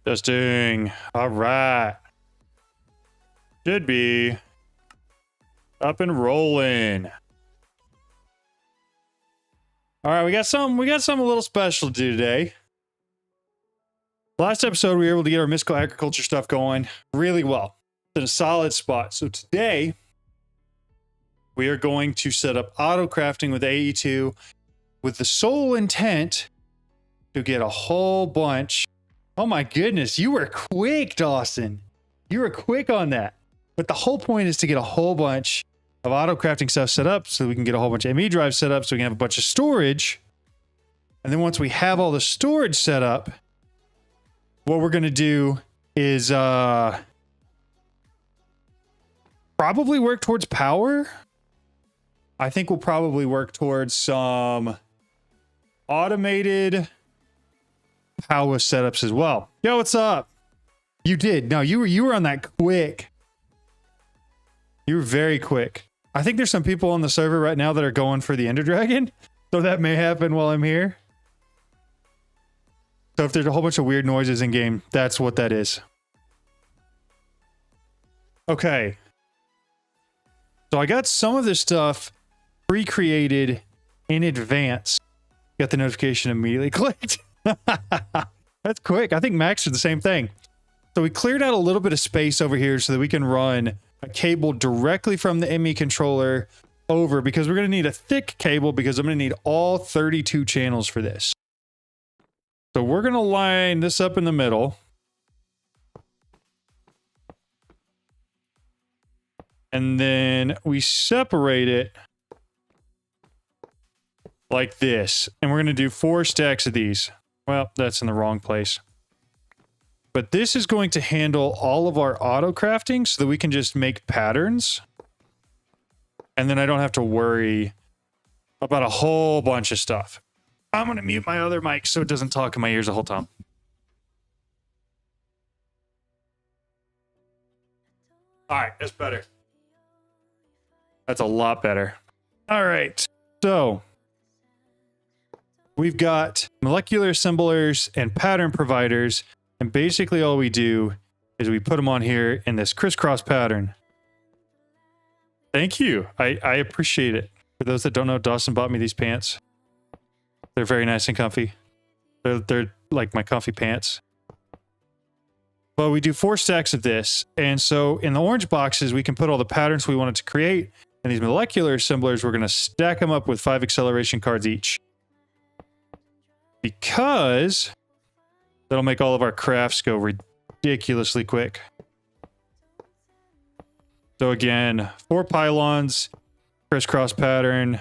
Testing. All right. Should be up and rolling. All right, we got something a little special to do today. Last episode, we were able to get our mystical agriculture stuff going really well. It's in a solid spot. So today, we are going to set up autocrafting with AE2 with the sole intent to get a whole bunch. Oh my goodness, you were quick, Dawson. You were quick on that. But the whole point is to get a whole bunch of autocrafting stuff set up so we can get a whole bunch of ME drives set up so we can have a bunch of storage. And then once we have all the storage set up, what we're going to do is probably work towards power. I think we'll probably work towards some automated power setups as well. Yo, what's up? You did. No, you were on that quick. You were very quick. I think there's some people on the server right now that are going for the Ender Dragon. So that may happen while I'm here. So if there's a whole bunch of weird noises in game, that's what that is. Okay. So I got some of this stuff pre-created in advance. Got the notification immediately clicked. That's quick. I think Max did the same thing. So we cleared out a little bit of space over here so that we can run a cable directly from the ME controller over, because we're going to need a thick cable because I'm going to need all 32 channels for this. So we're going to line this up in the middle. And then we separate it like this. And we're going to do 4 stacks of these. Well, that's in the wrong place. But this is going to handle all of our auto crafting so that we can just make patterns. And then I don't have to worry about a whole bunch of stuff. I'm going to mute my other mic so it doesn't talk in my ears the whole time. All right, that's better. That's a lot better. All right, so we've got molecular assemblers and pattern providers. And basically all we do is we put them on here in this crisscross pattern. Thank you. I appreciate it. For those that don't know, Dawson bought me these pants. They're very nice and comfy. They're like my comfy pants. But we do 4 stacks of this. And so in the orange boxes, we can put all the patterns we wanted to create. And these molecular assemblers, we're going to stack them up with 5 acceleration cards each. Because that'll make all of our crafts go ridiculously quick. So again, 4 pylons, crisscross pattern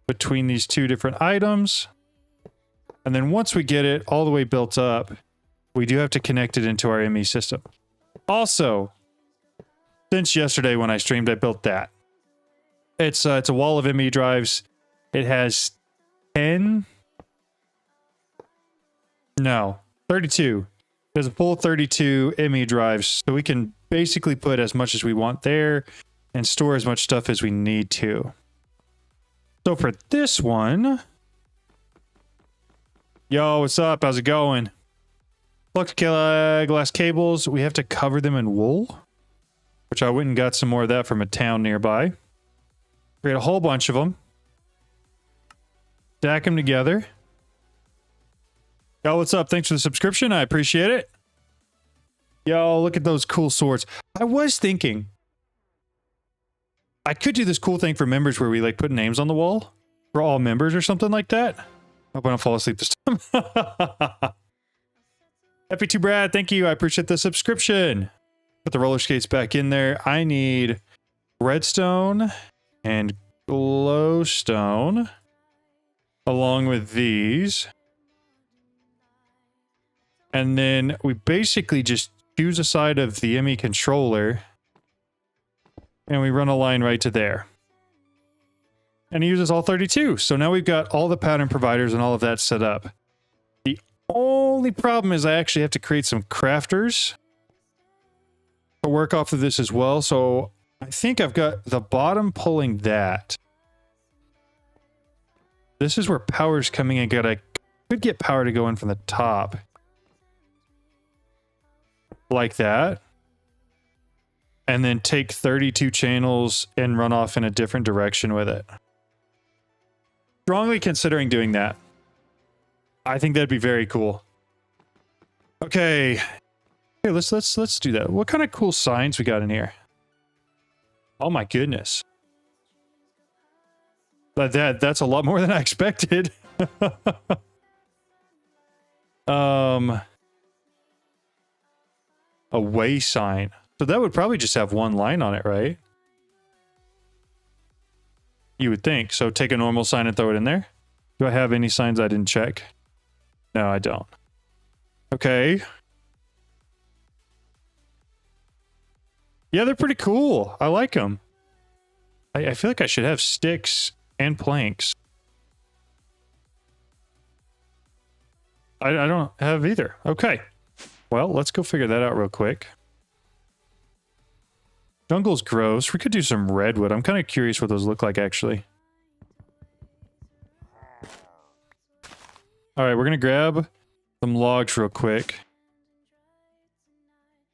between these 2 different items. And then once we get it all the way built up, we do have to connect it into our ME system. Also, since yesterday when I streamed, I built that. It's a wall of ME drives. It has 32. There's a full 32 ME drives, so we can basically put as much as we want there and store as much stuff as we need to. So for this one, yo, what's up? How's it going? Flux glass cables. We have to cover them in wool, which I went and got some more of that from a town nearby. Create a whole bunch of them. Stack them together. Yo, what's up? Thanks for the subscription. I appreciate it. Yo, look at those cool swords. I was thinking I could do this cool thing for members where we like put names on the wall for all members or something like that. Hope I don't fall asleep this time. FP2 Brad, thank you. I appreciate the subscription. Put the roller skates back in there. I need redstone and glowstone along with these. And then we basically just choose a side of the ME controller and we run a line right to there. And it uses all 32. So now we've got all the pattern providers and all of that set up. The only problem is I actually have to create some crafters to work off of this as well. So I think I've got the bottom pulling that. This is where power's coming in good. I could get power to go in from the top. like that. And then take 32 channels and run off in a different direction with it. Strongly considering doing that. I think that'd be very cool. Okay. Hey, let's do that. What kind of cool signs we got in here? Oh my goodness. But that's a lot more than I expected. A way sign. So that would probably just have one line on it, right? You would think. So take a normal sign and throw it in there. Do I have any signs I didn't check? No, I don't. Okay. Yeah, they're pretty cool. I like them. I feel like I should have sticks and planks. I don't have either. Okay. Well, let's go figure that out real quick. Jungle's gross. We could do some redwood. I'm kind of curious what those look like, actually. All right, we're going to grab some logs real quick.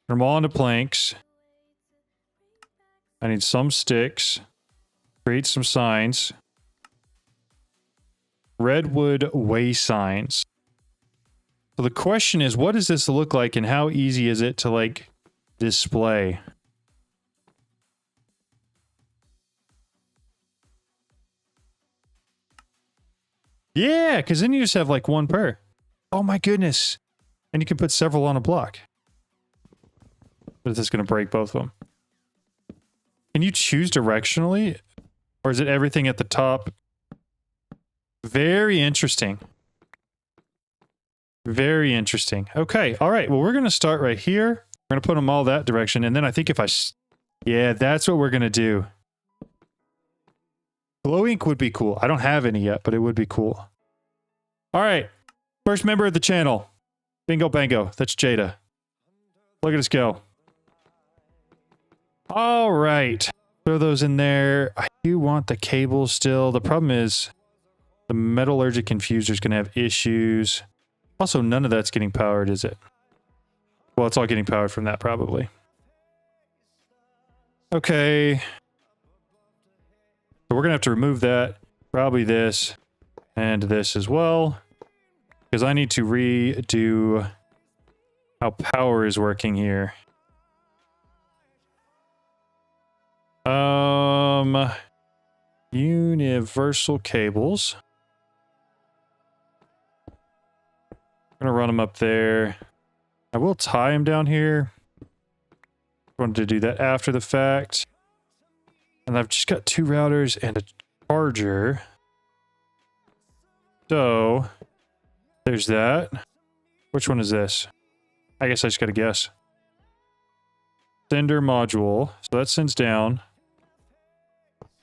Put them all into planks. I need some sticks. Create some signs. Redwood way signs. So the question is, what does this look like and how easy is it to, like, display? Yeah, because then you just have like one per. Oh my goodness. And you can put several on a block. But is this going to break both of them? Can you choose directionally? Or is it everything at the top? Very interesting. Very interesting. Okay, all right. Well, we're going to start right here. We're going to put them all that direction. And then I think if I... Yeah, that's what we're going to do. Glow ink would be cool. I don't have any yet, but it would be cool. All right. First member of the channel. Bingo bango. That's Jada. Look at us go. All right. Throw those in there. I do want the cables still. The problem is the metallurgic infuser is going to have issues. Also, none of that's getting powered, is it? Well, it's all getting powered from that, probably. Okay. So we're going to have to remove that. Probably this. And this as well. Because I need to redo how power is working here. Universal cables. I'm gonna run them up there. I will tie them down here. Wanted to do that after the fact. And I've just got 2 routers and a charger. So there's that. Which one is this? I guess I just gotta guess. Sender module. So that sends down.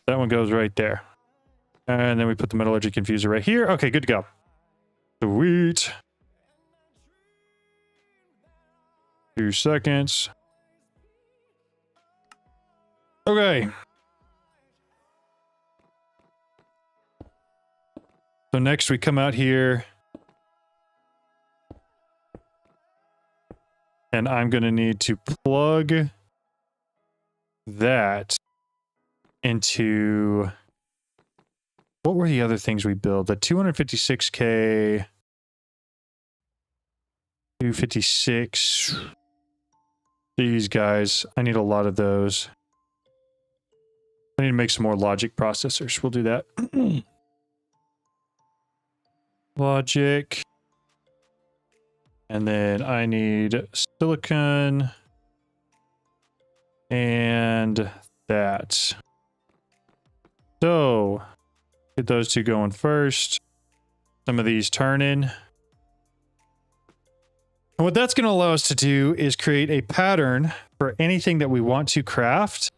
That one goes right there. And then we put the metallurgic infuser right here. Okay, good to go. Sweet. 2 seconds. Okay. So next we come out here. And I'm going to need to plug that into... What were the other things we built? The 256K... 256... These guys. I need a lot of those. I need to make some more logic processors. We'll do that. Logic. And then I need silicon. And that. So, get those 2 going first. Some of these turning. And what that's going to allow us to do is create a pattern for anything that we want to craft.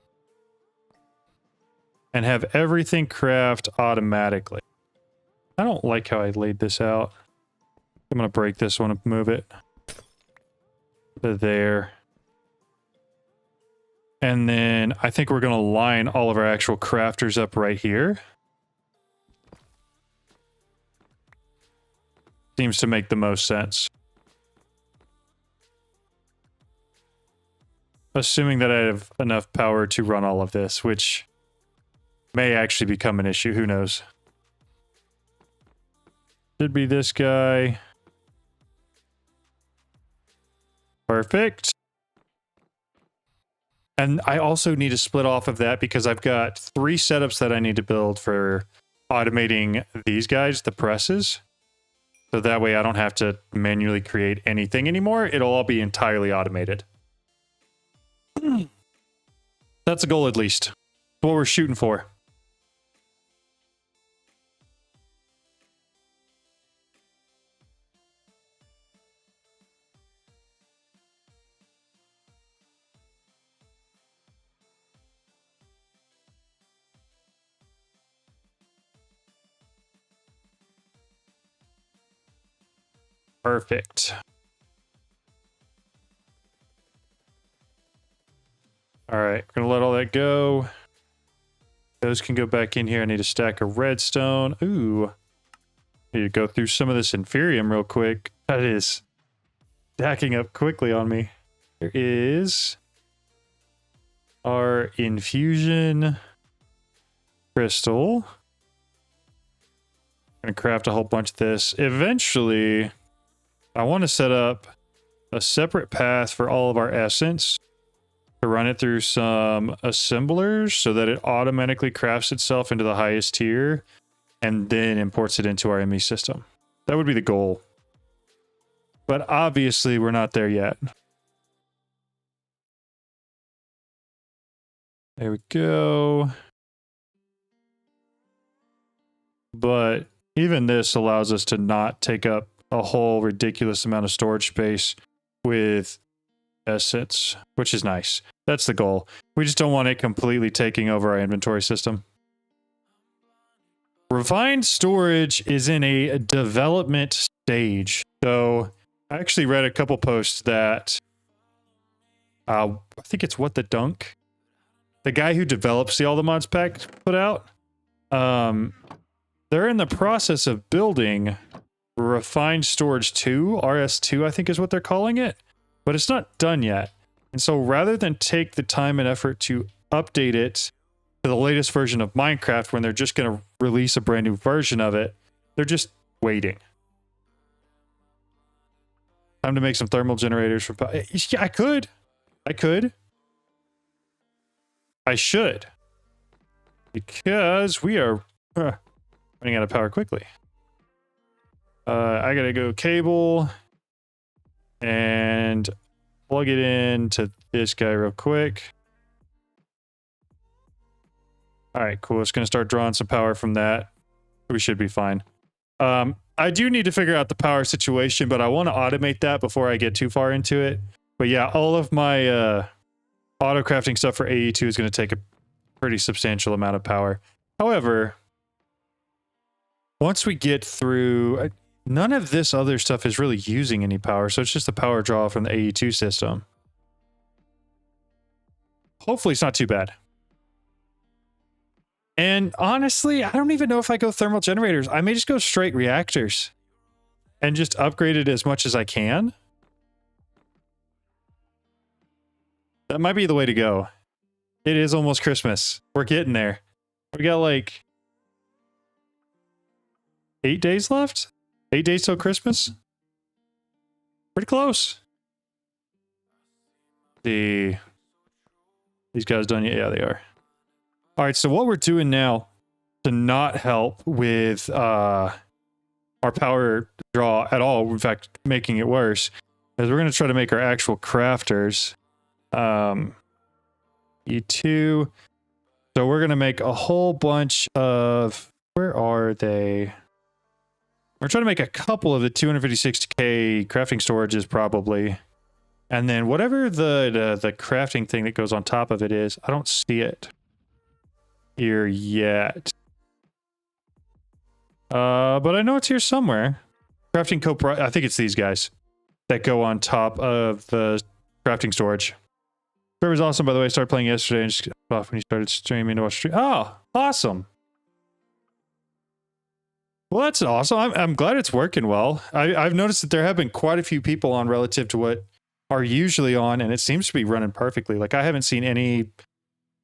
And have everything craft automatically. I don't like how I laid this out. I'm going to break this one and move it to there. And then I think we're going to line all of our actual crafters up right here. Seems to make the most sense. Assuming that I have enough power to run all of this, which may actually become an issue. Who knows? Should be this guy. Perfect. And I also need to split off of that because I've got 3 setups that I need to build for automating these guys, the presses. So that way I don't have to manually create anything anymore. It'll all be entirely automated. That's a goal at least. That's what we're shooting for. Perfect. All right, we're gonna let all that go. Those can go back in here. I need a stack of redstone. Ooh. Need to go through some of this inferium real quick. That is stacking up quickly on me. There is our infusion crystal. I'm gonna craft a whole bunch of this. Eventually, I want to set up a separate path for all of our essence to run it through some assemblers so that it automatically crafts itself into the highest tier and then imports it into our ME system. That would be the goal. But obviously we're not there yet. There we go. But even this allows us to not take up a whole ridiculous amount of storage space with essence, which is nice. That's the goal. We just don't want it completely taking over our inventory system. Refined storage is in a development stage. So I actually read a couple posts that I think it's What the Dunk, the guy who develops the All the Mods pack, put out. They're in the process of building Refined Storage 2, RS2 I think is what they're calling it, but it's not done yet. And so rather than take the time and effort to update it to the latest version of Minecraft when they're just going to release a brand new version of it, they're just waiting. Time to make some thermal generators for... Yeah, I could. I should. Because we are running out of power quickly. I gotta go cable and plug it into this guy real quick. All right, cool. It's gonna start drawing some power from that. We should be fine. I do need to figure out the power situation, but I want to automate that before I get too far into it. But yeah, all of my auto crafting stuff for AE2 is going to take a pretty substantial amount of power. However, once we get through, none of this other stuff is really using any power, so it's just the power draw from the AE2 system. Hopefully it's not too bad. And honestly, I don't even know if I go thermal generators. I may just go straight reactors and just upgrade it as much as I can. That might be the way to go. It is almost Christmas. We're getting there. We got like 8 days left? 8 days till Christmas? Pretty close. These guys done yet? Yeah, they are. All right, so what we're doing now to not help with our power draw at all, in fact, making it worse, is we're going to try to make our actual crafters. E2. So we're going to make a whole bunch of... Where are they? We're trying to make a couple of the 256k crafting storages, probably. And then whatever the crafting thing that goes on top of it is, I don't see it here yet. But I know it's here somewhere. Crafting I think it's these guys that go on top of the crafting storage. It was awesome, by the way. I started playing yesterday and just got off when you started streaming to watch stream. Oh, awesome. Well, that's awesome. I'm glad it's working well. I've noticed that there have been quite a few people on relative to what are usually on, and it seems to be running perfectly. Like I haven't seen any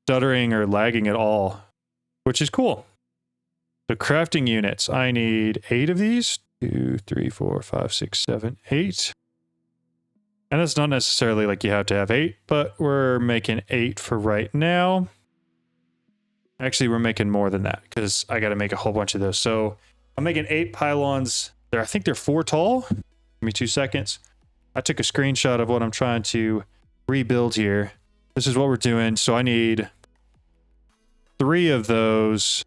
stuttering or lagging at all, which is cool. The crafting units, I need 8 of these. 2, 3, 4, 5, 6, 7, 8. And that's not necessarily like you have to have 8, but we're making 8 for right now. Actually, we're making more than that because I got to make a whole bunch of those. So I'm making 8 pylons. I think they're 4 tall. Give me 2 seconds. I took a screenshot of what I'm trying to rebuild here. This is what we're doing. So I need 3 of those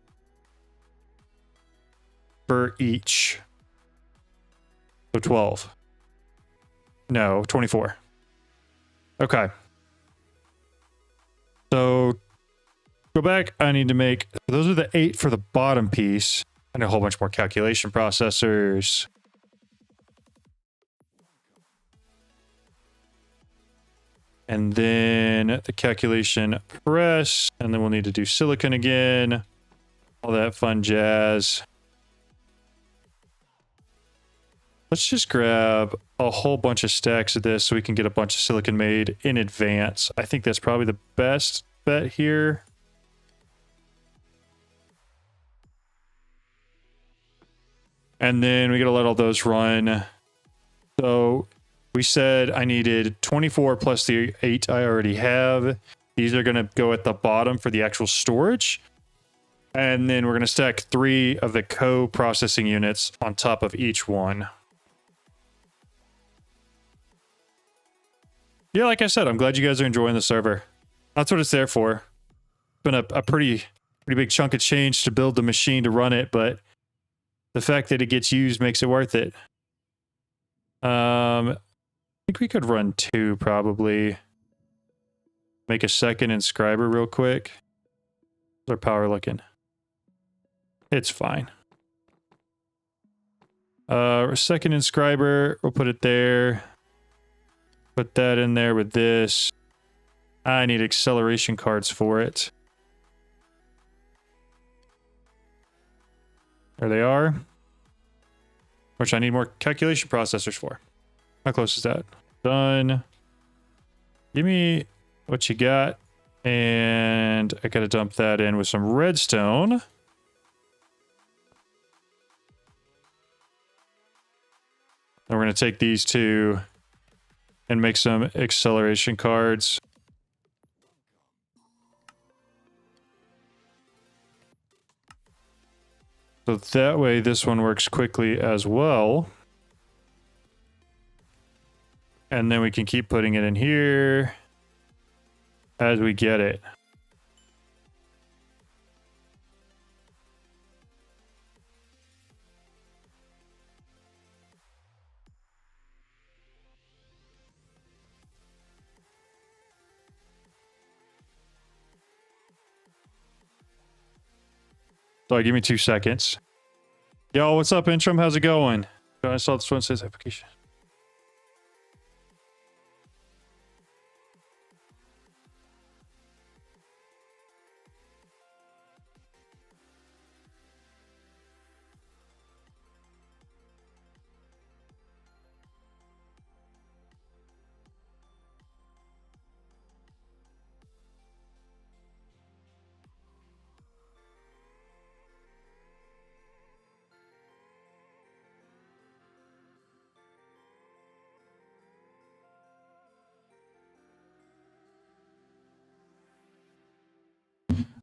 for each. So 12. No, 24. Okay. So go back. I need to make, those are the 8 for the bottom piece. And a whole bunch more calculation processors. And then the calculation press. And then we'll need to do silicon again. All that fun jazz. Let's just grab a whole bunch of stacks of this so we can get a bunch of silicon made in advance. I think that's probably the best bet here. And then we gotta let all those run. So we said I needed 24 plus the 8 I already have. These are gonna go at the bottom for the actual storage. And then we're gonna stack 3 of the co-processing units on top of each one. Yeah, like I said, I'm glad you guys are enjoying the server. That's what it's there for. It's been a pretty big chunk of change to build the machine to run it, but the fact that it gets used makes it worth it. I think we could run 2 probably. Make a second inscriber real quick. How's our power looking? It's fine. Second inscriber, we'll put it there. Put that in there with this. I need acceleration cards for it. There they are. Which I need more calculation processors for. How close is that? Done. Give me what you got. And I gotta dump that in with some redstone. And we're gonna take these 2 and make some acceleration cards. So that way this one works quickly as well. And then we can keep putting it in here as we get it. So give me 2 seconds. Yo, what's up, Intrum? How's it going? I saw this one says application.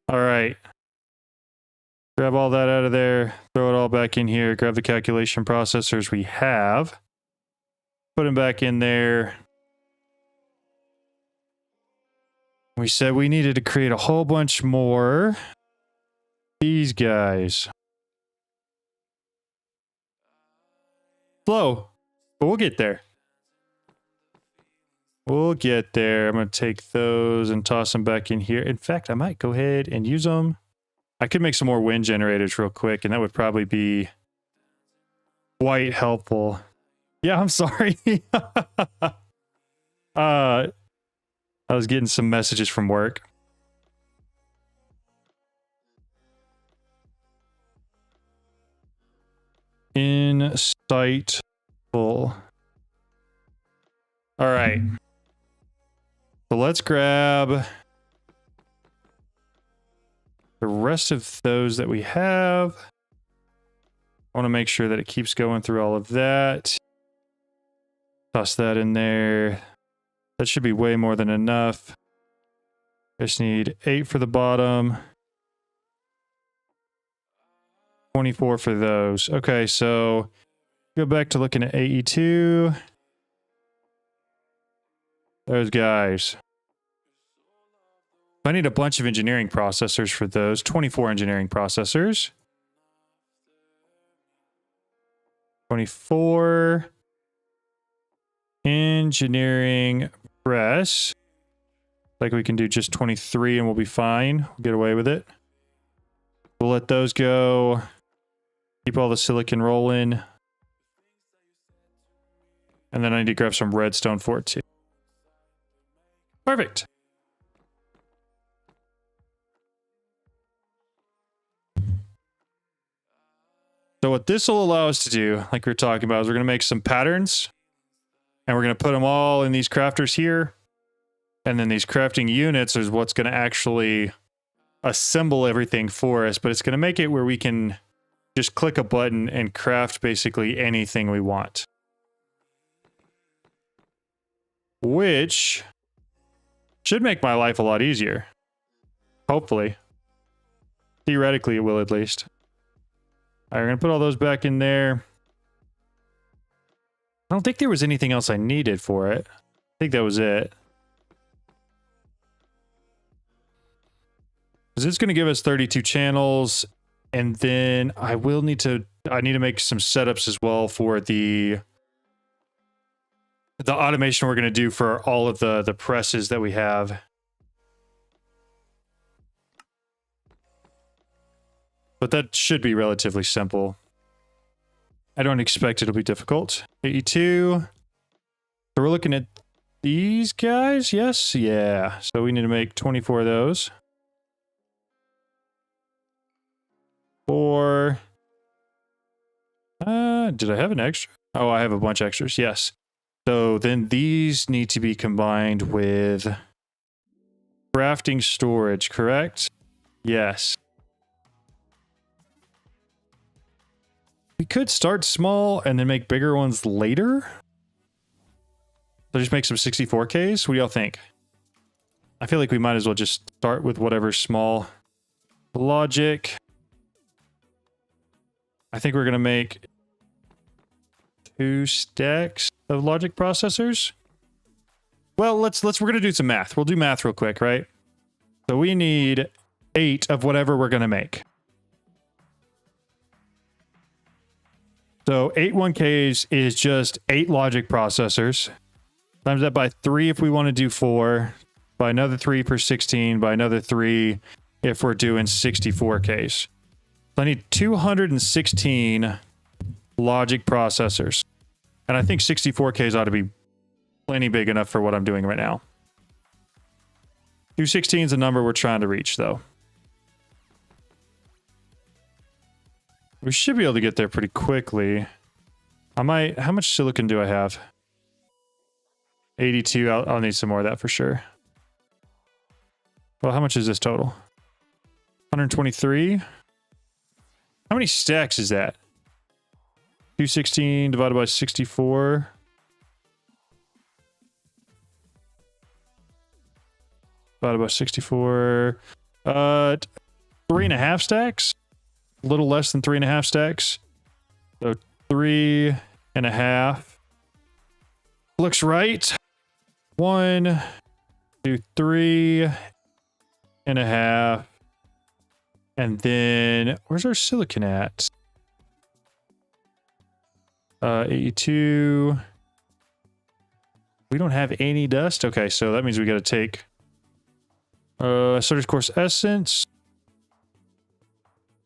All right. Grab all that out of there. Throw it all back in here. Grab the calculation processors we have. Put them back in there. We said we needed to create a whole bunch more. These guys. Slow, but we'll get there. We'll get there. I'm going to take those and toss them back in here. In fact, I might go ahead and use them. I could make some more wind generators real quick, and that would probably be quite helpful. Yeah, I'm sorry. I was getting some messages from work. Insightful. All right. So let's grab the rest of those that we have. I want to make sure that it keeps going through all of that. Toss that in there. That should be way more than enough. Just need 8 for the bottom. 24 for those. Okay, so go back to looking at AE2. Those guys. I need a bunch of engineering processors for those. 24 engineering processors. 24 engineering press. Like we can do just 23 and we'll be fine. We'll get away with it. We'll let those go. Keep all the silicon rolling. And then I need to grab some redstone for it too. Perfect. So what this will allow us to do, like we were talking about, is we're going to make some patterns. And we're going to put them all in these crafters here. And then these crafting units is what's going to actually assemble everything for us. But it's going to make it where we can just click a button and craft basically anything we want. Which should make my life a lot easier. Hopefully. Theoretically, it will at least. All right, we're going to put all those back in there. I don't think there was anything else I needed for it. I think that was it. Because it's going to give us 32 channels. And then I need to make some setups as well for the automation we're going to do for all of the presses that we have. But that should be relatively simple. I don't expect it'll be difficult. AE2. So we're looking at these guys. Yes. Yeah. So we need to make 24 of those. 4. Did I have an extra? Oh, I have a bunch of extras. Yes. So then these need to be combined with crafting storage, correct? Yes. We could start small and then make bigger ones later. So just make some 64Ks. What do y'all think? I feel like we might as well just start with whatever small logic. I think we're going to make 2 stacks of logic processors. Well, we're going to do some math. We'll do math real quick, right? So we need 8 of whatever we're going to make. So 8 1Ks is just 8 logic processors. Times that by 3 if we want to do 4. By another 3 per 16. By another 3 if we're doing 64Ks. So I need 216 logic processors. And I think 64Ks ought to be plenty big enough for what I'm doing right now. 216 is the number we're trying to reach, though. We should be able to get there pretty quickly. How much silicon do I have? 82. I'll need some more of that for sure. Well, how much is this total? 123. How many stacks is that? 216 divided by 64. Divided by 64. 3.5 stacks? A little less than 3.5 stacks. So 3.5. Looks right. 1, 2, 3.5. And then where's our silicon at? 82. We don't have any dust. Okay, so that means we got to take Surge Course Essence.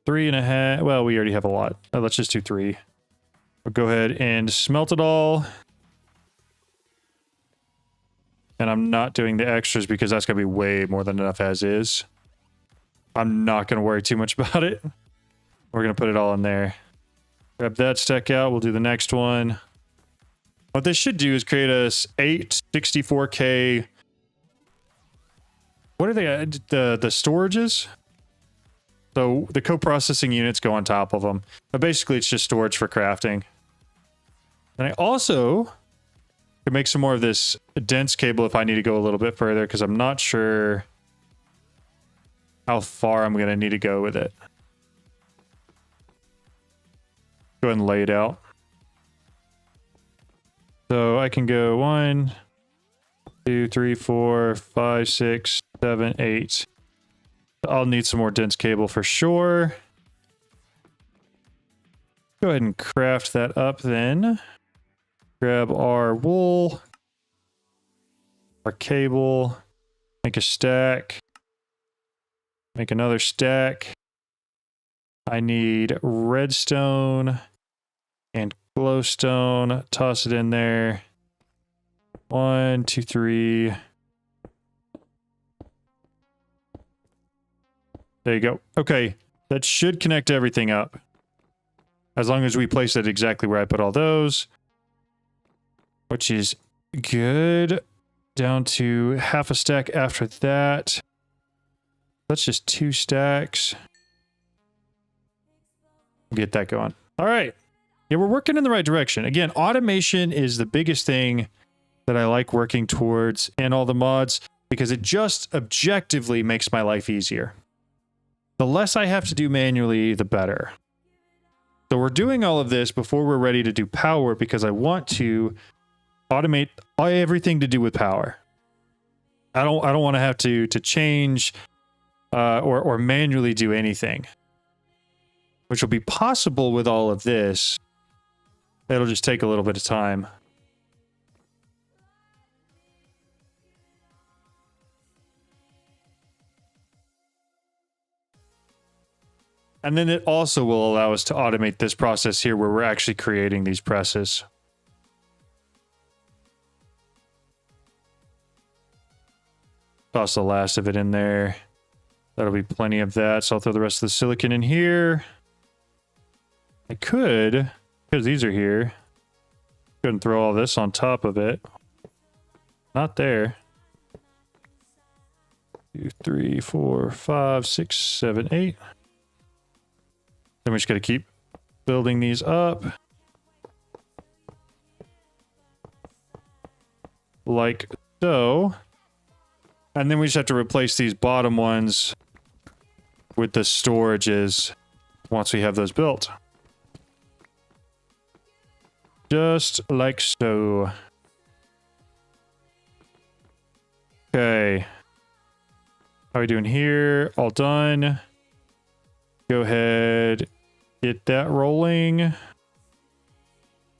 3.5. Well, we already have a lot. Let's just do 3. We'll go ahead and smelt it all. And I'm not doing the extras because that's going to be way more than enough as is. I'm not going to worry too much about it. We're going to put it all in there. Grab that stack out. We'll do the next one. What this should do is create us 8 64K what are they? The storages. So the co-processing units go on top of them. But basically, it's just storage for crafting. And I also can make some more of this dense cable if I need to go a little bit further, because I'm not sure how far I'm going to need to go with it. Go ahead and lay it out. So I can go 1, 2, 3, 4, 5, 6, 7, 8. I'll need some more dense cable for sure. Go ahead and craft that up then. Grab our wool, our cable, make a stack, make another stack. I need redstone and glowstone. Toss it in there. 1, 2, 3. There you go. Okay, that should connect everything up. As long as we place it exactly where I put all those. Which is good. Down to half a stack after that. That's just 2 stacks. Get that going. All right. Yeah, we're working in the right direction. Again, automation is the biggest thing that I like working towards in all the mods, because it just objectively makes my life easier. The less I have to do manually, the better. So we're doing all of this before we're ready to do power, because I want to automate everything to do with power. I don't want to have to change or manually do anything, which will be possible with all of this. It'll just take a little bit of time. And then it also will allow us to automate this process here where we're actually creating these presses. Toss the last of it in there. That'll be plenty of that. So I'll throw the rest of the silicon in here. I could, because these are here, go ahead and throw all this on top of it. Not there. 2, 3, 4, 5, 6, 7, 8. Then we just got to keep building these up. Like so. And then we just have to replace these bottom ones with the storages once we have those built. Just like so. Okay. How are we doing here? All done. Go ahead, get that rolling.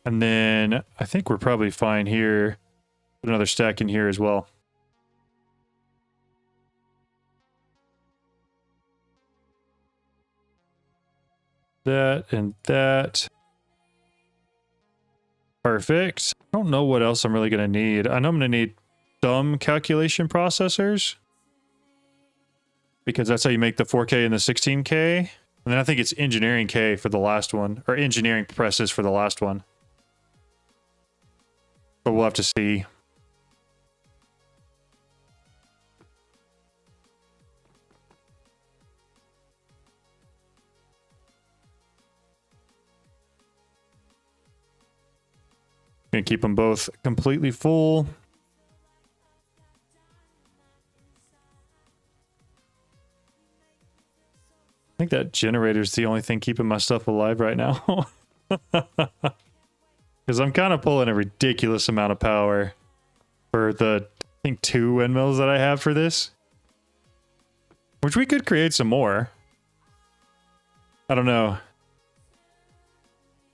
And then I think we're probably fine here. Put another stack in here as well. That and that. Perfect. I don't know what else I'm really going to need. I know I'm going to need some calculation processors, because that's how you make the 4K and the 16K. And then I think it's engineering K for the last one, or engineering presses for the last one. But we'll have to see. Gonna keep them both completely full. I think that generator's the only thing keeping my stuff alive right now. Because I'm kind of pulling a ridiculous amount of power for the, I think, 2 windmills that I have for this. Which we could create some more. I don't know.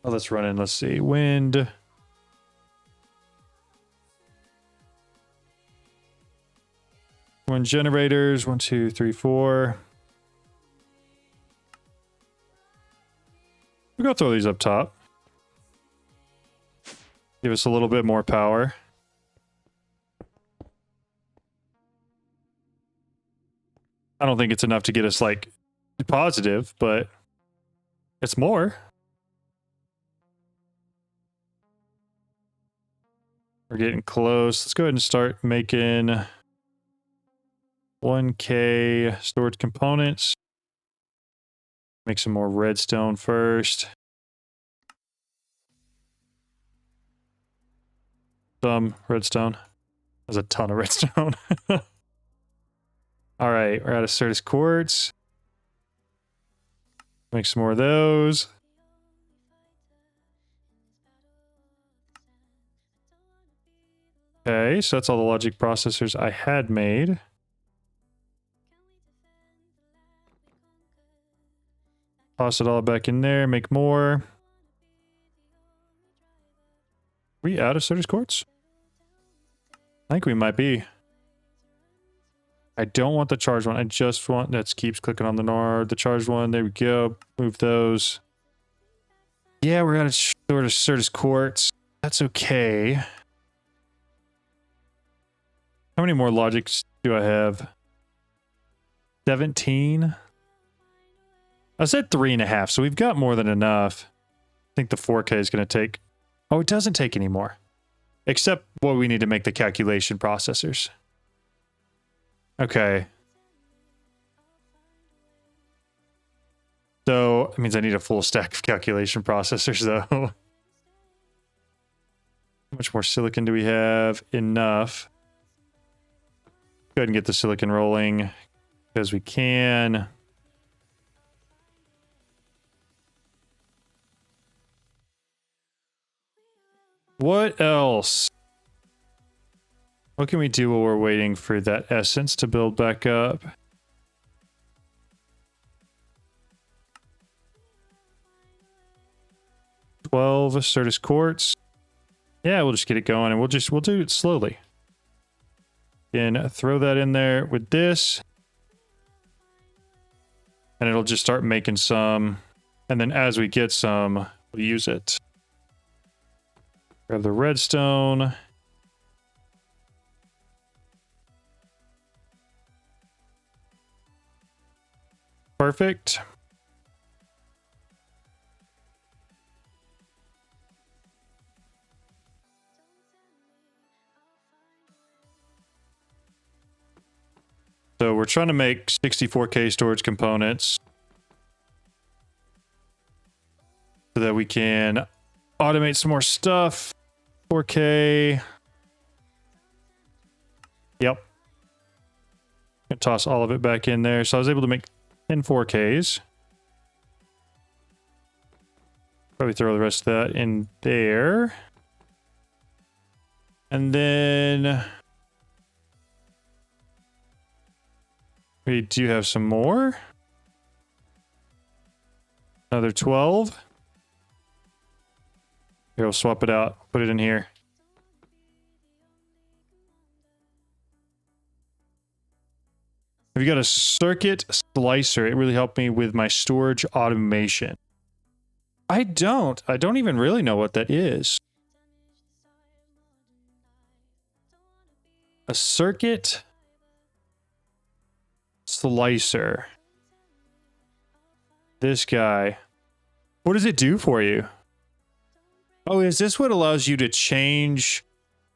Oh, let's run in. Let's see. Wind. One generators. 1, 2, 3, 4. We'll go throw these up top. Give us a little bit more power. I don't think it's enough to get us, like, positive, but it's more. We're getting close. Let's go ahead and start making 1K storage components. Make some more redstone first. Some redstone. There's a ton of redstone. All right, we're out of Certus quartz. Make some more of those. Okay, so that's all the logic processors I had made. Toss it all back in there, make more. We out of Certus quartz? I think we might be. I don't want the charged one. I just want... That keeps clicking on the charged one. There we go. Move those. Yeah, we're out of Certus quartz. That's okay. How many more logics do I have? 17? I said 3.5, so we've got more than enough. I think the 4K is going to take... Oh, it doesn't take any more. Except what we need to make the calculation processors. Okay. So, it means I need a full stack of calculation processors, though. How much more silicon do we have? Enough. Go ahead and get the silicon rolling as we can. What else? What can we do while we're waiting for that essence to build back up? $12 Certus quartz. Yeah, we'll just get it going and we'll do it slowly. And throw that in there with this. And it'll just start making some. And then as we get some, we'll use it. Grab the redstone. Perfect. So we're trying to make 64K storage components so that we can automate some more stuff. 4K. Yep. And toss all of it back in there. So I was able to make 10 4Ks. Probably throw the rest of that in there. And then we do have some more. Another 12. Here, we'll swap it out. Put it in here. We've got a circuit slicer. It really helped me with my storage automation. I don't even really know what that is. A circuit slicer. This guy. What does it do for you? Oh, is this what allows you to change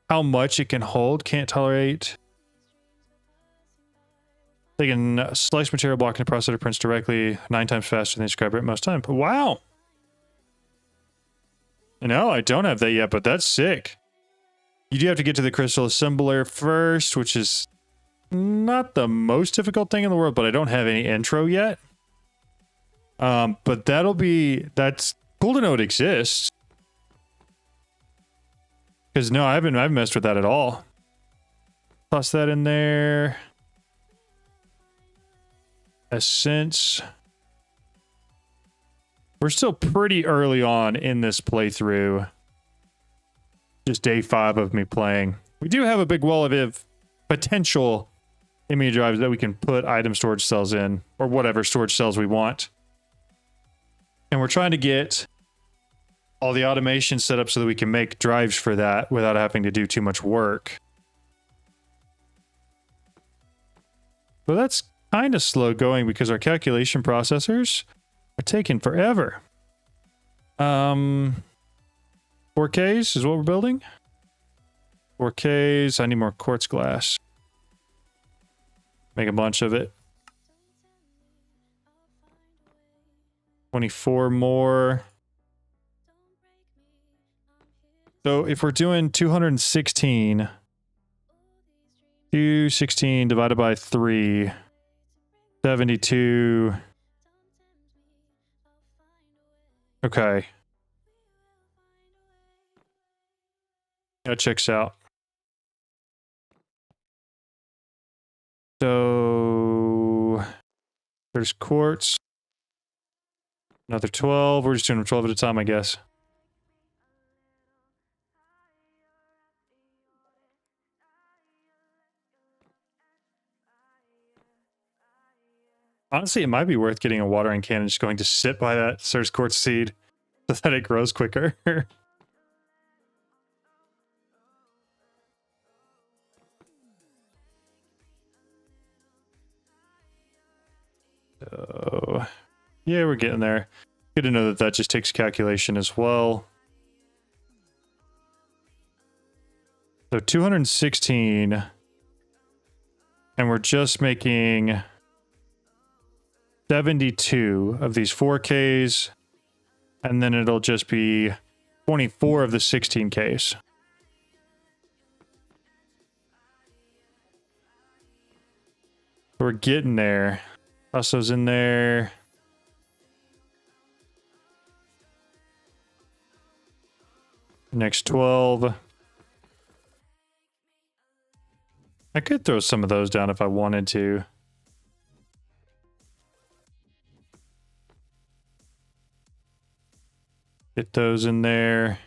how much it can hold? Can't tolerate. They can slice material block in the processor prints directly 9 times faster than the describer at most time. Wow. No, I don't have that yet, but that's sick. You do have to get to the crystal assembler first, which is not the most difficult thing in the world, but I don't have any intro yet. But that's cool to know it exists. Because no, I haven't messed with that at all. Toss that in there. Essence. We're still pretty early on in this playthrough. Just day 5 of me playing. We do have a big wall of potential image drives that we can put item storage cells in, or whatever storage cells we want. And we're trying to get all the automation set up so that we can make drives for that without having to do too much work. But that's kind of slow going because our calculation processors are taking forever. 4Ks is what we're building. 4Ks. I need more quartz glass. Make a bunch of it. 24 more. So if we're doing 216, 216 divided by 3, 72. Okay. That checks out. So there's quartz. Another 12. We're just doing them 12 at a time, I guess. Honestly, it might be worth getting a watering can and just going to sit by that Surge Quartz seed so that it grows quicker. So, yeah, we're getting there. Good to know that that just takes calculation as well. So 216, and we're just making 72 of these 4Ks, and then it'll just be 24 of the 16Ks. We're getting there. Husso's in there. Next 12. I could throw some of those down if I wanted to. Get those in there.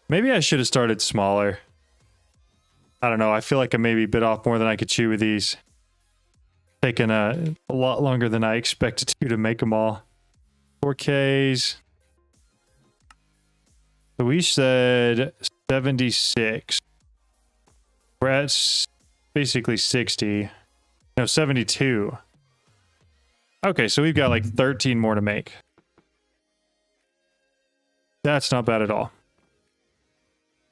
Maybe I should have started smaller. I don't know. I feel like I maybe bit off more than I could chew with these. Taking a lot longer than I expected to make them all. 4Ks. So we said 76. We're at basically 60. No, 72. Okay, so we've got like 13 more to make. That's not bad at all.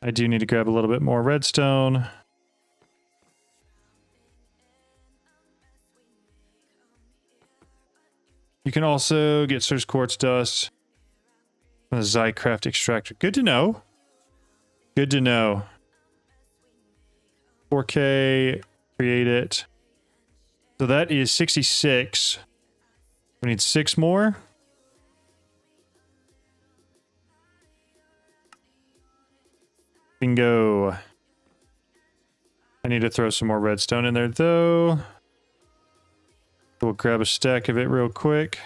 I do need to grab a little bit more redstone. You can also get Surge Quartz dust from the Zycraft extractor. Good to know. Good to know. 4K, create it. So that is 66. We need 6 more. Bingo. I need to throw some more redstone in there though. We'll grab a stack of it real quick.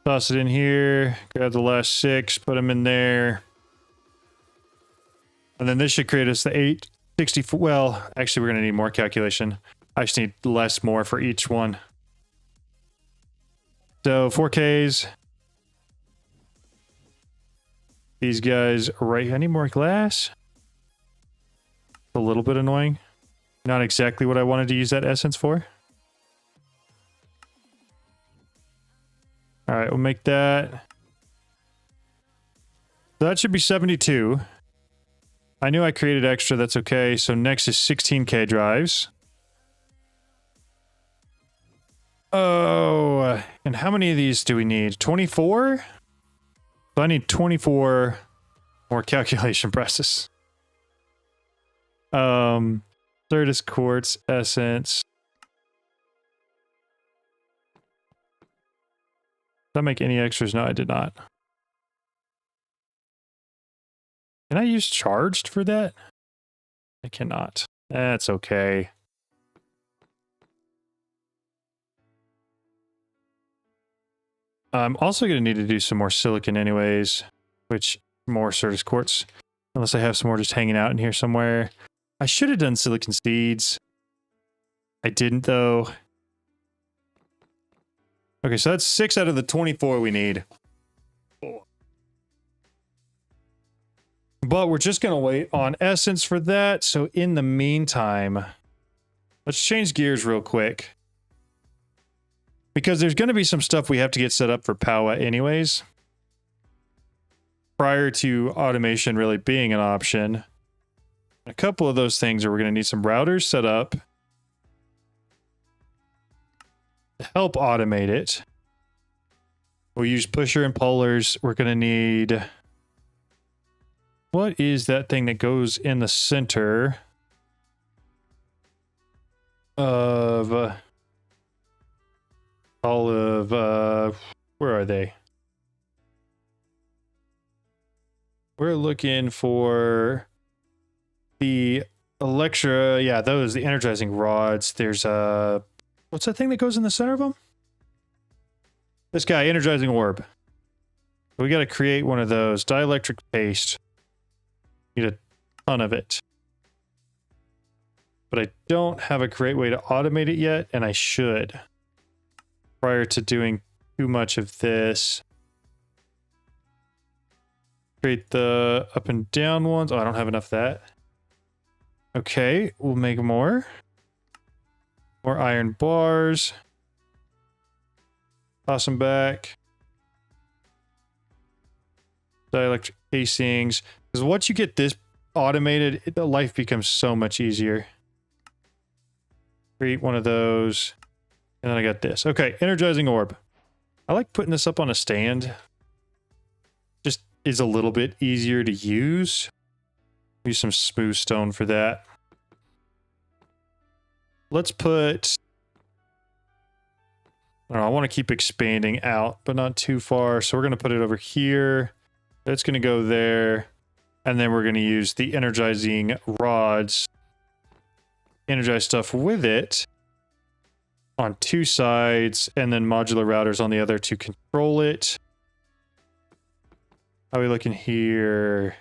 Toss it in here. Grab the last 6, put them in there. And then this should create us the 864. Well, actually, we're going to need more calculation. I just need less more for each one. So 4Ks. These guys right. I need more glass. A little bit annoying. Not exactly what I wanted to use that essence for. All right, we'll make that. So that should be 72. I knew I created extra. That's okay. So next is 16K drives. Oh, and how many of these do we need? 24? So I need 24 more calculation presses. Third is quartz essence. Did I make any extras? No, I did not. Can I use charged for that? I cannot. That's okay. I'm also going to need to do some more silicon anyways, which more Certus quartz, unless I have some more just hanging out in here somewhere. I should have done silicon seeds. I didn't though. Okay, so that's 6 out of the 24 we need. But we're just going to wait on essence for that. So in the meantime, let's change gears real quick. Because there's going to be some stuff we have to get set up for Powa anyways. prior to automation really being an option. A couple of those things are we're going to need some routers set up to help automate it. We'll use pusher and pullers. We're going to need... What is that thing that goes in the center of all of... where are they? We're looking for the Electra. Yeah, those, the energizing rods. There's a... What's that thing that goes in the center of them? This guy, energizing orb. We got to create one of those. Dielectric paste. Need a ton of it. But I don't have a great way to automate it yet, and I should. Prior to doing too much of this. Create the up and down ones. Oh, I don't have enough of that. Okay, we'll make more. More iron bars. Toss them back. Dielectric casings. Because once you get this automated, the life becomes so much easier. Create one of those. And then I got this. Okay, energizing orb. I like putting this up on a stand. Just is a little bit easier to use. Use some smooth stone for that. Let's put... I don't know, I want to keep expanding out, but not too far. So we're going to put it over here. It's going to go there. And then we're going to use the energizing rods. Energize stuff with it on two sides, and then modular routers on the other to control it. How are we looking here?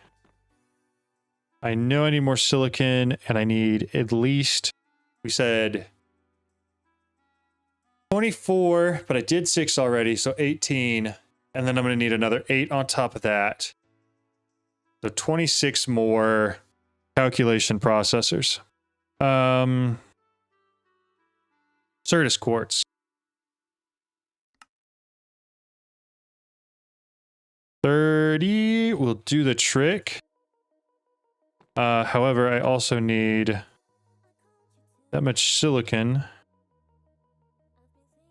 I know I need more silicon, and I need at least, we said 24, but I did 6 already, so 18. And then I'm going to need another 8 on top of that. So 26 more calculation processors. Certus quartz. 30 will do the trick. However, I also need that much silicon,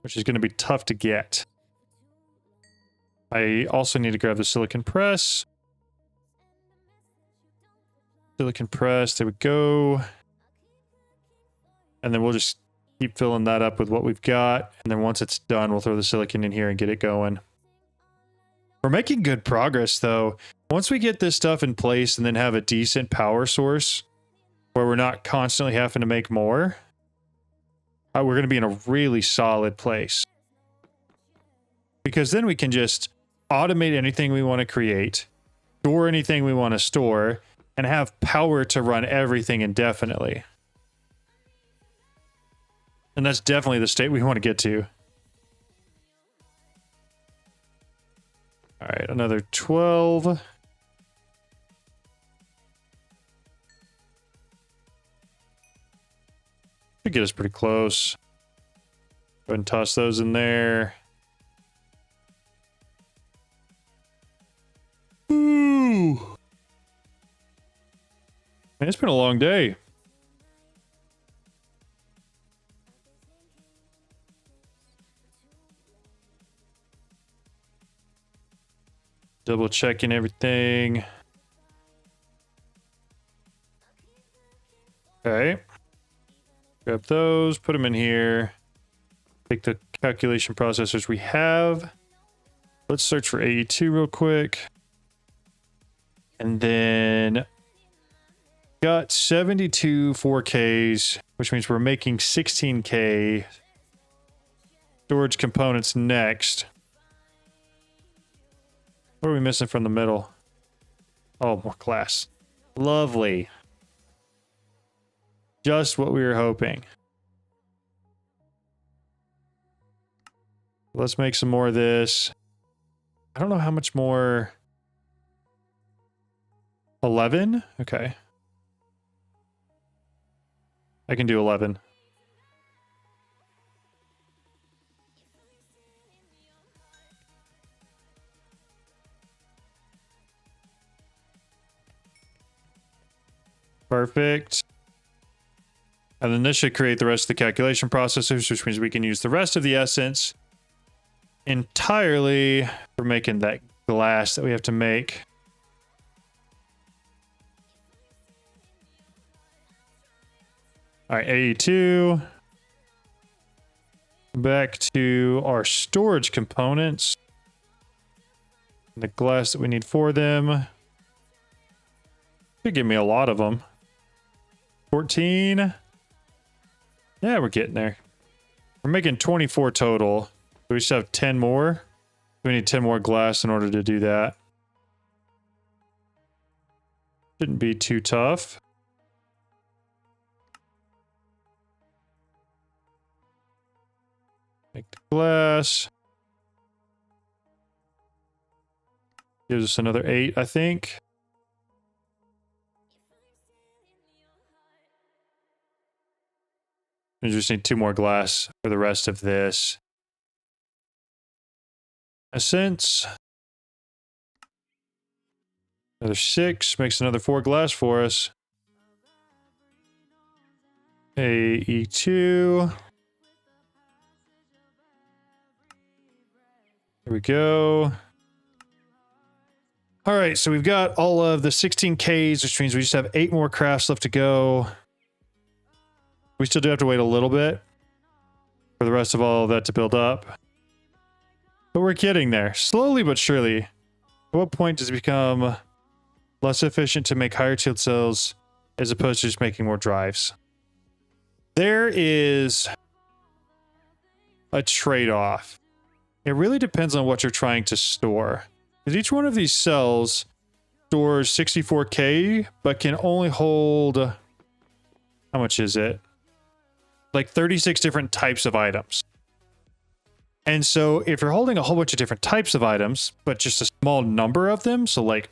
which is going to be tough to get. I also need to grab the silicon press. Silicon press, there we go. And then we'll just keep filling that up with what we've got. And then once it's done, we'll throw the silicon in here and get it going. We're making good progress, though. Once we get this stuff in place and then have a decent power source where we're not constantly having to make more, we're going to be in a really solid place. Because then we can just automate anything we want to create, store anything we want to store, and have power to run everything indefinitely. And that's definitely the state we want to get to. All right, another 12. Should get us pretty close. Go ahead and toss those in there. Ooh. Man, it's been a long day. Double checking everything. Okay. Grab those, put them in here. Take the calculation processors we have. Let's search for AE2 real quick. And then got 72 4Ks, which means we're making 16K storage components next. What are we missing from the middle? Oh, more glass. Lovely. Just what we were hoping. Let's make some more of this. I don't know how much more. 11? Okay. I can do 11. Perfect. And then this should create the rest of the calculation processors, which means we can use the rest of the essence entirely for making that glass that we have to make. All right, AE2. Back to our storage components. The glass that we need for them. Should give me a lot of them. 14. Yeah, we're getting there. We're making 24 total. We just have 10 more. We need 10 more glass in order to do that. Shouldn't be too tough. Make the glass. Gives us another 8, I think. We just need 2 more glass for the rest of this. Essence. Another 6 makes another 4 glass for us. AE2. There we go. All right, so we've got all of the 16Ks, which means we just have 8 more crafts left to go. We still do have to wait a little bit for the rest of all of that to build up. But we're getting there, slowly but surely. At what point does it become less efficient to make higher tilt cells as opposed to just making more drives? There is a trade-off. It really depends on what you're trying to store. Because each one of these cells stores 64K, but can only hold... How much is it? Like 36 different types of items. And so if you're holding a whole bunch of different types of items, but just a small number of them, so like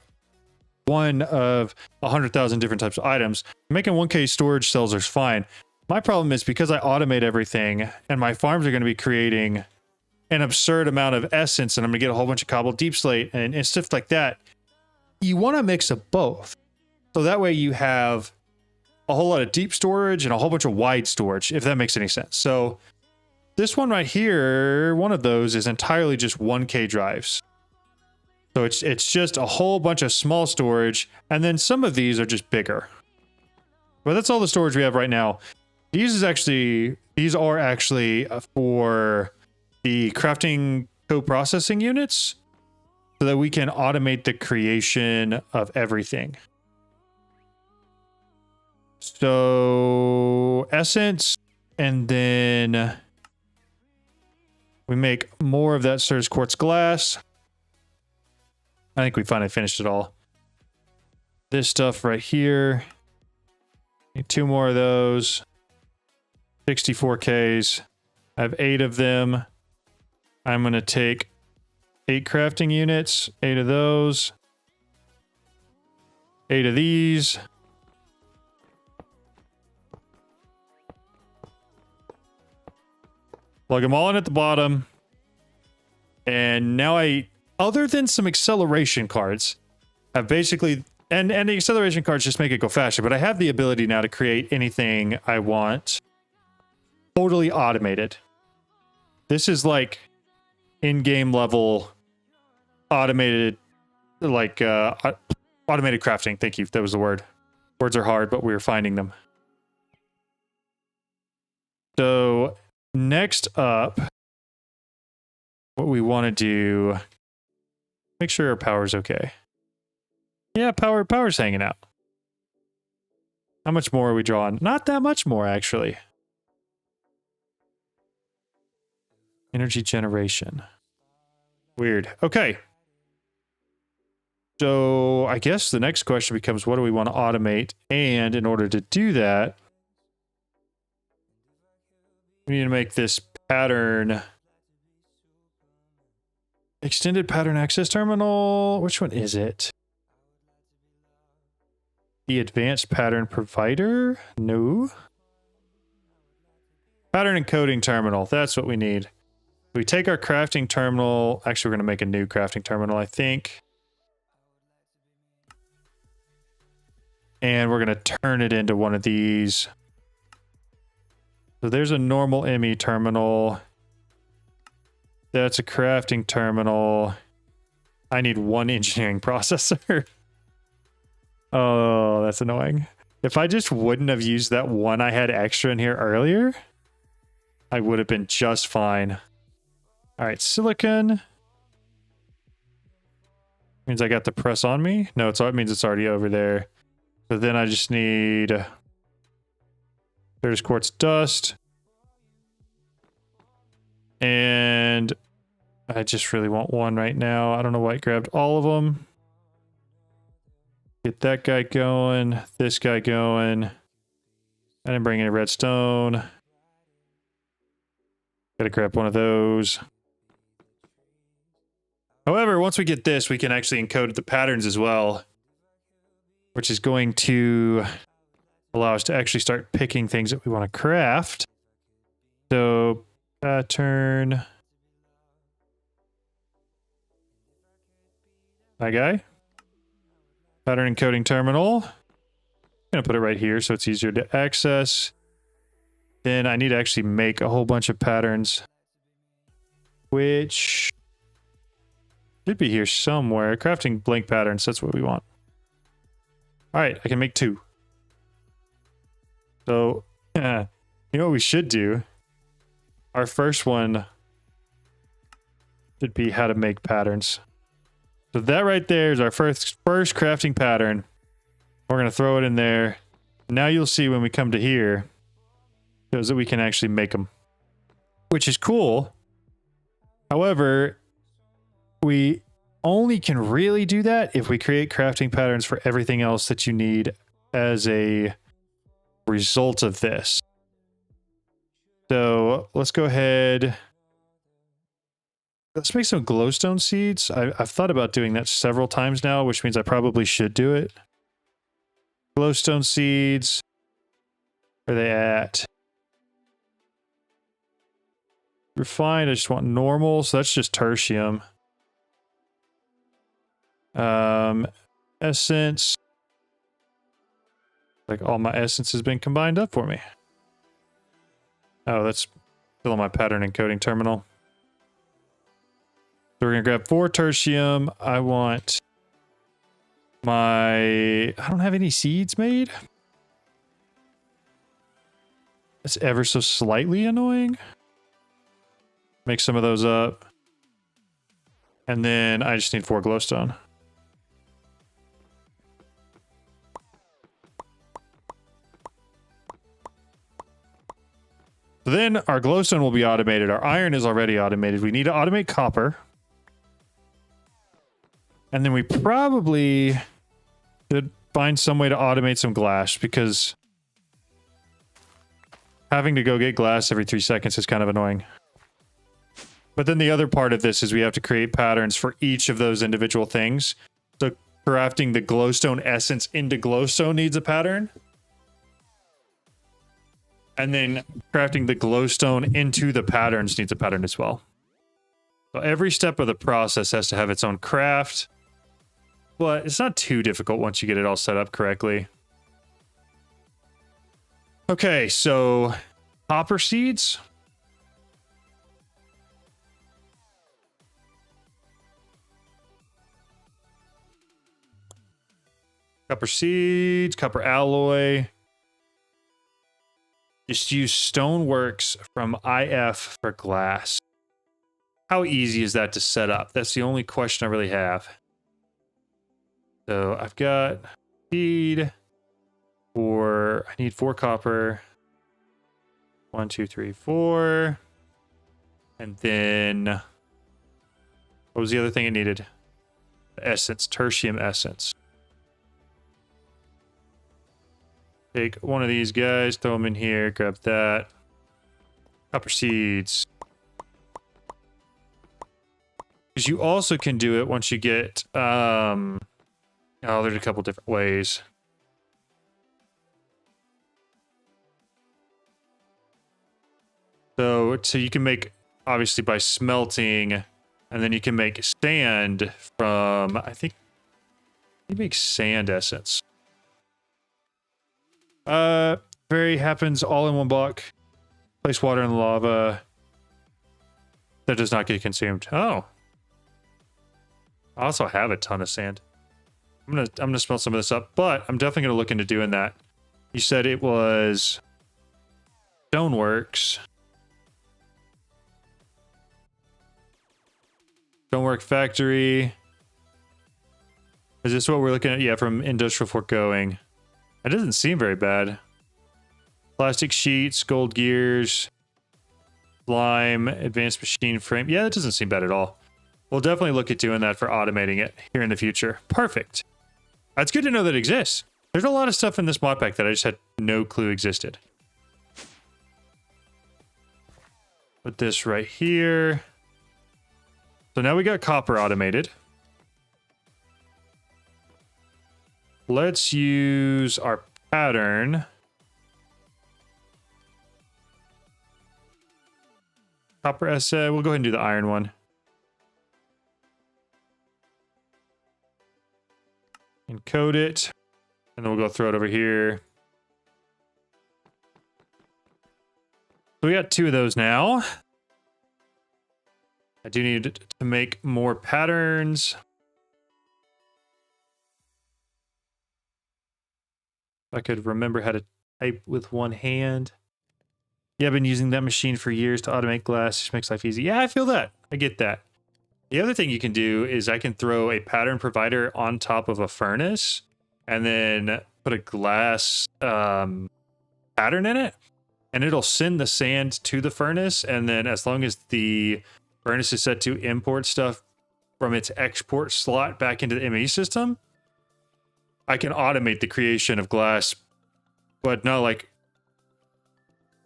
one of 100,000 different types of items, making 1K storage cells is fine. My problem is because I automate everything and my farms are going to be creating an absurd amount of essence and I'm going to get a whole bunch of cobbled deep slate and stuff like that. You want a mix of both. So that way you have a whole lot of deep storage and a whole bunch of wide storage, if that makes any sense. So this one right here, one of those is entirely just 1K drives. So it's just a whole bunch of small storage, and then some of these are just bigger. But that's all the storage we have right now. These are actually for the crafting co-processing units so that we can automate the creation of everything. So essence, and then we make more of that Surge quartz glass. I think we finally finished it all. This stuff right here. Need 2 more of those. 64Ks. I have 8 of them. I'm going to take 8 crafting units, 8 of those, 8 of these. Plug them all in at the bottom. And now other than some acceleration cards, have basically, and the acceleration cards just make it go faster, but I have the ability now to create anything I want. Totally automated. This is like in-game level automated, like automated crafting. Thank you. That was the word. Words are hard, but we were finding them. So next up, what we want to do, make sure our power's okay. Yeah, power's hanging out. How much more are we drawing? Not that much more, actually. Energy generation. Weird. Okay. So I guess the next question becomes, what do we want to automate? And in order to do that, we need to make this pattern. Extended pattern access terminal. Which one is it? The advanced pattern provider? No. Pattern encoding terminal. That's what we need. We take our crafting terminal. Actually, we're going to make a new crafting terminal, I think. And we're going to turn it into one of these. So there's a normal ME terminal. That's a crafting terminal. I need one engineering processor. Oh, that's annoying. If I just wouldn't have used that one I had extra in here earlier, I would have been just fine. All right, silicon. Means I got the press on me? No, it means it's already over there. So then I just need... There's quartz dust. And I just really want one right now. I don't know why it grabbed all of them. Get that guy going. This guy going. I didn't bring any redstone. Gotta grab one of those. However, once we get this, we can actually encode the patterns as well, which is going to allow us to actually start picking things that we want to craft. So, pattern. That guy. Pattern encoding terminal. I'm going to put it right here so it's easier to access. Then I need to actually make a whole bunch of patterns, which should be here somewhere. Crafting blank patterns, that's what we want. All right, I can make 2. So, you know what we should do? Our first one should be how to make patterns. So that right there is our first crafting pattern. We're going to throw it in there. Now you'll see when we come to here, shows that we can actually make them, which is cool. However, we only can really do that if we create crafting patterns for everything else that you need as a result of this. So let's go ahead. Let's make some glowstone seeds. I've thought about doing that several times now, which means I probably should do it. Glowstone seeds. Where are they at? Refined, I just want normal, so that's just tertium. Essence. Like all my essence has been combined up for me. Oh, that's still on my pattern encoding terminal. So we're gonna grab 4 tertium. I want I don't have any seeds made. That's ever so slightly annoying. Make some of those up. And then I just need 4 glowstone. So then our glowstone will be automated. Our iron is already automated. We need to automate copper. And then we probably should find some way to automate some glass, because having to go get glass every 3 seconds is kind of annoying. But then the other part of this is we have to create patterns for each of those individual things. So crafting the glowstone essence into glowstone needs a pattern. And then crafting the glowstone into the patterns needs a pattern as well. So every step of the process has to have its own craft. But it's not too difficult once you get it all set up correctly. Okay, so copper seeds. Copper seeds, copper alloy. Just use stoneworks from IF for glass. How easy is that to set up? That's the only question I really have. So I've got seed for, I need 4 copper. 1, 2, 3, 4. And then, what was the other thing it needed? Essence, tertium essence. Take one of these guys, throw them in here, grab that. Copper seeds. Because you also can do it once you get, oh, there's a couple different ways. So you can make, obviously by smelting, and then you can make sand from, I think you make sand essence. Very happens all in one block. Place water in the lava. That does not get consumed. Oh. I also have a ton of sand. I'm gonna smell some of this up, but I'm definitely gonna look into doing that. You said it was Stoneworks. Stonework Factory. Is this what we're looking at? Yeah, from Industrial Foregoing. That doesn't seem very bad. Plastic sheets, gold gears, slime, advanced machine frame. Yeah, that doesn't seem bad at all. We'll definitely look at doing that for automating it here in the future. Perfect. That's good to know that it exists. There's a lot of stuff in this mod pack that I just had no clue existed. Put this right here. So now we got copper automated. Let's use our pattern. Copper essay. We'll go ahead and do the iron one. Encode it. And then we'll go throw it over here. So we got 2 of those now. I do need to make more patterns. If I could remember how to type with one hand. Yeah, I've been using that machine for years to automate glass. Just makes life easy. Yeah, I feel that. I get that. The other thing you can do is I can throw a pattern provider on top of a furnace and then put a glass pattern in it, and it'll send the sand to the furnace. And then as long as the furnace is set to import stuff from its export slot back into the ME system, I can automate the creation of glass, but not like,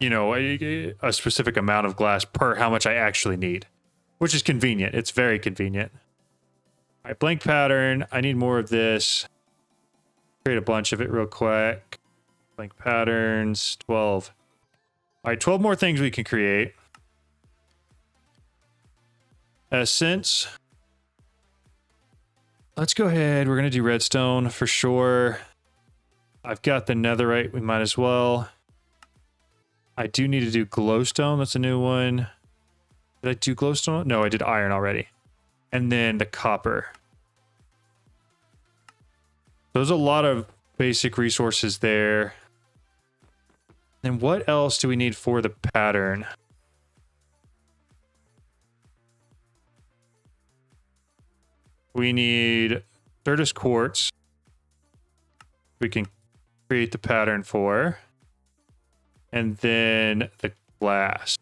you know, a specific amount of glass per how much I actually need, which is convenient. It's very convenient. All right, blank pattern. I need more of this. Create a bunch of it real quick. Blank patterns, 12. All right, 12 more things we can create. Essence. Let's go ahead. We're going to do redstone for sure. I've got the netherite. We might as well. I do need to do glowstone. That's a new one. Did I do glowstone? No, I did iron already. And then the copper. There's a lot of basic resources there. And what else do we need for the pattern? We need Certus quartz. We can create the pattern for. And then the glass.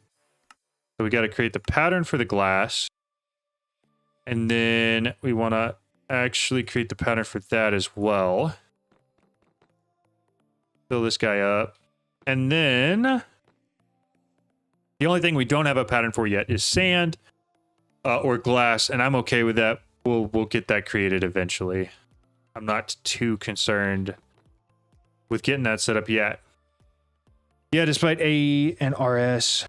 So we got to create the pattern for the glass. And then we want to actually create the pattern for that as well. Fill this guy up. And then the only thing we don't have a pattern for yet is sand or glass. And I'm okay with that. We'll get that created eventually. I'm not too concerned with getting that set up yet. Yeah, despite AE and RS,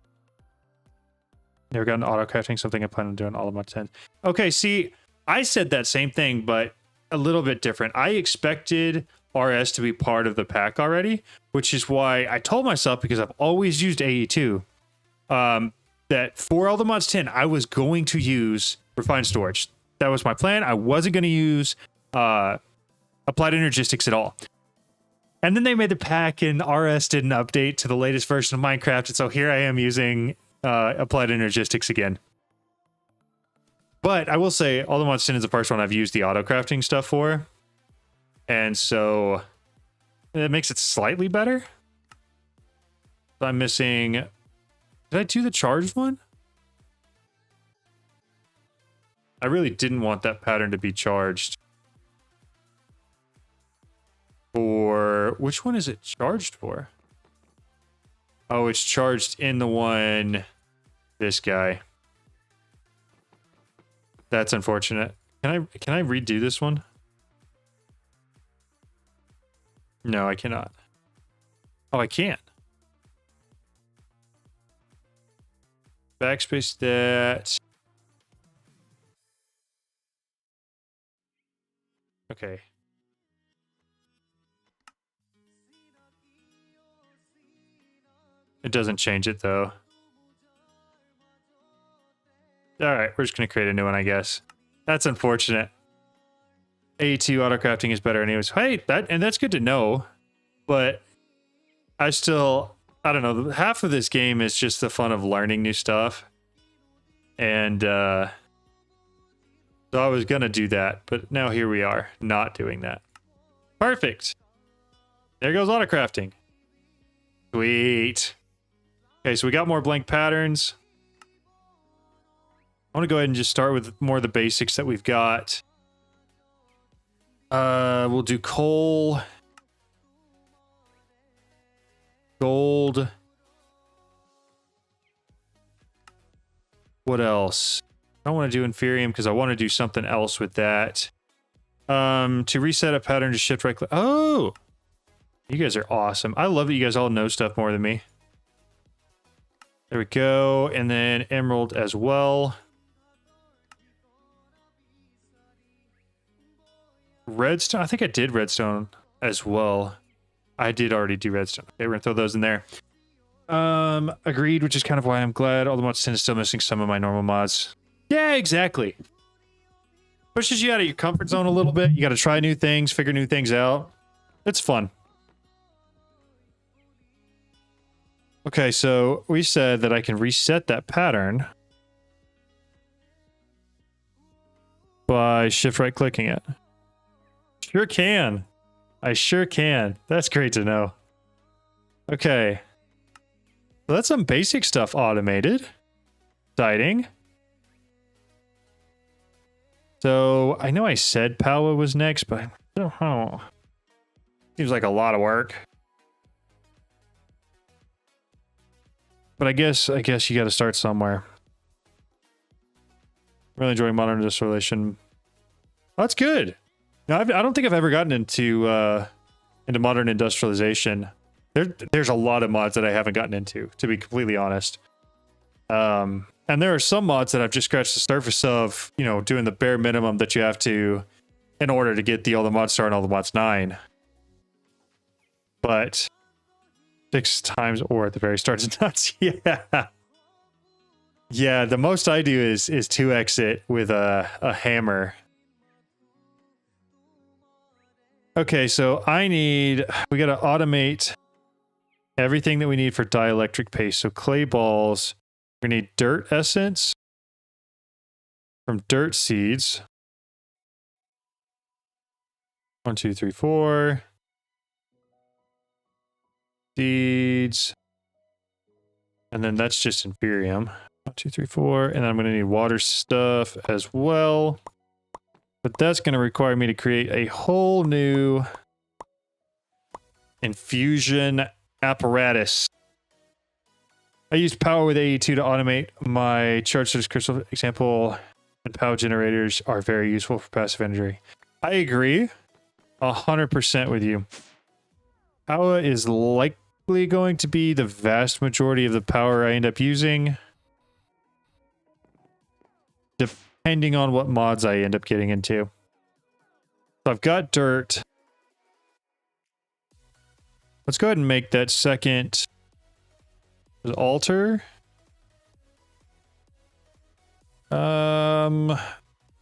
never gotten autocrafting, something I plan on doing all of my 10. Okay, see, I said that same thing, but a little bit different. I expected RS to be part of the pack already, which is why I told myself, because I've always used AE2, that for all the mods 10, I was going to use refined storage. That was my plan. I wasn't going to use applied energistics at all. And then they made the pack and RS didn't update to the latest version of Minecraft. And so here I am using applied energistics again. But I will say, all the mods 10 is the first one I've used the autocrafting stuff for. And so it makes it slightly better. So I'm missing... Did I do the charged one? I really didn't want that pattern to be charged. For... Which one is it charged for? Oh, it's charged in the one... This guy. That's unfortunate. Can I redo this one? No, I cannot. Oh, I can't. Backspace that. Okay. It doesn't change it though. All right, we're just gonna create a new one, I guess. That's unfortunate. A2 autocrafting is better anyways. Hey, that's good to know. But I don't know. Half of this game is just the fun of learning new stuff. And so I was gonna do that, but now here we are, not doing that. Perfect. There goes autocrafting. Sweet. Okay, so we got more blank patterns. I want to go ahead and just start with more of the basics that we've got. We'll do coal, gold. What else? I don't want to do inferium because I want to do something else with that. To reset a pattern, just shift right click. Oh, you guys are awesome. I love that you guys all know stuff more than me. There we go. And then emerald as well. Redstone. I think I did redstone as well. I did already do redstone. Okay, we're gonna throw those in there. Agreed, which is kind of why I'm glad. All the mods 10 is still missing some of my normal mods. Yeah, exactly. Pushes you out of your comfort zone a little bit. You got to try new things, figure new things out. It's fun. Okay, so we said that I can reset that pattern by shift right clicking it. Sure can. I sure can. That's great to know. Okay. So that's some basic stuff automated. Exciting. So I know I said Power was next, but I don't know. Seems like a lot of work. But I guess you got to start somewhere. Really enjoying modern industrialization. Oh, that's good. No, I don't think I've ever gotten into modern industrialization. There's a lot of mods that I haven't gotten into, to be completely honest. And there are some mods that I've just scratched the surface of, you know, doing the bare minimum that you have to in order to get all the mods star and all the mods 9. But 6 times or at the very start is nuts. Yeah. Yeah, the most I do is 2x it with a hammer. Okay, so we got to automate everything that we need for dielectric paste. So clay balls, we need dirt essence from dirt seeds. 1, 2, 3, 4. Seeds. And then that's just inferium. 1, 2, 3, 4. And then I'm going to need water stuff as well. But that's going to require me to create a whole new infusion apparatus. I used power with AE2 to automate my charge source crystal example, and power generators are very useful for passive energy. I agree 100% with you. Power is likely going to be the vast majority of the power I end up using, depending on what mods I end up getting into. So I've got dirt. Let's go ahead and make that second altar. Yeah,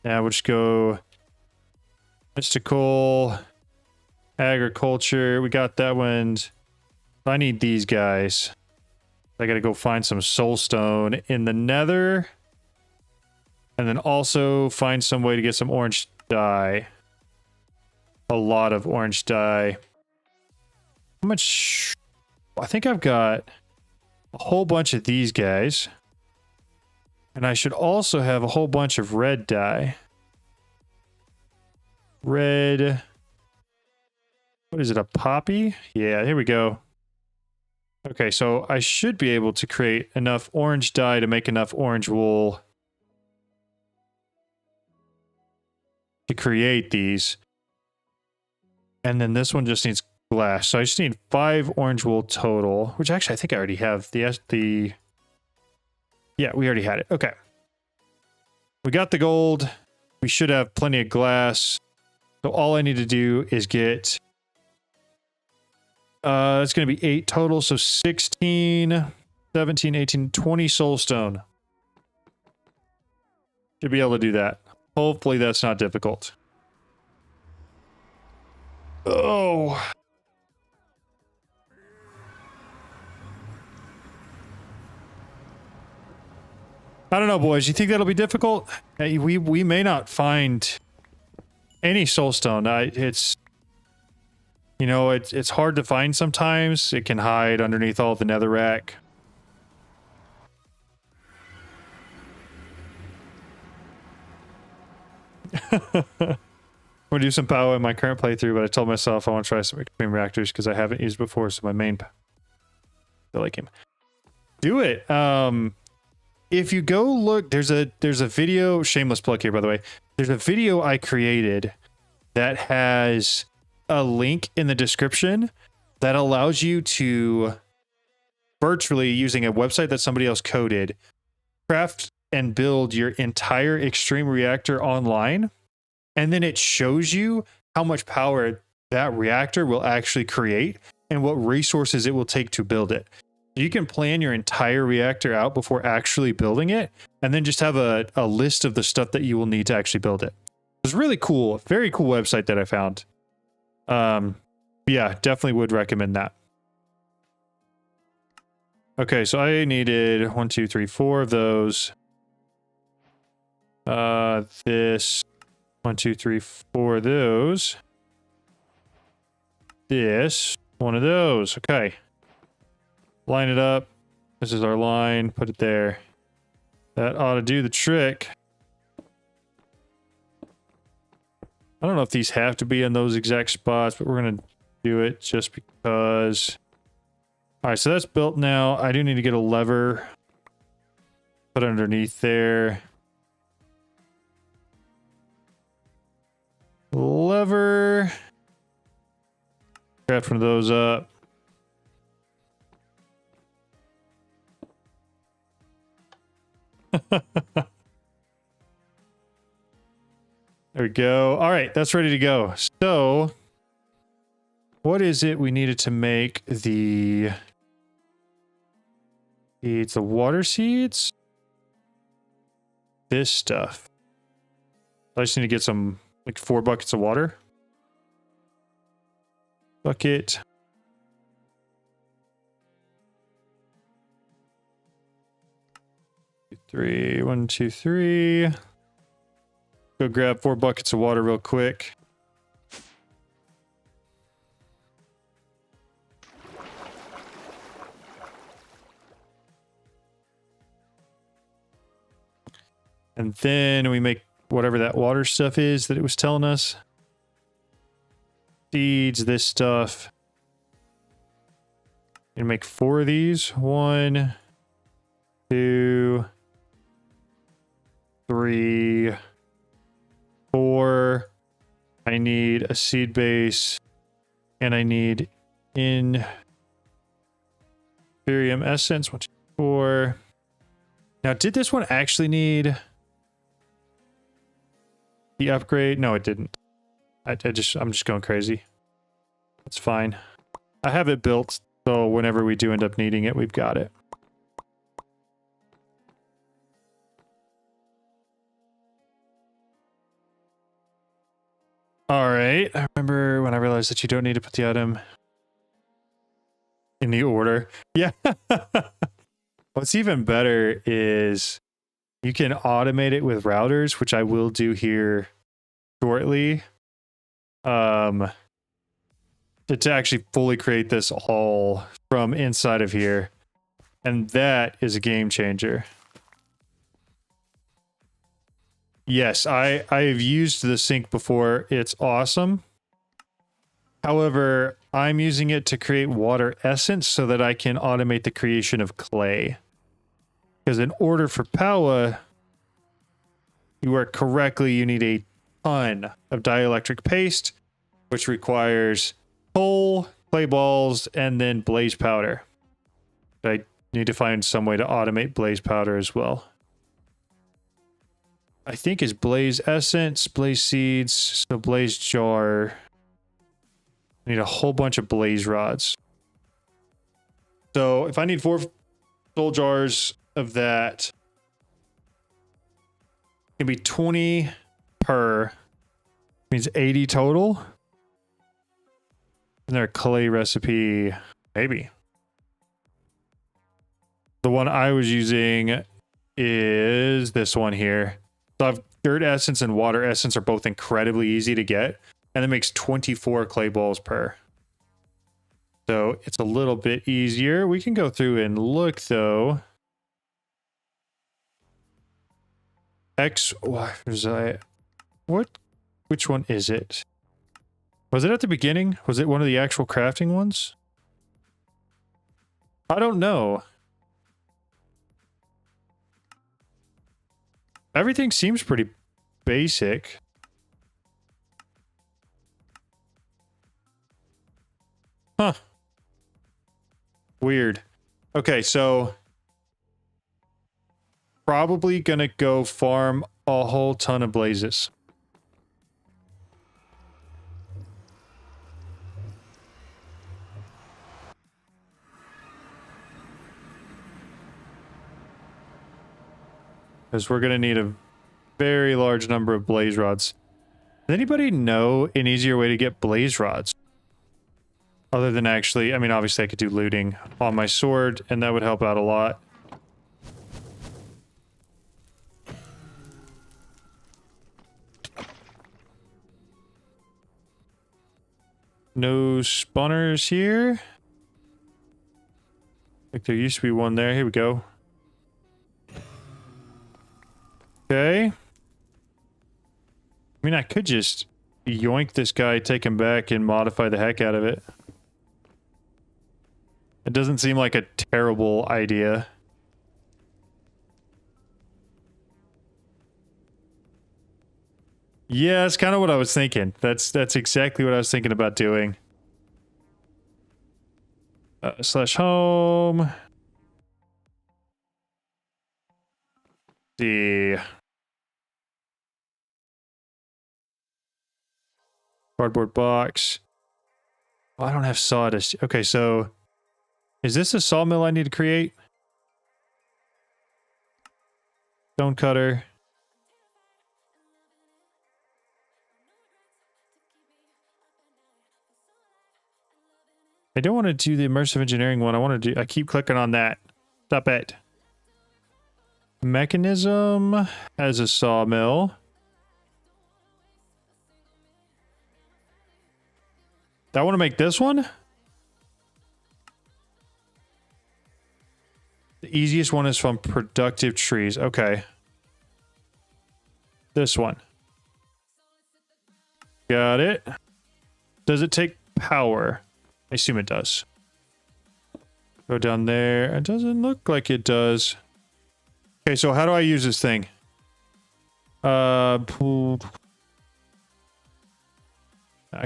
we'll just go mystical, agriculture. We got that one. I need these guys. I gotta go find some soulstone in the nether. And then also find some way to get some orange dye. A lot of orange dye. How much? I think I've got a whole bunch of these guys. And I should also have a whole bunch of red dye. Red. What is it, a poppy? Yeah, here we go. Okay, so I should be able to create enough orange dye to make enough orange wool to create these. And then this one just needs glass. So I just need 5 orange wool total, which actually I think I already have the yeah, we already had it. Okay. We got the gold. We should have plenty of glass. So all I need to do is get It's going to be 8 total. So 16, 17, 18, 20 soulstone. Should be able to do that. Hopefully that's not difficult. Oh. I don't know, boys. You think that'll be difficult? Hey, we may not find any soulstone. It's, you know, it's hard to find sometimes. It can hide underneath all the netherrack. I'm gonna do some power in my current playthrough, but I told myself I want to try some extreme reactors because I haven't used before. So my main, I like him. Do it. If you go look, there's a video, shameless plug here, by the way. There's a video I created that has a link in the description that allows you to virtually, using a website that somebody else coded, craft and build your entire extreme reactor online. And then it shows you how much power that reactor will actually create and what resources it will take to build it. You can plan your entire reactor out before actually building it, and then just have a list of the stuff that you will need to actually build it. It's really cool. Very cool website that I found. Yeah, definitely would recommend that. Okay, so I needed 1, 2, 3, 4 of those. This 1, 2, 3, 4 of those. This one of those. Okay. Line it up. This is our line. Put it there. That ought to do the trick. I don't know if these have to be in those exact spots, but we're going to do it just because. All right, so that's built now. I do need to get a lever. Put it underneath there. Lever. Craft one of those up. There we go. All right, that's ready to go. So, what is it we needed to make the seeds? The water seeds? This stuff. I just need to get some, like 4 buckets of water. Bucket. Three, 1, 2, 3. Go grab 4 buckets of water real quick. And then we make whatever that water stuff is that it was telling us. Seeds, this stuff. And make 4 of these. 1, 2, 3, 4. I need a seed base, and I need Inferium essence. 1, 2, 4. Now, did this one actually need the upgrade? No, it didn't. I'm just going crazy. That's fine. I have it built, so whenever we do end up needing it, we've got it. All right. I remember when I realized that you don't need to put the item in the order. Yeah. What's even better is you can automate it with routers, which I will do here shortly. To actually fully create this all from inside of here. And that is a game changer. Yes, I've used the sink before. It's awesome. However, I'm using it to create water essence so that I can automate the creation of clay. Because in order for power, you work correctly, you need a ton of dielectric paste, which requires coal, clay balls, and then blaze powder. I need to find some way to automate blaze powder as well. I think is blaze essence, blaze seeds, so blaze jar. I need a whole bunch of blaze rods. So if I need 4 soul jars of that, it can be 20 per. Means 80 total. Isn't there a clay recipe? Maybe. The one I was using is this one here. So I've dirt essence and water essence are both incredibly easy to get. And it makes 24 clay balls per. So it's a little bit easier. We can go through and look though. What? Which one is it? Was it at the beginning? Was it one of the actual crafting ones? I don't know. Everything seems pretty basic. Huh. Weird. Okay, so probably gonna go farm a whole ton of blazes. Because we're gonna need a very large number of blaze rods. Does anybody know an easier way to get blaze rods? Other than actually, I mean, obviously I could do looting on my sword, and that would help out a lot. No spawners here. I think there used to be one there. Here we go. Okay. I mean, I could just yoink this guy, take him back, and modify the heck out of it. It doesn't seem like a terrible idea. Yeah, that's kind of what I was thinking. That's exactly what I was thinking about doing. Slash home. See. Cardboard box. Oh, I don't have sawdust. Okay, so is this a sawmill I need to create? Stone cutter. I don't want to do the immersive engineering one. I keep clicking on that. Stop it. Mechanism has a sawmill. I want to make this one. The easiest one is from productive trees. Okay. This one. Got it. Does it take power? I assume it does. Go down there. It doesn't look like it does. Okay, so how do I use this thing? I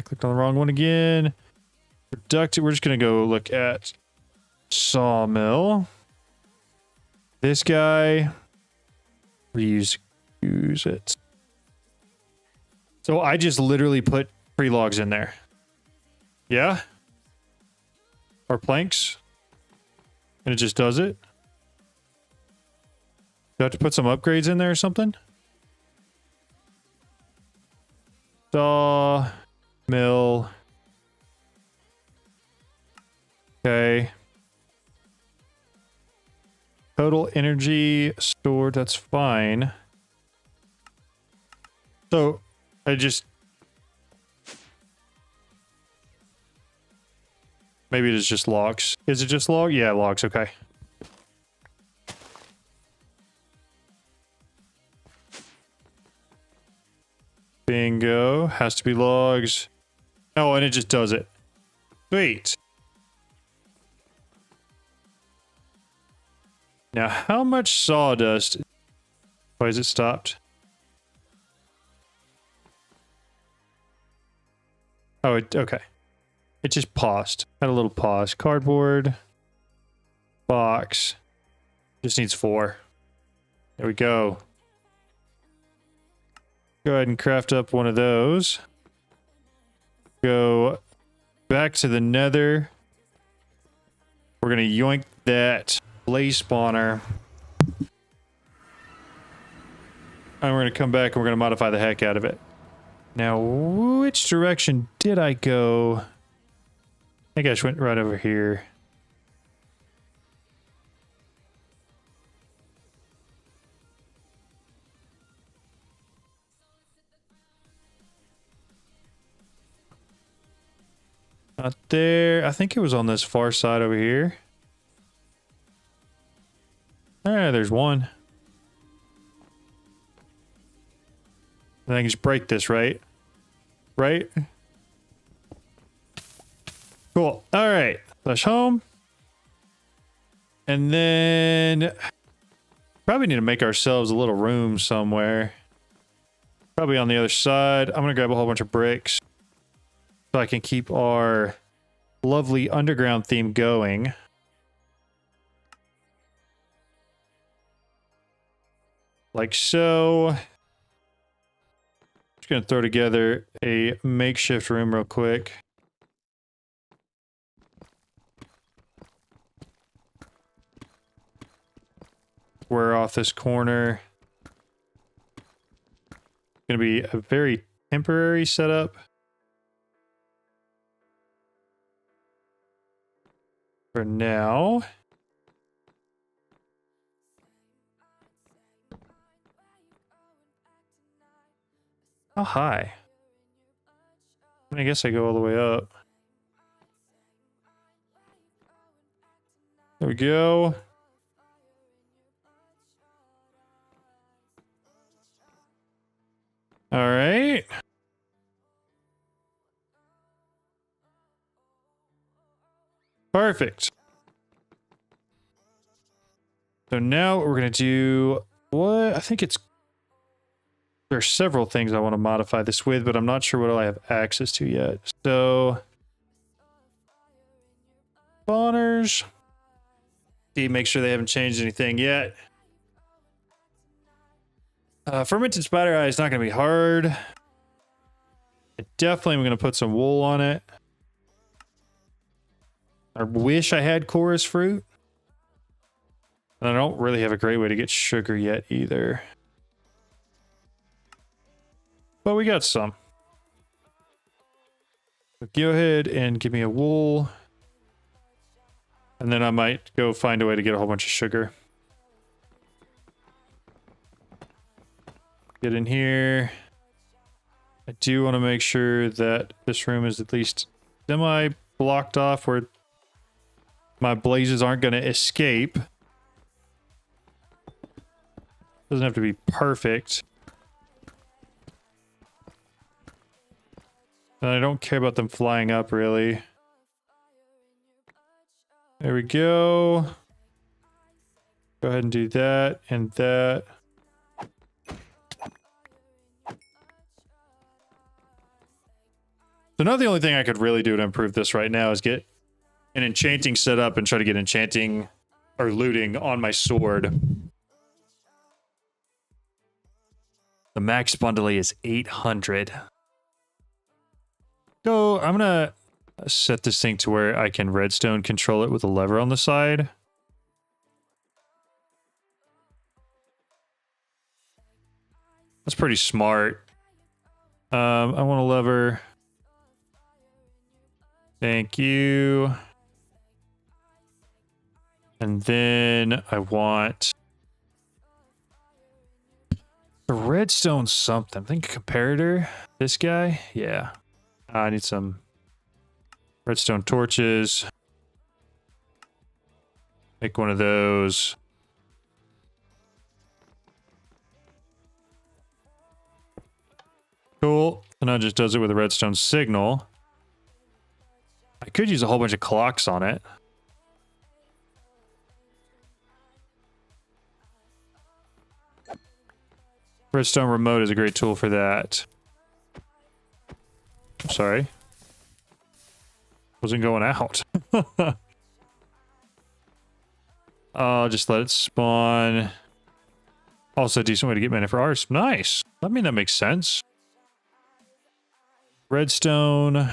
clicked on the wrong one again. Productive. We're just gonna go look at sawmill. This guy. Use it. So I just literally put 3 logs in there. Yeah? Or planks. And it just does it. Do I have to put some upgrades in there or something? Saw. Mill. Okay. Total energy stored, that's fine. So, I just... Maybe it is just logs. Is it just log? Yeah, logs, okay. Bingo. Has to be logs. Oh, and it just does it. Sweet. Now, how much sawdust... Why is it stopped? Oh, okay. It just paused. Had a little pause. Cardboard. Box. Just needs 4. There we go. Go ahead and craft up one of those. Go back to the nether. We're going to yoink that blaze spawner. And we're going to come back and we're going to modify the heck out of it. Now, which direction did I go? I think I just went right over here. Not there. I think it was on this far side over here. Ah, there's one. I think just break this, right? Right? Cool. All right. Flash home. And then probably need to make ourselves a little room somewhere. Probably on the other side. I'm going to grab a whole bunch of bricks so I can keep our lovely underground theme going. Like so. Just going to throw together a makeshift room real quick. Square off this corner. Going to be a very temporary setup. For now. How high? I guess I go all the way up. There we go. All right. Perfect. So now what we're going to do, what? I think it's, there are several things I want to modify this with, but I'm not sure what I have access to yet. So, spawners. See, make sure they haven't changed anything yet. Fermented spider eye is not going to be hard. I definitely am going to put some wool on it. I wish I had chorus fruit. And I don't really have a great way to get sugar yet either. But we got some. So go ahead and give me a wool. And then I might go find a way to get a whole bunch of sugar. Get in here. I do want to make sure that this room is at least semi-blocked off where my blazes aren't going to escape. Doesn't have to be perfect. And I don't care about them flying up, really. There we go. Go ahead and do that and that. So now the only thing I could really do to improve this right now is get an enchanting set up and try to get enchanting or looting on my sword. The max bundle is 800. So I'm gonna set this thing to where I can redstone control it with a lever on the side. That's pretty smart. I want a lever. Thank you. And then I want the redstone something. I think a comparator. This guy? Yeah. I need some redstone torches. Make one of those. Cool. And now it just does it with a redstone signal. I could use a whole bunch of clocks on it. Redstone remote is a great tool for that. I'm sorry. Wasn't going out. I'll just let it spawn. Also a decent way to get mana for ours. Nice. I mean, that makes sense. Redstone.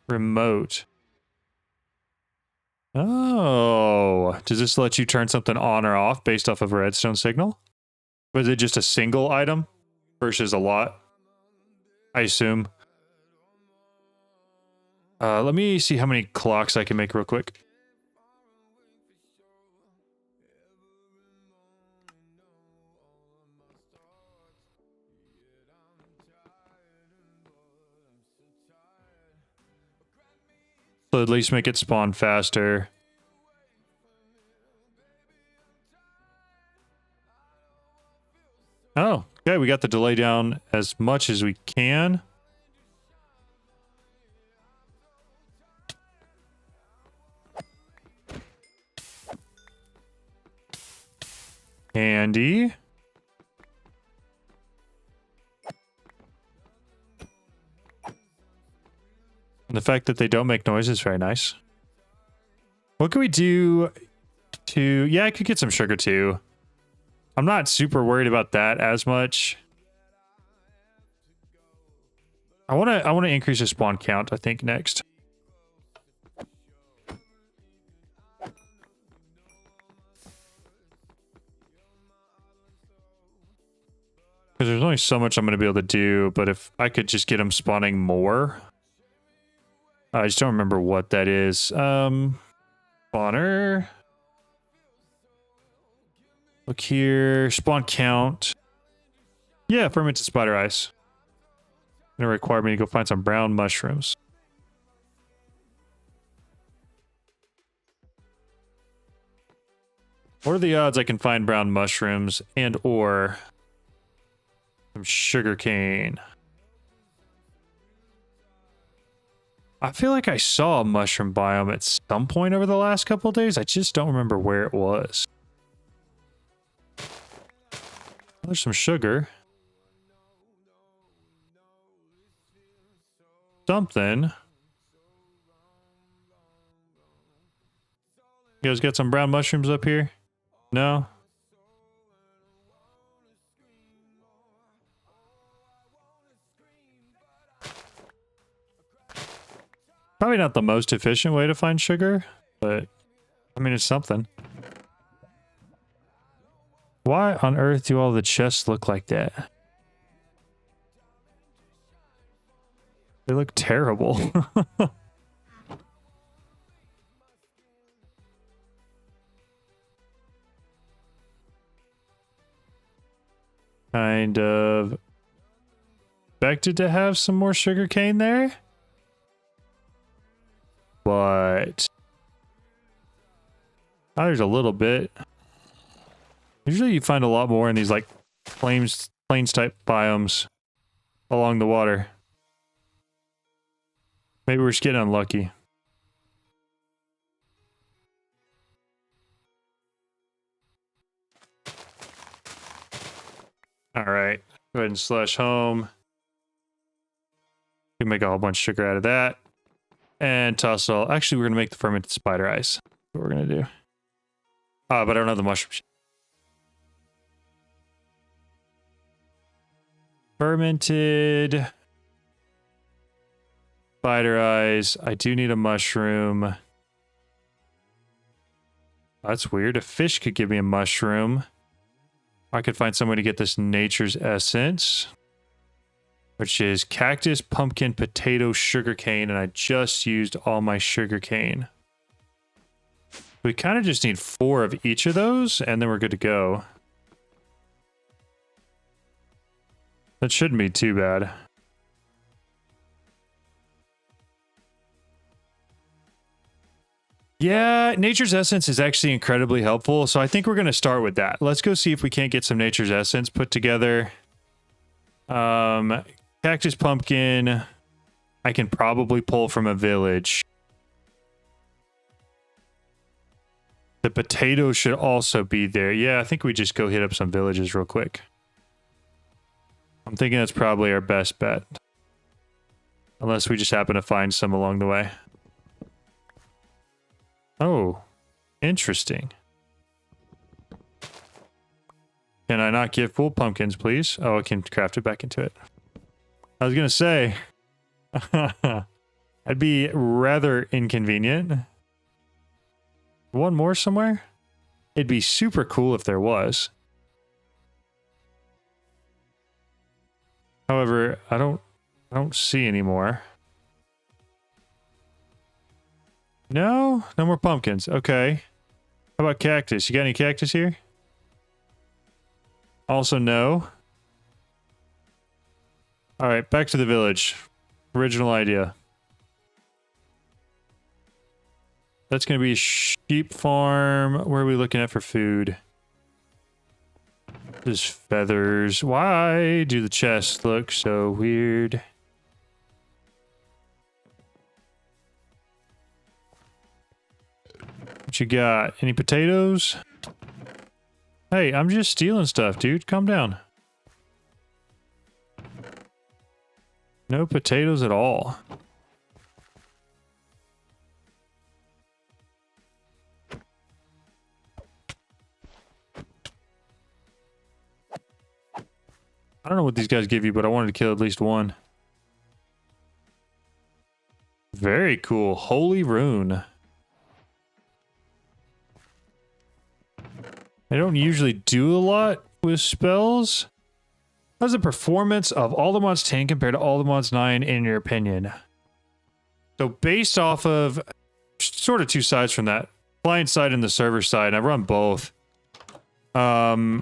Remote. Oh, does this let you turn something on or off based off of a redstone signal? Or is it just a single item versus a lot? I assume. Let me see how many clocks I can make real quick. So at least make it spawn faster. Oh, okay, we got the delay down as much as we can. Handy. And the fact that they don't make noise is very nice. What can we do to... Yeah, I could get some sugar too. I'm not super worried about that as much. I want to increase the spawn count, I think, next. Because there's only so much I'm going to be able to do, but if I could just get them spawning more. I just don't remember what that is. Spawner. Look here. Spawn count. Yeah, fermented spider ice. Gonna require me to go find some brown mushrooms. What are the odds I can find brown mushrooms and or some sugar cane? I feel like I saw a mushroom biome at some point over the last couple of days. I just don't remember where it was. There's some sugar. Something. You guys got some brown mushrooms up here? No? Probably not the most efficient way to find sugar, but I mean, it's something. Why on earth do all the chests look like that? They look terrible. Kind of expected to have some more sugar cane there. But there's a little bit. Usually you find a lot more in these like plains type biomes along the water. Maybe we're just getting unlucky. All right, go ahead and slash home. We can make a whole bunch of sugar out of that. And toss all. Actually, we're going to make the fermented spider ice. That's what we're going to do. But I don't have the mushroom. Fermented spider eyes. I do need a mushroom. That's weird. A fish could give me a mushroom. I could find some way to get this nature's essence, which is cactus, pumpkin, potato, sugarcane, and I just used all my sugarcane. We kind of just need 4 of each of those, and then we're good to go. That shouldn't be too bad. Yeah, nature's essence is actually incredibly helpful, so I think we're going to start with that. Let's go see if we can't get some nature's essence put together. Cactus, pumpkin, I can probably pull from a village. The potato should also be there. Yeah, I think we just go hit up some villages real quick. I'm thinking that's probably our best bet. Unless we just happen to find some along the way. Oh, interesting. Can I not get full pumpkins, please? Oh, I can craft it back into it. I was going to say, that'd be rather inconvenient. One more somewhere? It'd be super cool if there was. However, I don't see any more. No? No more pumpkins. Okay. How about cactus? You got any cactus here? Also no. Alright, back to the village. Original idea. That's going to be a sheep farm. Where are we looking at for food? Just feathers. Why do the chests look so weird? What you got? Any potatoes? Hey, I'm just stealing stuff, dude. Calm down. No potatoes at all. I don't know what these guys give you, but I wanted to kill at least one. Very cool. Holy rune. I don't usually do a lot with spells. How's the performance of all the mods 10 compared to all the mods 9 in your opinion? So based off of sort of two sides from that. Client side and the server side, and I run both. I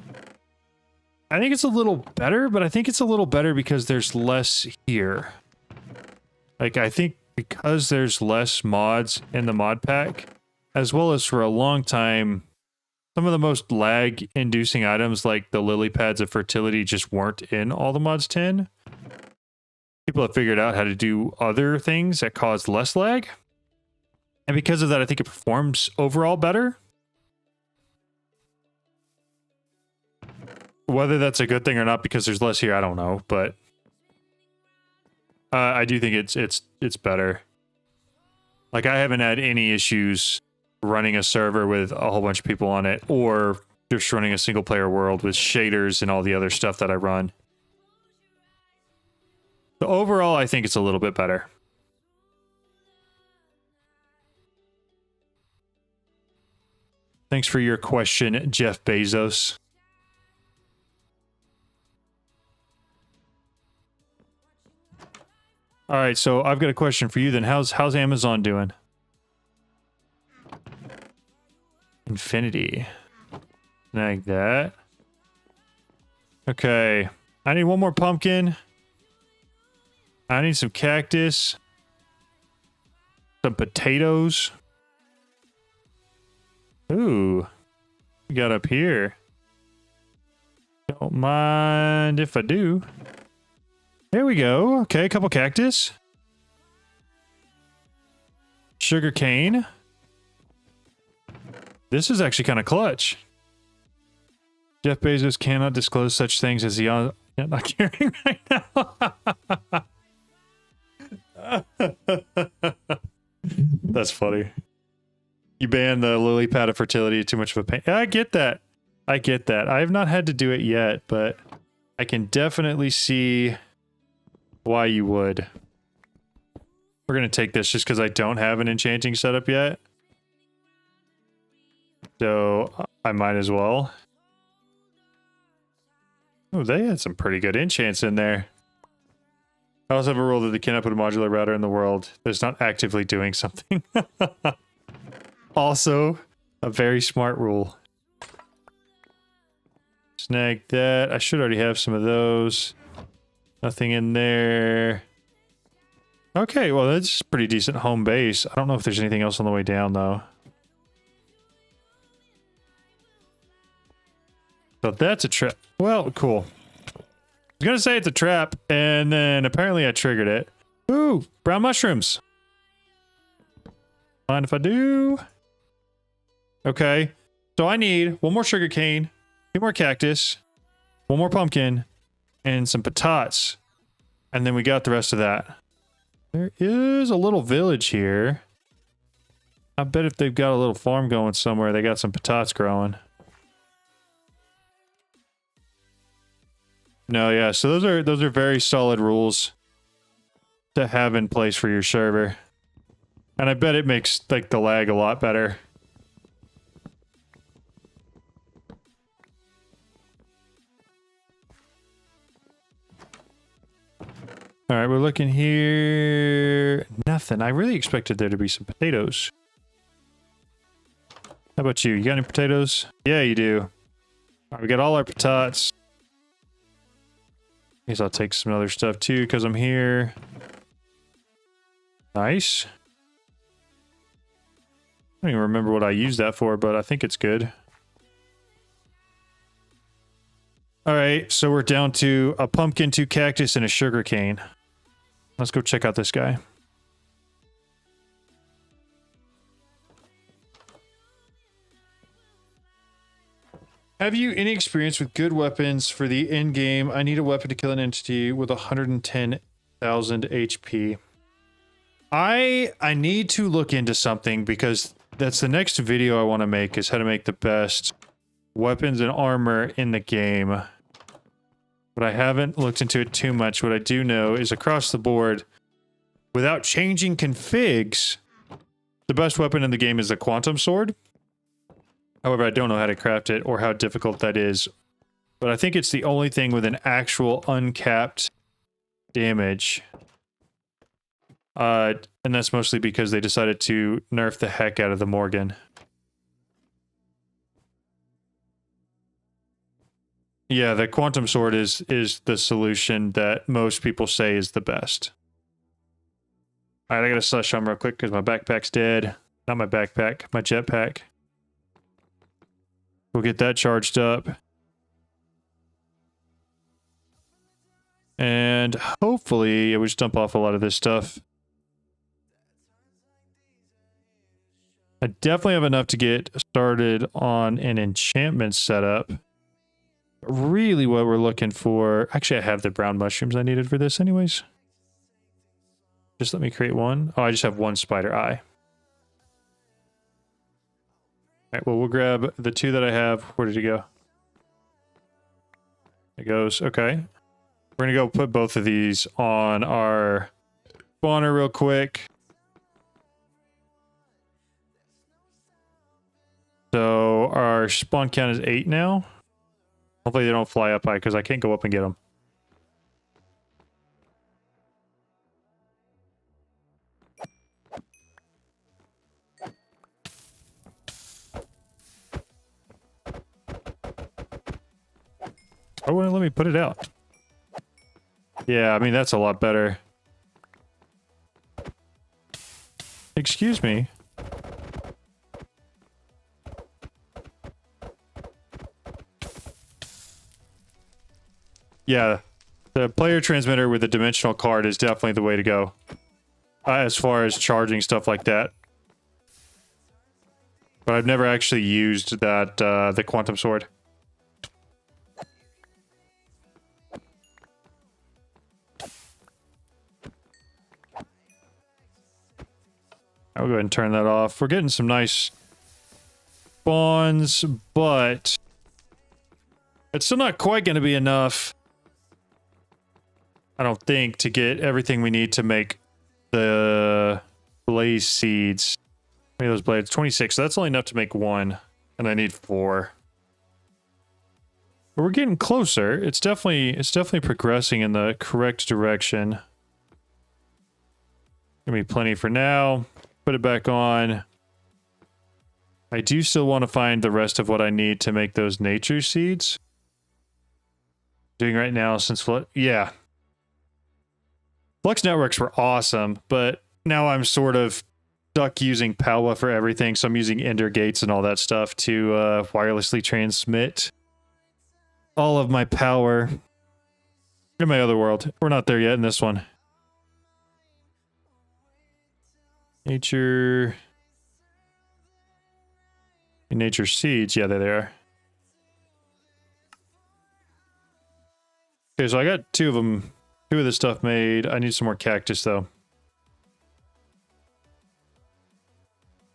think it's a little better, but I think it's a little better because there's less here. Like, I think because there's less mods in the mod pack, as well as for a long time, some of the most lag-inducing items like the lily pads of fertility just weren't in all the mods 10. People have figured out how to do other things that cause less lag. And because of that, I think it performs overall better. Whether that's a good thing or not because there's less here, I don't know, but I do think it's better. Like, I haven't had any issues running a server with a whole bunch of people on it, or just running a single player world with shaders and all the other stuff that I run. So overall, I think it's a little bit better. Thanks for your question, Jeff Bezos. All right, so I've got a question for you then. How's Amazon doing? Infinity. Like that. Okay. I need one more pumpkin. I need some cactus. Some potatoes. Ooh. We got up here. Don't mind if I do. There we go. Okay, a couple cactus. Sugar cane. This is actually kind of clutch. Jeff Bezos cannot disclose such things as he not caring right now. That's funny. You banned the lily pad of fertility, too much of a pain. I get that. I get that. I have not had to do it yet, but I can definitely see why you would. We're going to take this just because I don't have an enchanting setup yet. So I might as well. Oh, they had some pretty good enchants in there. I also have a rule that they cannot put a modular router in the world that's not actively doing something. Also, a very smart rule. Snag that. I should already have some of those. Nothing in there. Okay, well, that's pretty decent home base. I don't know if there's anything else on the way down, though. So that's a trap. Well, cool. I was gonna say it's a trap, and then apparently I triggered it. Ooh, brown mushrooms. Mind if I do? Okay. So I need one more sugar cane, 2 more cactus, 1 more pumpkin, and some patatas. And then we got the rest of that. There is a little village here. I bet if they've got a little farm going somewhere, they got some patatas growing. No, yeah, so those are very solid rules to have in place for your server. And I bet it makes like the lag a lot better. All right, we're looking here. Nothing. I really expected there to be some potatoes. How about you? You got any potatoes? Yeah, you do. All right, we got all our potatoes. I guess I'll take some other stuff too because I'm here. Nice. I don't even remember what I used that for, but I think it's good. All right, so we're down to a pumpkin, 2 cactus, and a sugar cane. Let's go check out this guy. Have you any experience with good weapons for the end game? I need a weapon to kill an entity with 110,000 HP. I need to look into something because that's the next video I want to make, is how to make the best weapons and armor in the game. But I haven't looked into it too much. What I do know is across the board, without changing configs, the best weapon in the game is the quantum sword. However, I don't know how to craft it or how difficult that is. But I think it's the only thing with an actual uncapped damage. And that's mostly because they decided to nerf the heck out of the Morgan. Yeah, the quantum sword is the solution that most people say is the best. Alright, I gotta slush home real quick because my backpack's dead. Not my backpack, my jetpack. We'll get that charged up. And hopefully, we'll just dump off a lot of this stuff. I definitely have enough to get started on an enchantment setup. Really what we're looking for... Actually, I have the brown mushrooms I needed for this anyways. Just let me create one. Oh, I just have one spider eye. Alright, well, we'll grab the 2 that I have. Where did it go? It goes. Okay. We're gonna go put both of these on our spawner real quick. So our spawn count is 8 now. Hopefully they don't fly up high because I can't go up and get them. Oh, wouldn't let me put it out. Yeah, I mean, that's a lot better. Excuse me. Yeah, the player transmitter with the dimensional card is definitely the way to go. As far as charging stuff like that. But I've never actually used that, the quantum sword. I'll go ahead and turn that off. We're getting some nice spawns, but it's still not quite going to be enough, I don't think, to get everything we need to make the blaze seeds. How many of those blades? 26, so that's only enough to make 1, and I need 4. But we're getting closer. It's definitely progressing in the correct direction. Gonna be plenty for now. Put it back on. I do still want to find the rest of what I need to make those nature seeds. Doing right now since yeah. Flux networks were awesome, but now I'm sort of stuck using Palwa for everything, so I'm using Ender gates and all that stuff to wirelessly transmit all of my power in my other world. We're not there yet in this one. Nature seeds. Yeah, there they are. Okay, so I got 2 of them. 2 of the stuff made. I need some more cactus, though.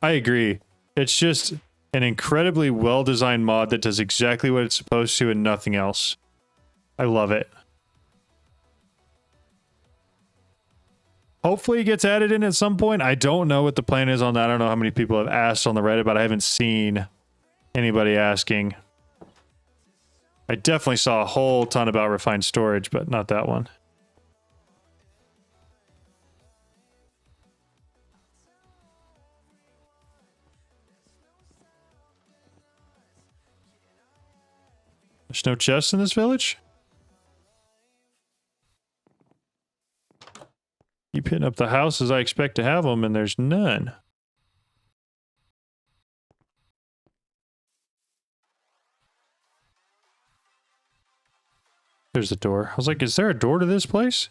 I agree. It's just an incredibly well-designed mod that does exactly what it's supposed to and nothing else. I love it. Hopefully it gets added in at some point. I don't know what the plan is on that. I don't know how many people have asked on the Reddit, but I haven't seen anybody asking. I definitely saw a whole ton about refined storage, but not that one. There's no chests in this village? Keep hitting up the houses I expect to have them, and there's none. There's the door. I was like, is there a door to this place?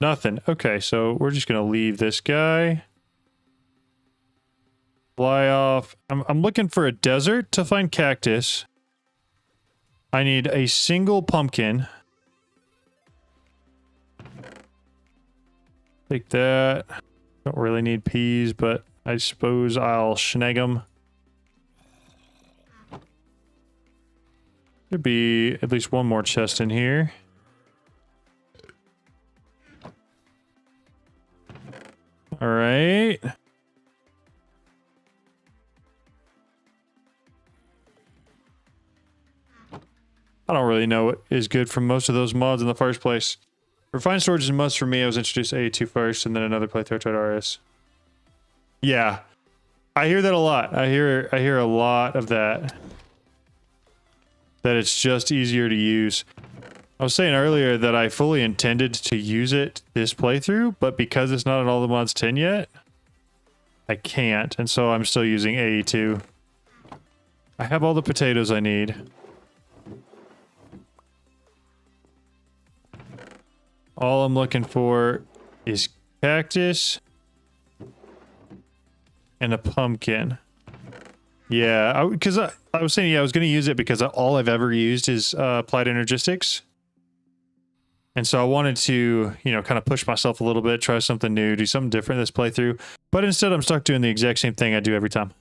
Nothing. Okay, so we're just gonna leave this guy. Fly off. I'm looking for a desert to find cactus. I need a single pumpkin. Take that. Don't really need peas, but I suppose I'll snag them. Could be at least one more chest in here. All right. I don't really know what is good from most of those mods in the first place. Refined storage is a must for me. I was introduced to A2 first, and then another playthrough tried RS. Yeah, I hear that a lot. I hear a lot of that. That it's just easier to use. I was saying earlier that I fully intended to use it this playthrough, but because it's not in all the mods 10 yet, I can't, and so I'm still using AE2. I have all the potatoes I need. All I'm looking for is cactus and a pumpkin. Yeah, because I was saying, yeah, I was going to use it because all I've ever used is applied energistics. And so I wanted to, you know, kind of push myself a little bit, try something new, do something different this playthrough. But instead, I'm stuck doing the exact same thing I do every time.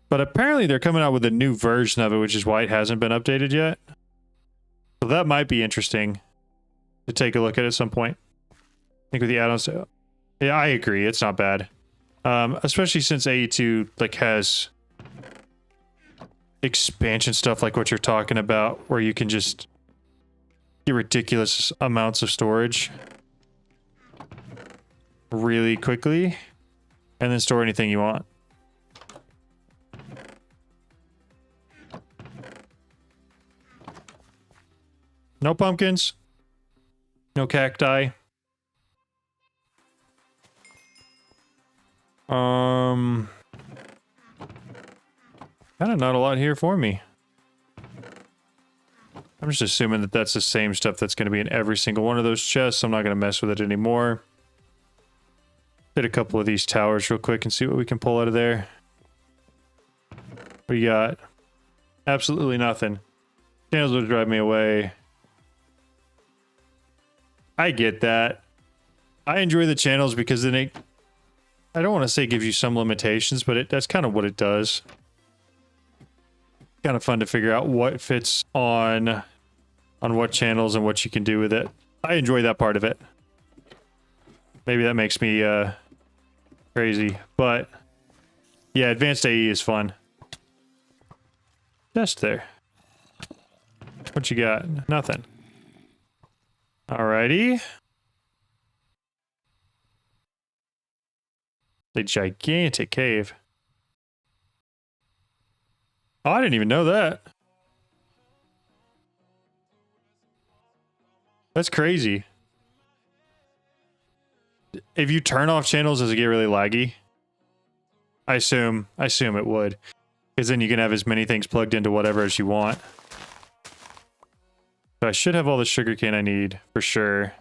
But apparently they're coming out with a new version of it, which is why it hasn't been updated yet. So that might be interesting to take a look at some point. I think with the add-ons, yeah, I agree. It's not bad. Especially since AE2 like has expansion stuff like what you're talking about, where you can just get ridiculous amounts of storage really quickly and then store anything you want. No pumpkins. No cacti. Kind of not a lot here for me. I'm just assuming that that's the same stuff that's going to be in every single one of those chests. I'm not going to mess with it anymore. Hit a couple of these towers real quick and see what we can pull out of there. We got absolutely nothing. Channels would drive me away. I get that. I enjoy the channels because then it, I don't want to say gives you some limitations, but that's kind of what it does. Kind of fun to figure out what fits on what channels and what you can do with it. I enjoy that part of it. Maybe that makes me crazy, but yeah, advanced AE is fun. Just there. What you got? Nothing. Alrighty. A gigantic cave. Oh, I didn't even know that. That's crazy. If you turn off channels, does it get really laggy? I assume it would. Because then you can have as many things plugged into whatever as you want. So I should have all the sugarcane I need, for sure.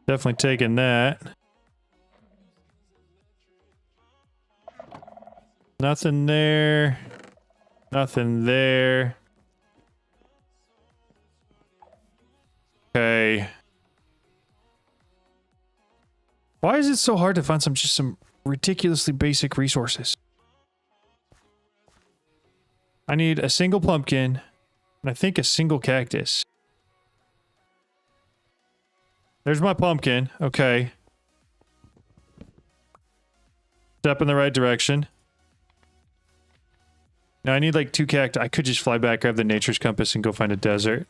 Definitely taking that. Nothing there. Nothing there. Okay. Why is it so hard to find some ridiculously basic resources? I need a single pumpkin, and I think a single cactus. There's my pumpkin. Okay. Step in the right direction. Now I need like 2 cacti. I could just fly back, grab the nature's compass, and go find a desert.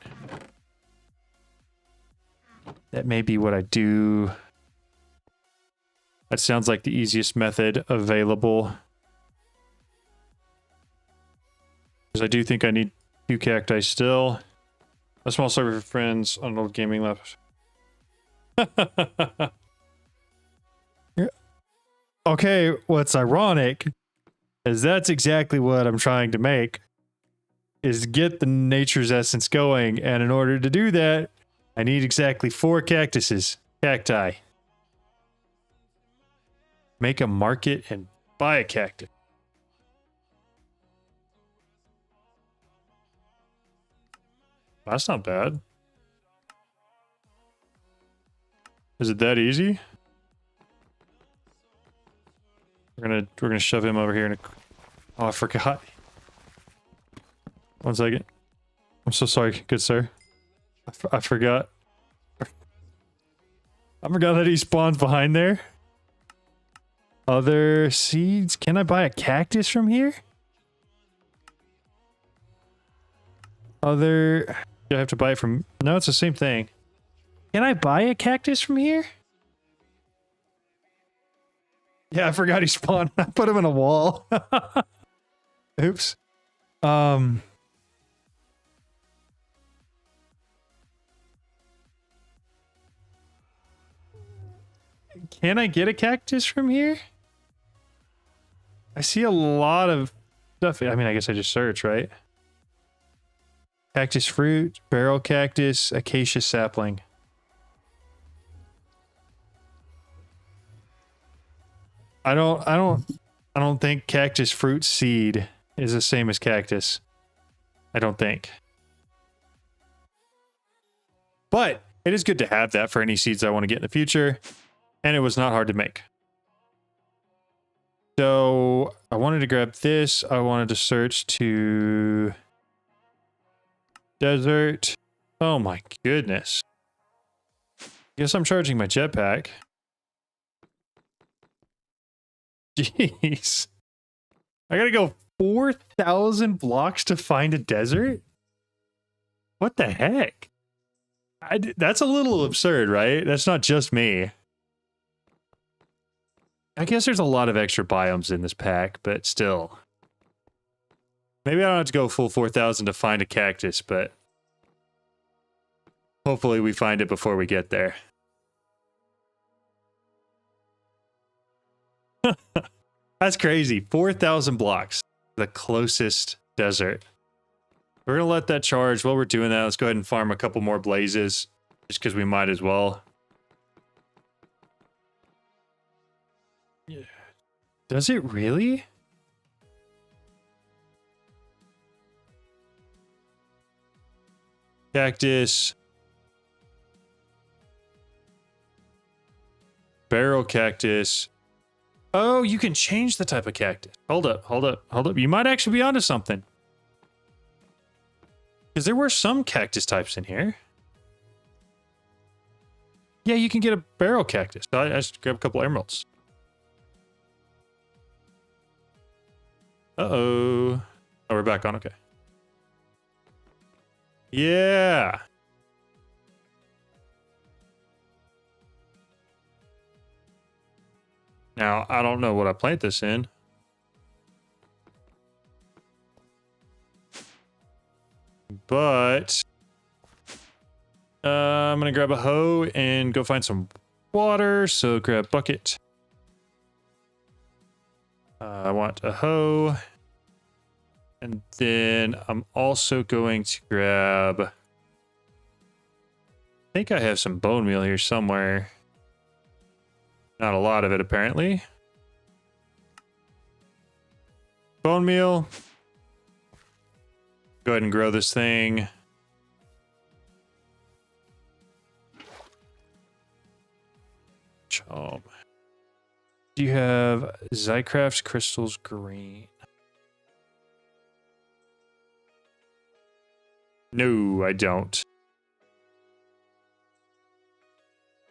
That may be what I do. That sounds like the easiest method available. Because I do think I need 2 cacti still. A small server for friends on an old gaming laptop. Okay, what's ironic is that's exactly what I'm trying to make, is get the nature's essence going, and in order to do that, I need exactly 4 cacti. Make a market and buy a cactus. That's not bad. Is it that easy? We're gonna shove him over here in a... Oh, I forgot. 1 second. I'm so sorry, good sir. I forgot. I forgot that he spawns behind there. Other seeds? Can I buy a cactus from here? Other... Do I have to buy it from... No, it's the same thing. Can I buy a cactus from here? Yeah, I forgot he spawned. I put him in a wall. Oops. Can I get a cactus from here? I see a lot of stuff. I mean, I guess I just search, right? Cactus fruit, barrel cactus, acacia sapling. I don't think cactus fruit seed is the same as cactus. I don't think. But it is good to have that for any seeds I want to get in the future. And it was not hard to make. So I wanted to grab this. I wanted to search to desert. Oh my goodness. Guess I'm charging my jetpack. Jeez. I gotta go 4,000 blocks to find a desert? What the heck? That's a little absurd, right? That's not just me. I guess there's a lot of extra biomes in this pack, but still. Maybe I don't have to go full 4,000 to find a cactus, but hopefully we find it before we get there. That's crazy. 4,000 blocks. The closest desert. We're going to let that charge. While we're doing that, let's go ahead and farm a couple more blazes. Just because we might as well. Yeah. Does it really? Cactus. Barrel cactus. Oh, you can change the type of cactus. Hold up, hold up, hold up. You might actually be onto something. Because there were some cactus types in here. Yeah, you can get a barrel cactus. I just grab a couple emeralds. Uh-oh. Oh, we're back on, okay. Yeah. Now, I don't know what I plant this in. But I'm going to grab a hoe and go find some water. So grab bucket. I want a hoe. And then I'm also going to grab... I think I have some bone meal here somewhere. Not a lot of it, apparently. Bone meal. Go ahead and grow this thing. Chom. Do you have Zycraft's crystals green? No, I don't.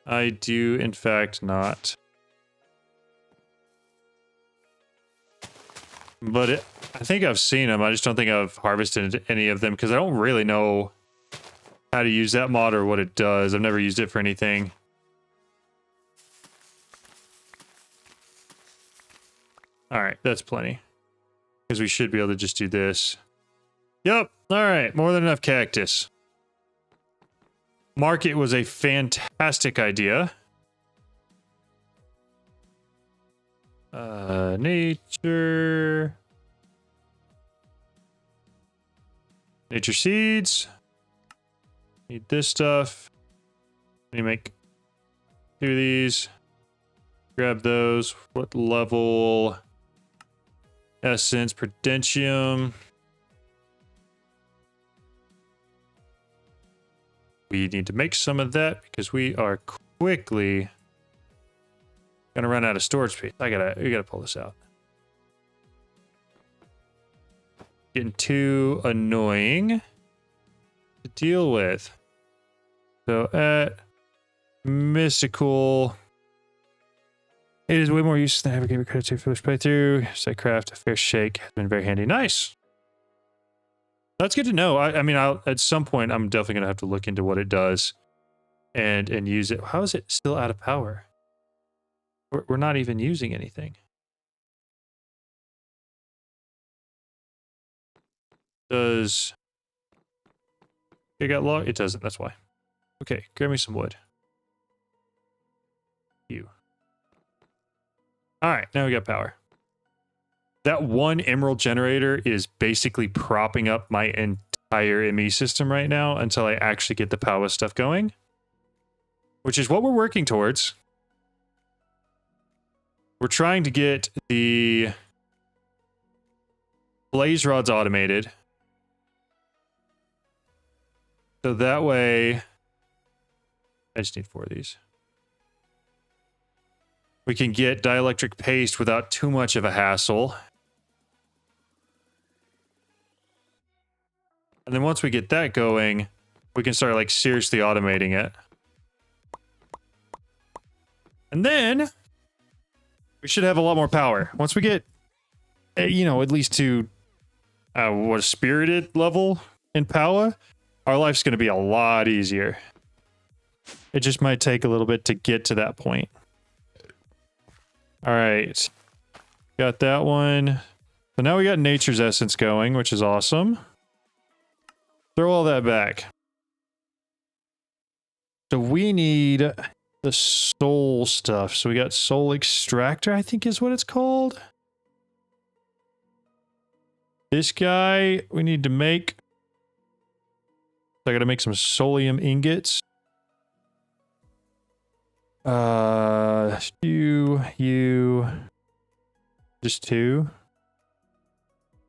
I do, in fact, not. But I think I've seen them. I just don't think I've harvested any of them because I don't really know how to use that mod or what it does. I've never used it for anything. that's plenty. Because we should be able to just do this. Yep, all right, more than enough cactus. Market was a fantastic idea. Nature seeds. Need this stuff. Let me make 2 of these. Grab those. What level? Essence, Prudentium. We need to make some of that because we are quickly gonna run out of storage space. We gotta pull this out. Getting too annoying to deal with. So at mystical, it is way more useful than I ever gave it credit to for this playthrough. Say craft a fair shake has been very handy. Nice. That's good to know. I mean, at some point I'm definitely gonna have to look into what it does and use it. How is it still out of power? We're not even using anything. Does it got locked? It doesn't. That's why. Okay, grab me some wood. You. All right, now we got power. That one emerald generator is basically propping up my entire ME system right now until I actually get the power stuff going, which is what we're working towards. We're trying to get the blaze rods automated. So that way, I just need 4 of these. We can get dielectric paste without too much of a hassle. And then once we get that going, we can start like seriously automating it. And then we should have a lot more power. Once we get, you know, at least to what a spirited level in power, our life's going to be a lot easier. It just might take a little bit to get to that point. All right. Got that one. So now we got nature's essence going, which is awesome. Throw all that back. So we need the soul stuff. So we got soul extractor, I think is what it's called. This guy we need to make. So I gotta make some soulium ingots. Just 2.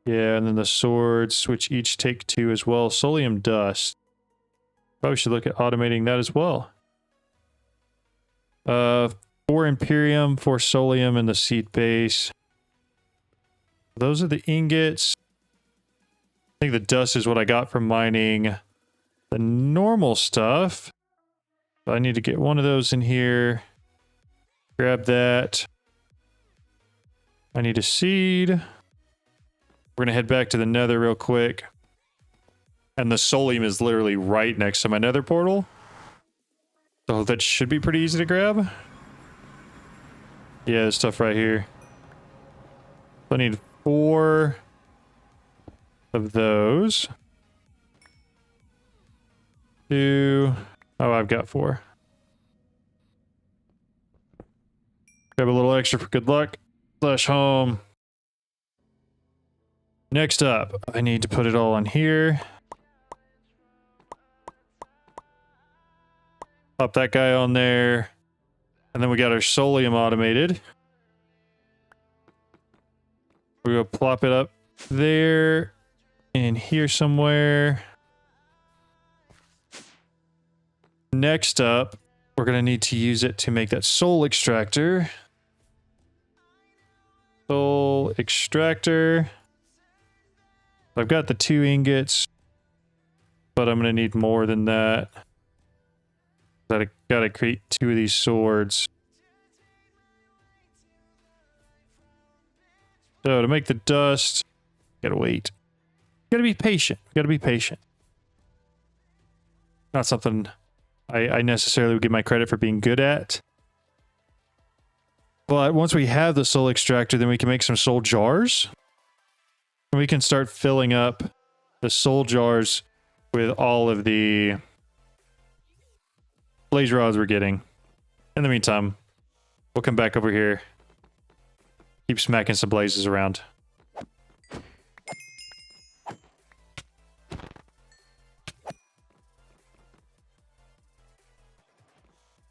Yeah, and then the swords, which each take 2 as well. Soulium dust. Probably should look at automating that as well. 4 Imperium, 4 Soulium, and the seed base. Those are the ingots. I think the dust is what I got from mining the normal stuff. I need to get one of those in here. Grab that. I need a seed. We're going to head back to the nether real quick. And the soulium is literally right next to my nether portal. So that should be pretty easy to grab. Yeah, there's stuff right here. So I need 4 of those. 2. Oh, I've got 4. Grab a little extra for good luck. Flash home. Next up, I need to put it all on here. Pop that guy on there. And then we got our soulium automated. We're going to plop it up there. In here somewhere. Next up, we're going to need to use it to make that soul extractor. Soul extractor. I've got the 2 ingots, but I'm going to need more than that. I gotta create 2 of these swords. So to make the dust, gotta wait. Gotta be patient. Gotta be patient. Not something I necessarily would give my credit for being good at. But once we have the soul extractor, then we can make some soul jars. And we can start filling up the soul jars with all of the blaze rods we're getting. In the meantime, we'll come back over here. Keep smacking some blazes around.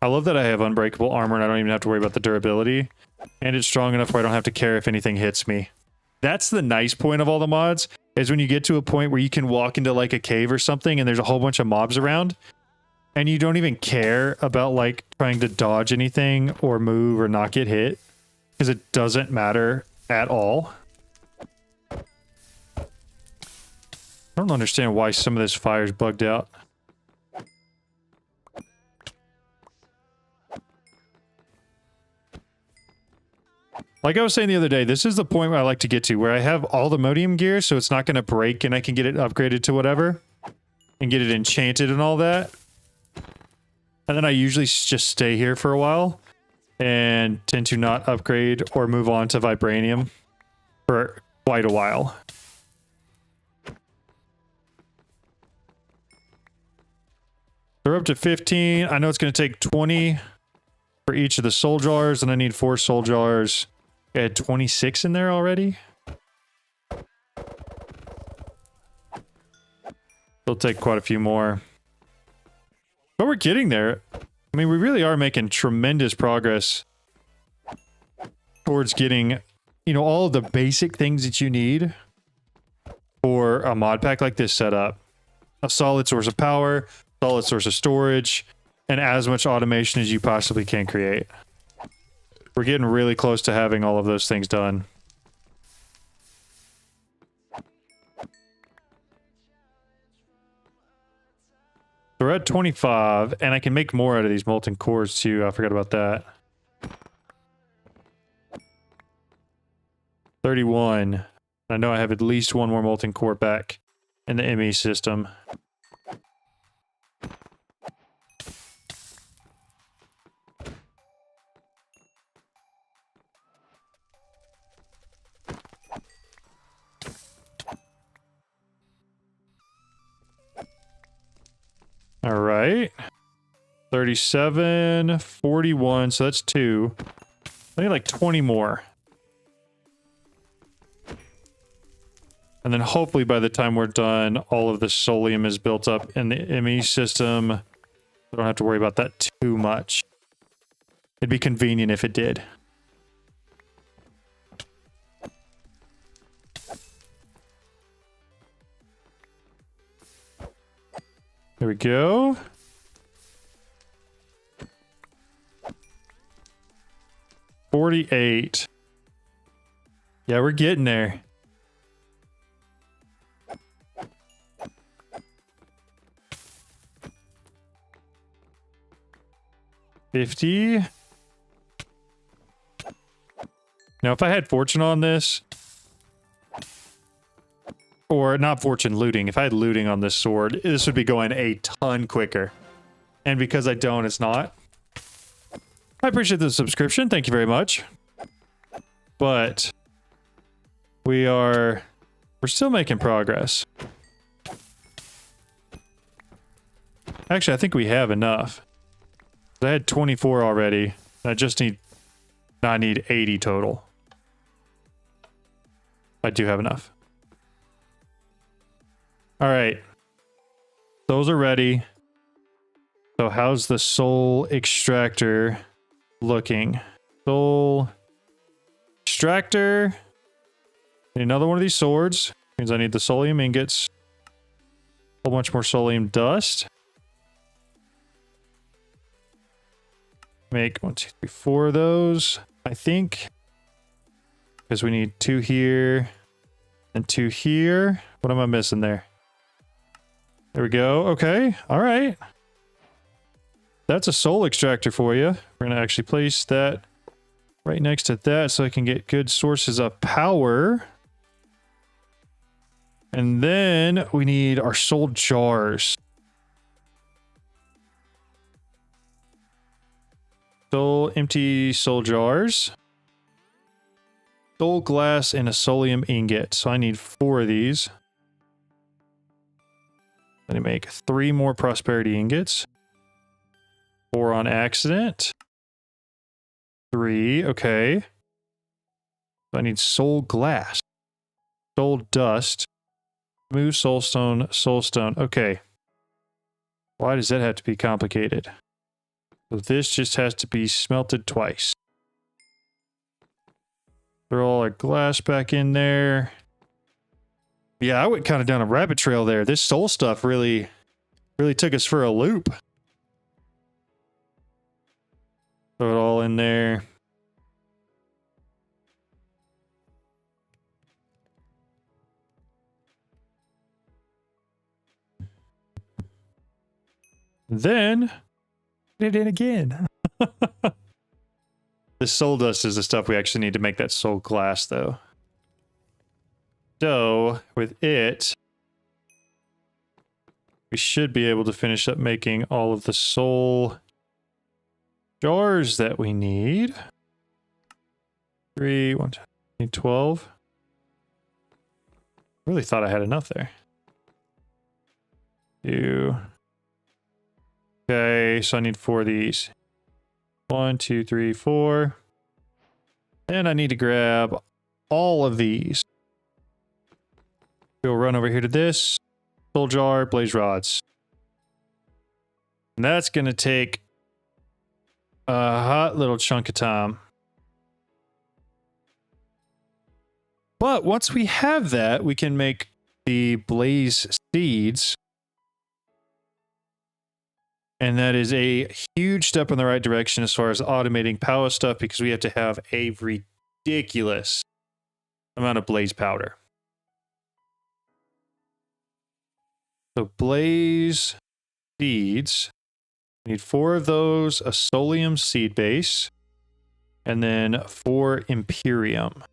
I love that I have unbreakable armor and I don't even have to worry about the durability. And it's strong enough where I don't have to care if anything hits me. That's the nice point of all the mods, is when you get to a point where you can walk into like a cave or something and there's a whole bunch of mobs around and you don't even care about like trying to dodge anything or move or not get hit because it doesn't matter at all. I don't understand why some of this fire's bugged out. Like I was saying the other day, this is the point where I like to get to, where I have all the modium gear, so it's not going to break and I can get it upgraded to whatever. And get it enchanted and all that. And then I usually just stay here for a while. And tend to not upgrade or move on to vibranium for quite a while. We're up to 15. I know it's going to take 20 for each of the soul jars, and I need 4 soul jars. I had 26 in there already. It'll take quite a few more. But we're getting there. I mean, we really are making tremendous progress towards getting, you know, all of the basic things that you need for a mod pack like this set up. A solid source of power, solid source of storage, and as much automation as you possibly can create. We're getting really close to having all of those things done. We're at 25, and I can make more out of these molten cores too. I forgot about that. 31. I know I have at least one more molten core back in the ME system. All right. 37, 41, so that's 2. I need like 20 more. And then hopefully by the time we're done, all of the solium is built up in the ME system. I don't have to worry about that too much. It'd be convenient if it did. There we go. $48. Yeah, we're getting there. $50. Now, if I had fortune on this, or not fortune, looting. If I had looting on this sword, this would be going a ton quicker. And because I don't, it's not. I appreciate the subscription. Thank you very much. But we're still making progress. Actually, I think we have enough. I had 24 already. I need 80 total. I do have enough. All right. Those are ready. So how's the soul extractor looking? Soul extractor. Need another one of these swords. Means I need the solium ingots. A whole bunch more solium dust. Make 1, 2, 3, 4 of those, I think. Because we need 2 here and 2 here. What am I missing there? There we go. Okay. All right. That's a soul extractor for you. We're going to actually place that right next to that so I can get good sources of power. And then we need our soul jars. Empty soul jars. soul glass and a solium ingot. So I need 4 of these. Let me make 3 more prosperity ingots. 4 on accident. 3, okay. So I need soul glass. Soul dust. Smooth soulstone, soulstone. Okay. Why does that have to be complicated? So this just has to be smelted twice. Throw all our glass back in there. Yeah, I went kind of down a rabbit trail there. This soul stuff really took us for a loop. Throw it all in there. Then put it in again. This soul dust is the stuff we actually need to make that soul glass, though. So with it, we should be able to finish up making all of the soul jars that we need. 3, 1, 2, need 12. Really thought I had enough there. 2. Okay, so I need 4 of these. 1, 2, 3, 4. And I need to grab all of these. We'll run over here to this. Soul jar, blaze rods. And that's going to take a hot little chunk of time. But once we have that, we can make the blaze seeds. And that is a huge step in the right direction as far as automating power stuff, because we have to have a ridiculous amount of blaze powder. So blaze seeds. We need 4 of those, a solium seed base, and then 4 imperium.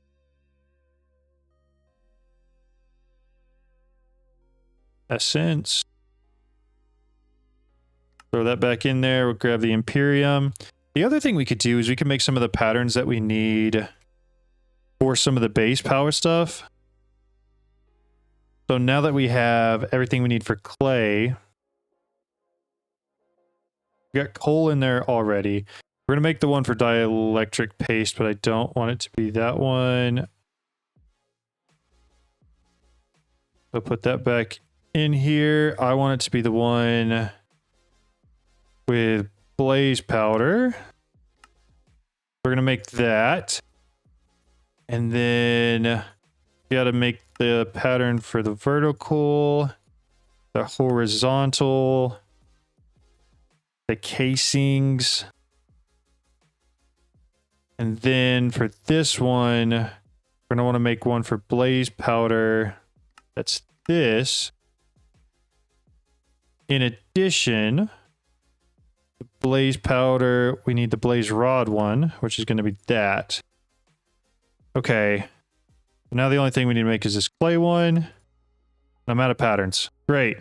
Essence. Throw that back in there. We'll grab the imperium. The other thing we could do is we can make some of the patterns that we need for some of the base power stuff. So now that we have everything we need for clay, we got coal in there already. We're going to make the one for dielectric paste, but I don't want it to be that one. So put that back in here. I want it to be the one with blaze powder. We're going to make that. And then we got to make the pattern for the vertical, the horizontal, the casings. And then for this one, we're going to want to make one for blaze powder. That's this. In addition, the blaze powder, we need the blaze rod one, which is going to be that. Okay. Now the only thing we need to make is this clay one. I'm out of patterns. Great.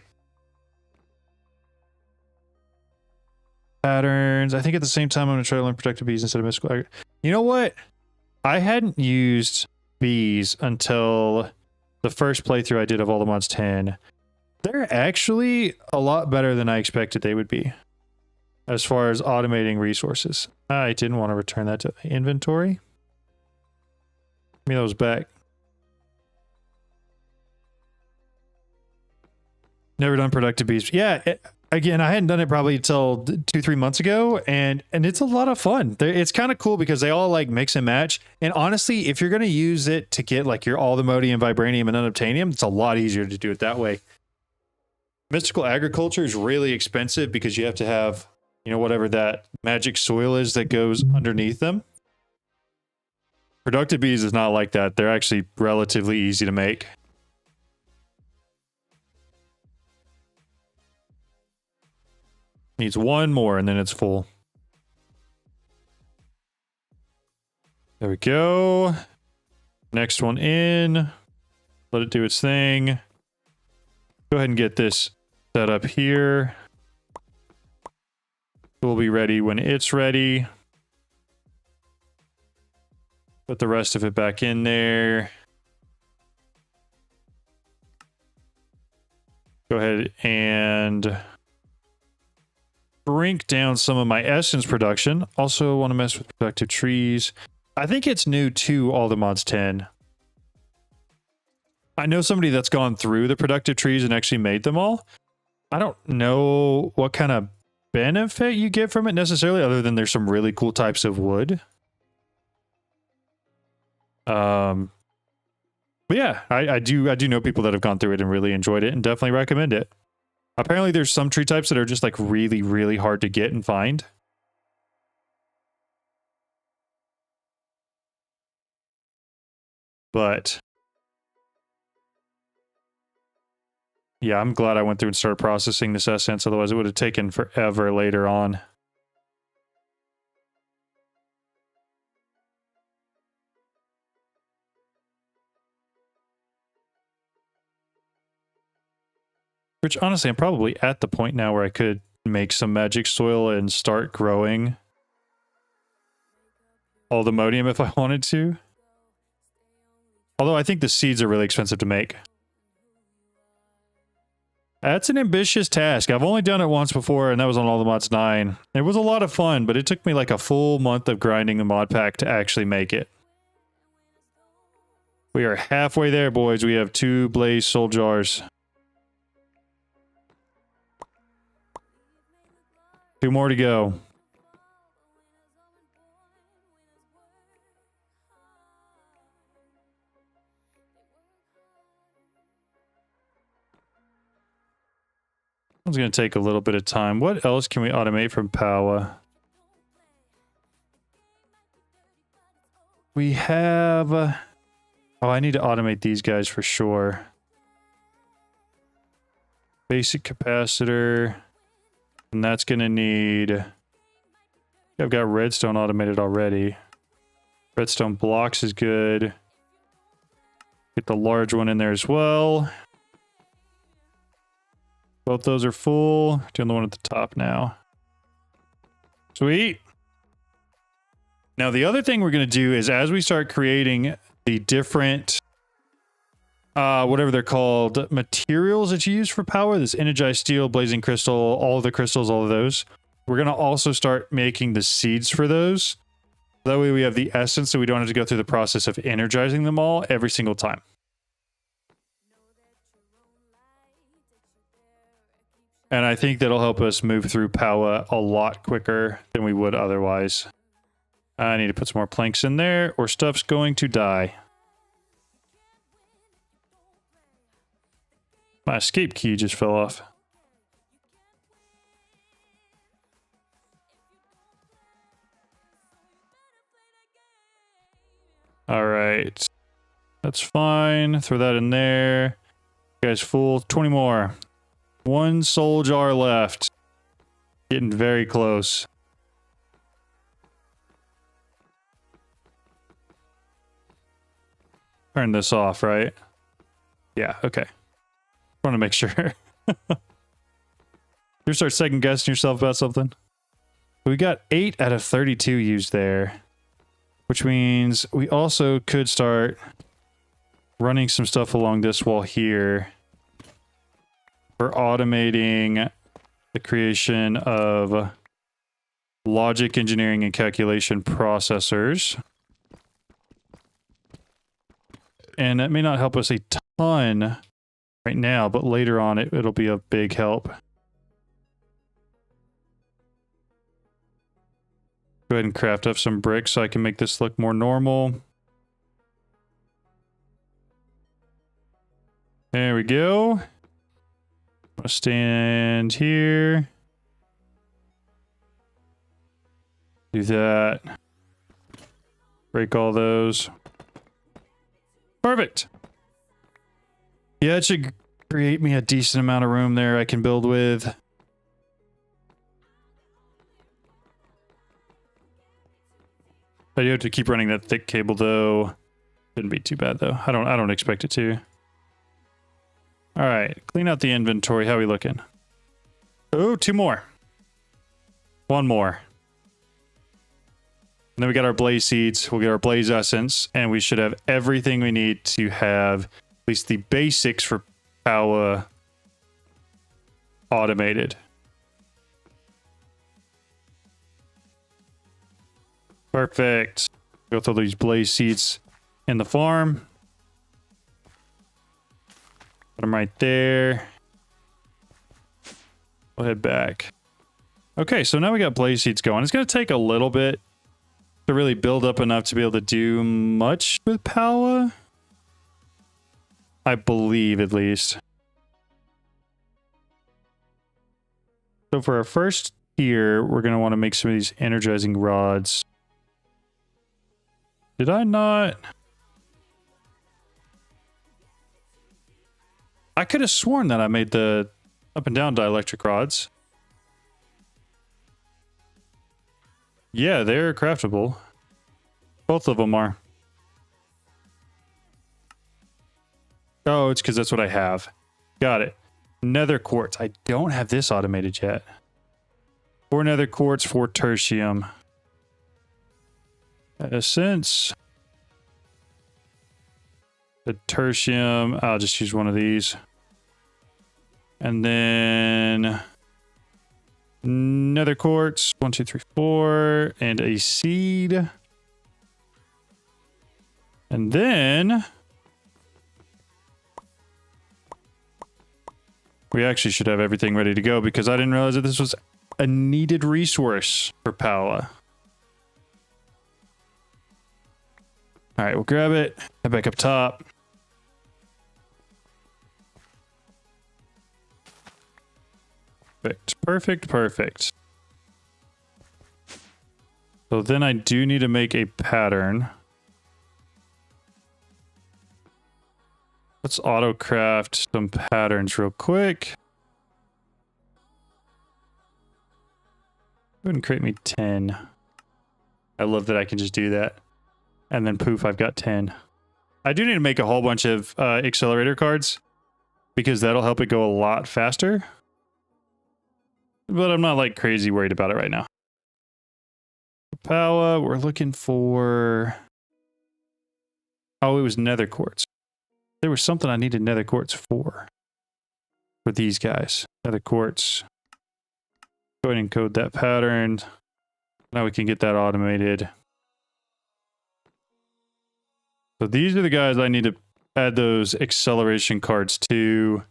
Patterns. I think at the same time, I'm going to try to learn protective bees instead of mystical. You know what? I hadn't used bees until the first playthrough I did of All the Mods 10. They're actually a lot better than I expected they would be as far as automating resources. I didn't want to return that to inventory. Give me those back. Never done productive bees. Yeah, again, I hadn't done it probably until 2-3 months ago, and it's a lot of fun. It's kind of cool because they all like mix and match. And honestly, if you're going to use it to get like your allthemodium, vibranium, and unobtainium, it's a lot easier to do it that way. Mystical agriculture is really expensive because you have to have, you know, whatever that magic soil is that goes underneath them. Productive bees is not like that. They're actually relatively easy to make. Needs one more and then it's full. There we go. Next one in. Let it do its thing. Go ahead and get this set up here. We'll be ready when it's ready. Put the rest of it back in there. Go ahead and shrink down some of my essence production. Also want to mess with productive trees. I think it's new to all the mods 10. I know somebody that's gone through the productive trees and actually made them all. I don't know what kind of benefit you get from it necessarily, other than there's some really cool types of wood. But yeah, I do know people that have gone through it and really enjoyed it and definitely recommend it. Apparently there's some tree types that are just like really, really hard to get and find. But yeah, I'm glad I went through and started processing this essence. Otherwise it would have taken forever later on. Which honestly, I'm probably at the point now where I could make some magic soil and start growing all the modium if I wanted to. Although I think the seeds are really expensive to make. That's an ambitious task. I've only done it once before, and that was on all the mods 9. It was a lot of fun, but it took me like a full month of grinding the mod pack to actually make it. We are halfway there, boys. We have 2 blaze soul jars. 2 more to go. It's going to take a little bit of time. What else can we automate from Powa? We have... oh, I need to automate these guys for sure. Basic capacitor. And that's going to need... I've got redstone automated already. Redstone blocks is good. Get the large one in there as well. Both those are full. Doing the one at the top now. Sweet. Now the other thing we're going to do is as we start creating the different, whatever they're called, materials that you use for power, this energized steel, blazing crystal, all of the crystals, all of those, we're going to also start making the seeds for those. That way we have the essence so we don't have to go through the process of energizing them all every single time. And I think that'll help us move through Powa a lot quicker than we would otherwise. I need to put some more planks in there or stuff's going to die. My escape key just fell off. All right. That's fine. Throw that in there. You guys full. 20 more. 1 soul jar left. Getting very close. Turn this off, right? Yeah, okay. Want to make sure. You start second guessing yourself about something. We got 8 out of 32 used there, which means we also could start running some stuff along this wall here. We're automating the creation of logic, engineering, and calculation processors. And that may not help us a ton right now, but later on it'll be a big help. Go ahead and craft up some bricks so I can make this look more normal. There we go. I'll stand here. Do that. Break all those. Perfect. Yeah, it should create me a decent amount of room there I can build with. I do have to keep running that thick cable though. Shouldn't be too bad though. I don't expect it to. All right, clean out the inventory. How are we looking? Oh, 2 more. 1 more. And then we got our blaze seeds. We'll get our blaze essence, and we should have everything we need to have at least the basics for power automated. Perfect. Go throw these blaze seeds in the farm. Put them right there. We'll head back. Okay, so now we got blaze seeds going. It's going to take a little bit to really build up enough to be able to do much with power. I believe, at least. So for our first tier, we're going to want to make some of these energizing rods. Did I not? I could have sworn that I made the up and down dielectric rods. Yeah, they're craftable. Both of them are. Oh, it's because that's what I have. Got it. Nether quartz. I don't have this automated yet. 4 nether quartz, 4 tertium. Essence. The tertium. I'll just use one of these. And then nether quartz. 1, 2, 3, 4. And a seed. And then we actually should have everything ready to go because I didn't realize that this was a needed resource for power. All right, we'll grab it. Head back up top. Perfect, perfect, perfect. So then I do need to make a pattern. Let's auto-craft some patterns real quick. Go ahead and create me 10. I love that I can just do that. And then poof, I've got 10. I do need to make a whole bunch of accelerator cards because that'll help it go a lot faster. But I'm not like crazy worried about it right now. Power, we're looking for... Oh, it was nether quartz. There was something I needed nether quartz for these guys. Nether quartz. Go ahead and encode that pattern. Now we can get that automated. So these are the guys I need to add those acceleration cards to.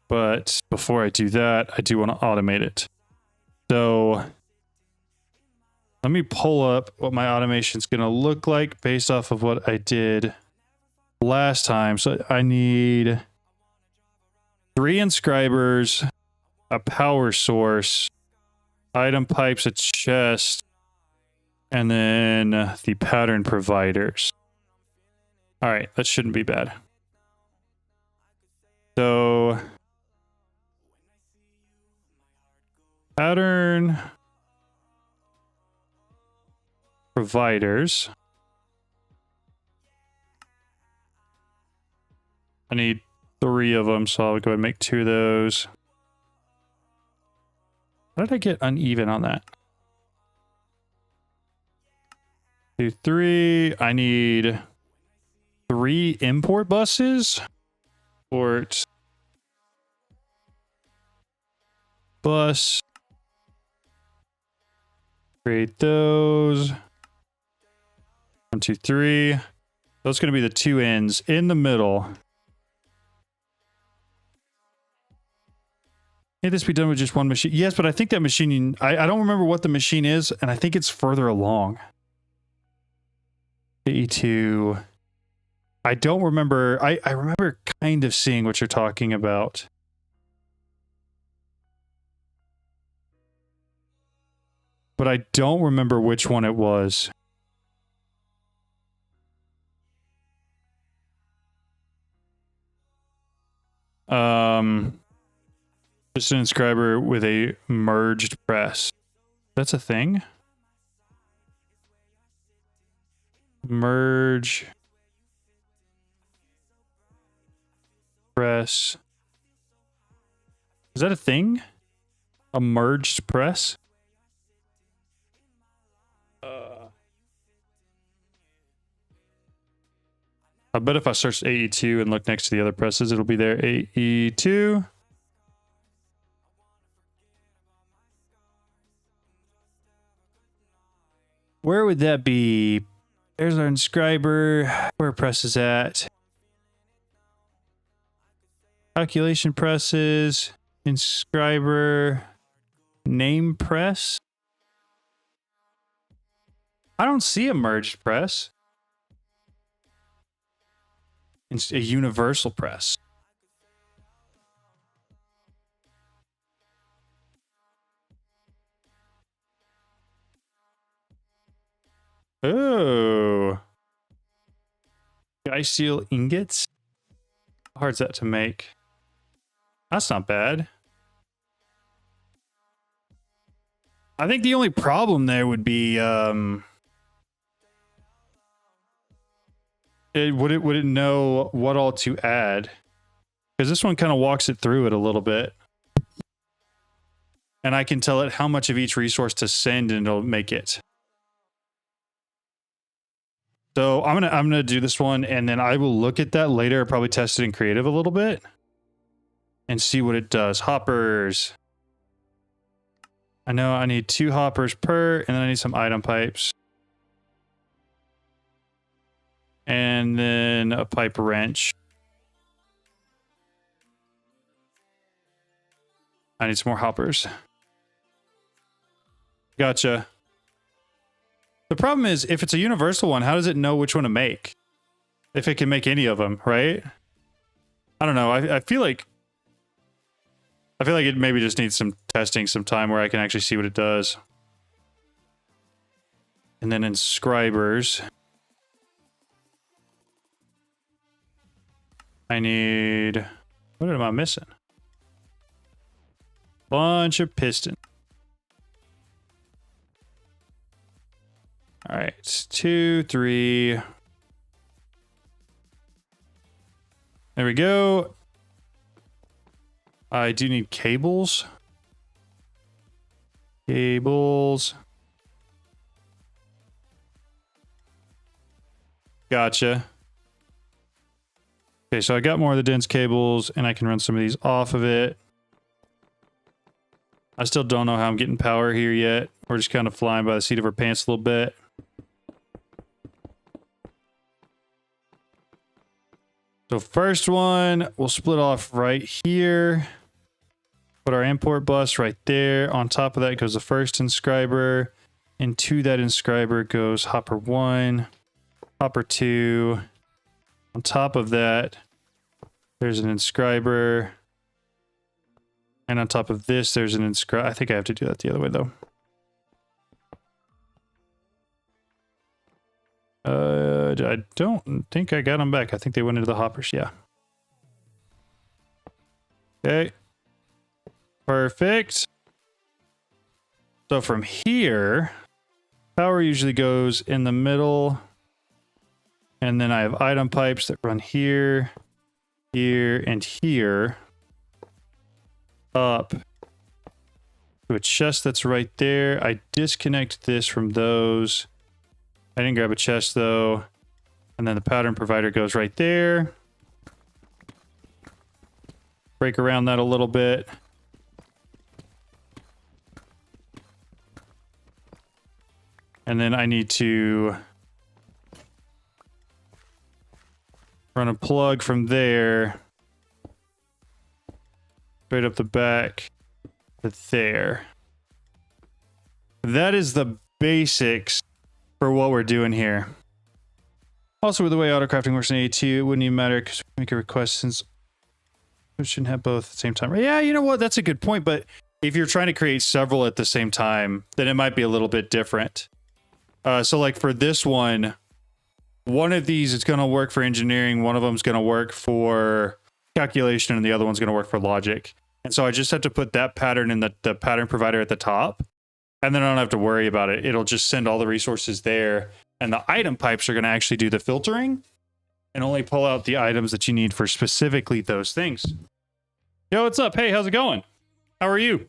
But before I do that, I do want to automate it. So let me pull up what my automation is going to look like based off of what I did last time. So I need 3 inscribers, a power source, item pipes, a chest, and then the pattern providers. All right, that shouldn't be bad. So pattern providers. I need 3 of them, so I'll go ahead and make 2 of those. How did I get uneven on that? 2, 3. I need 3 import buses. Import bus. Create those. 1, 2, 3. Those are going to be the 2 ends in the middle. Can't this be done with just one machine? Yes, but I think that machine, I don't remember what the machine is, and I think it's further along. AE2. I don't remember. I remember kind of seeing what you're talking about. But I don't remember which one it was. Just an inscriber with a merged press. That's a thing? Merge. Press. Is that a thing? A merged press? I bet if I search AE2 and look next to the other presses, it'll be there. AE2. Where would that be? There's our inscriber. Where press is at? Calculation presses. Inscriber. Name press. I don't see a merged press. It's a universal press. Oh. Guy steel ingots? How hard's that to make? That's not bad. I think the only problem there would be would it know what all to add? Because this one kind of walks it through it a little bit. And I can tell it how much of each resource to send and it'll make it. So I'm gonna do this one and then I will look at that later, probably test it in creative a little bit and see what it does. Hoppers. I know I need 2 hoppers per, and then I need some item pipes. And then a pipe wrench. I need some more hoppers. Gotcha. The problem is, if it's a universal one, how does it know which one to make? If it can make any of them, right? I don't know. I feel like it maybe just needs some testing, some time where I can actually see what it does. And then inscribers. I need... What am I missing? Bunch of piston. All right, 2, 3. There we go. I do need cables. Cables. Gotcha. Okay, so I got more of the dense cables, and I can run some of these off of it. I still don't know how I'm getting power here yet. We're just kind of flying by the seat of our pants a little bit. So first one, we'll split off right here. Put our import bus right there. On top of that goes the first inscriber. And to that inscriber goes hopper 1, hopper 2. On top of that, there's an inscriber. And on top of this, there's an inscriber. I think I have to do that the other way, though. I don't think I got them back. I think they went into the hoppers. Yeah. Okay. Perfect. So from here, power usually goes in the middle. And then I have item pipes that run here, here, and here. Up to a chest that's right there. I disconnect this from those. I didn't grab a chest though. And then the pattern provider goes right there. Break around that a little bit. And then I need to run a plug from there straight up the back to there. That is the basics for what we're doing here. Also, with the way autocrafting works in AT2, it wouldn't even matter because we make a request since we shouldn't have both at the same time. Yeah, you know what? That's a good point. But if you're trying to create several at the same time, then it might be a little bit different. So like for this one of these is going to work for engineering. One of them is going to work for calculation and the other one's going to work for logic. And so I just have to put that pattern in the pattern provider at the top. And then I don't have to worry about it. It'll just send all the resources there. And the item pipes are going to actually do the filtering and only pull out the items that you need for specifically those things. Yo, what's up? Hey, how's it going? How are you?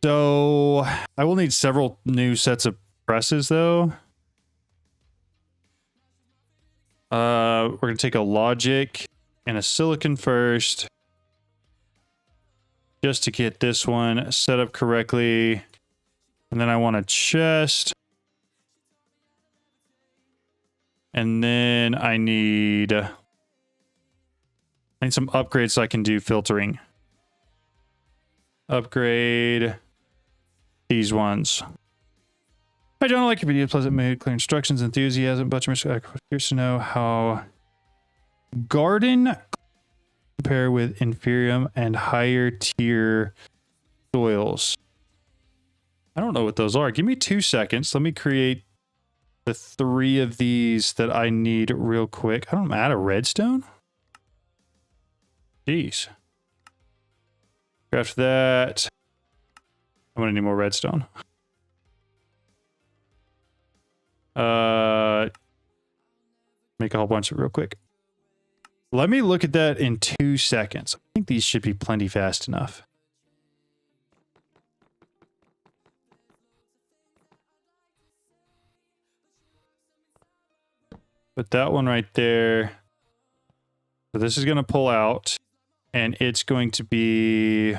So I will need several new sets of presses though. We're gonna take a logic and a silicon first, just to get this one set up correctly. And then I want a chest. And then I need some upgrades so I can do filtering. Upgrade these ones. I don't like your video, pleasant mood, clear instructions, enthusiasm, butcher's curious to know how garden compare with inferium and higher tier soils. I don't know what those are. Give me 2 seconds. Let me create the 3 of these that I need real quick. I don't add a redstone. Jeez. Craft that. I'm gonna need more redstone. Make a whole bunch of it real quick. Let me look at that in 2 seconds. I think these should be plenty fast enough. Put that one right there. So this is going to pull out, and it's going to be...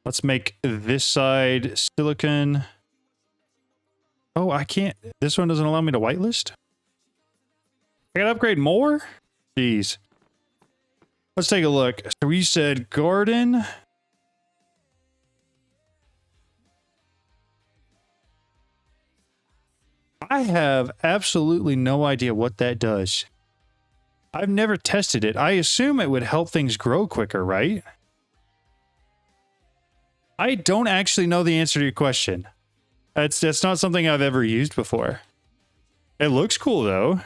Let's make this side silicon. Oh, I can't. This one doesn't allow me to whitelist. I gotta upgrade more? Jeez. Let's take a look. So we said garden. I have absolutely no idea what that does. I've never tested it. I assume it would help things grow quicker, right? I don't actually know the answer to your question. That's not something I've ever used before. It looks cool though.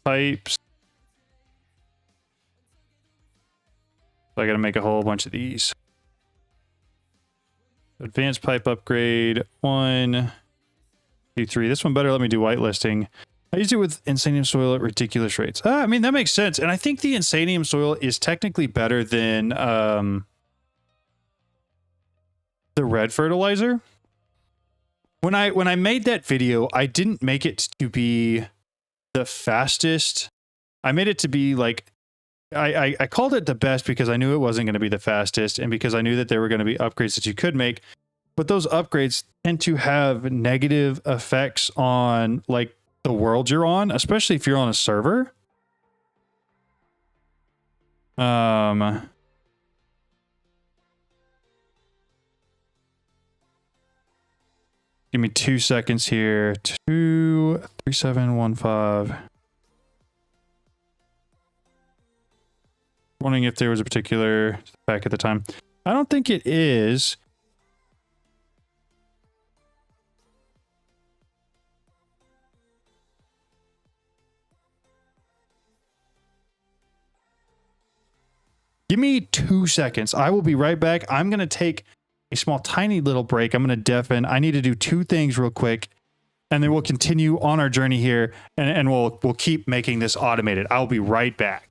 Pipes. So I gotta make a whole bunch of these. Advanced pipe upgrade 1, 2, 3. This one better let me do whitelisting. I used it with insanium soil at ridiculous rates. I mean, that makes sense. And I think the insanium soil is technically better than the red fertilizer. When I made that video, I didn't make it to be the fastest. I made it to be like, I called it the best because I knew it wasn't going to be the fastest, and because I knew that there were going to be upgrades that you could make. But those upgrades tend to have negative effects on like the world you're on, especially if you're on a server. Give me 2 seconds here. 23715. Wondering if there was a particular spec at the time. I don't think it is. Give me 2 seconds. I will be right back. I'm going to take a small, tiny little break. I'm going to deafen. I need to do 2 things real quick, and then we'll continue on our journey here, and we'll keep making this automated. I'll be right back.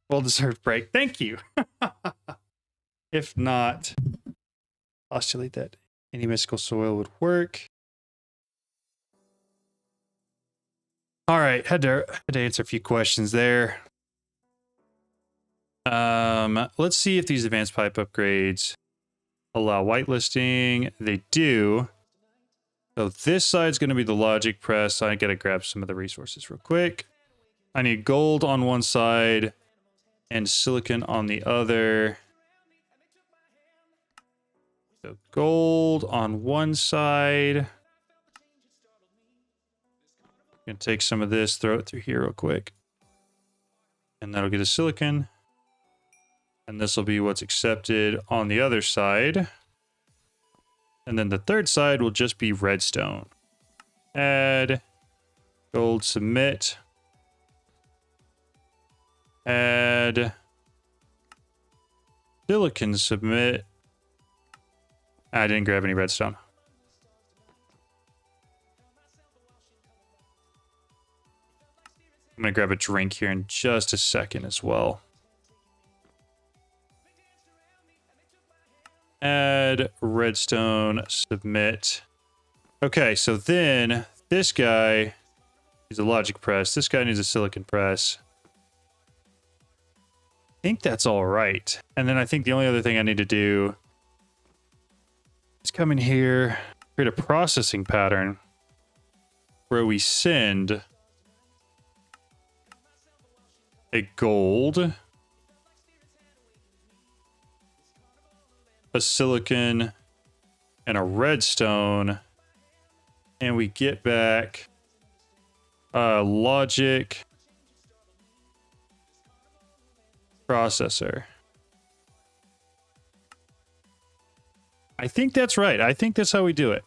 Well-deserved break. Thank you. If not, postulate that any mystical soil would work. All right, had to answer a few questions there. Let's see if these advanced pipe upgrades allow whitelisting. They do. So this side's going to be the logic press. I got to grab some of the resources real quick. I need gold on one side and silicon on the other. So gold on one side. Gonna take some of this, throw it through here real quick. And that'll get a silicon. And this will be what's accepted on the other side. And then the third side will just be redstone. Add, gold, submit. Add, silicon, submit. I didn't grab any redstone. I'm going to grab a drink here in just a second as well. Add redstone, submit. Okay, so then this guy needs a logic press. This guy needs a silicon press. I think that's all right. And then I think the only other thing I need to do is come in here, create a processing pattern where we send a gold, a silicon, and a redstone, and we get back a logic processor. I think that's right. I think that's how we do it.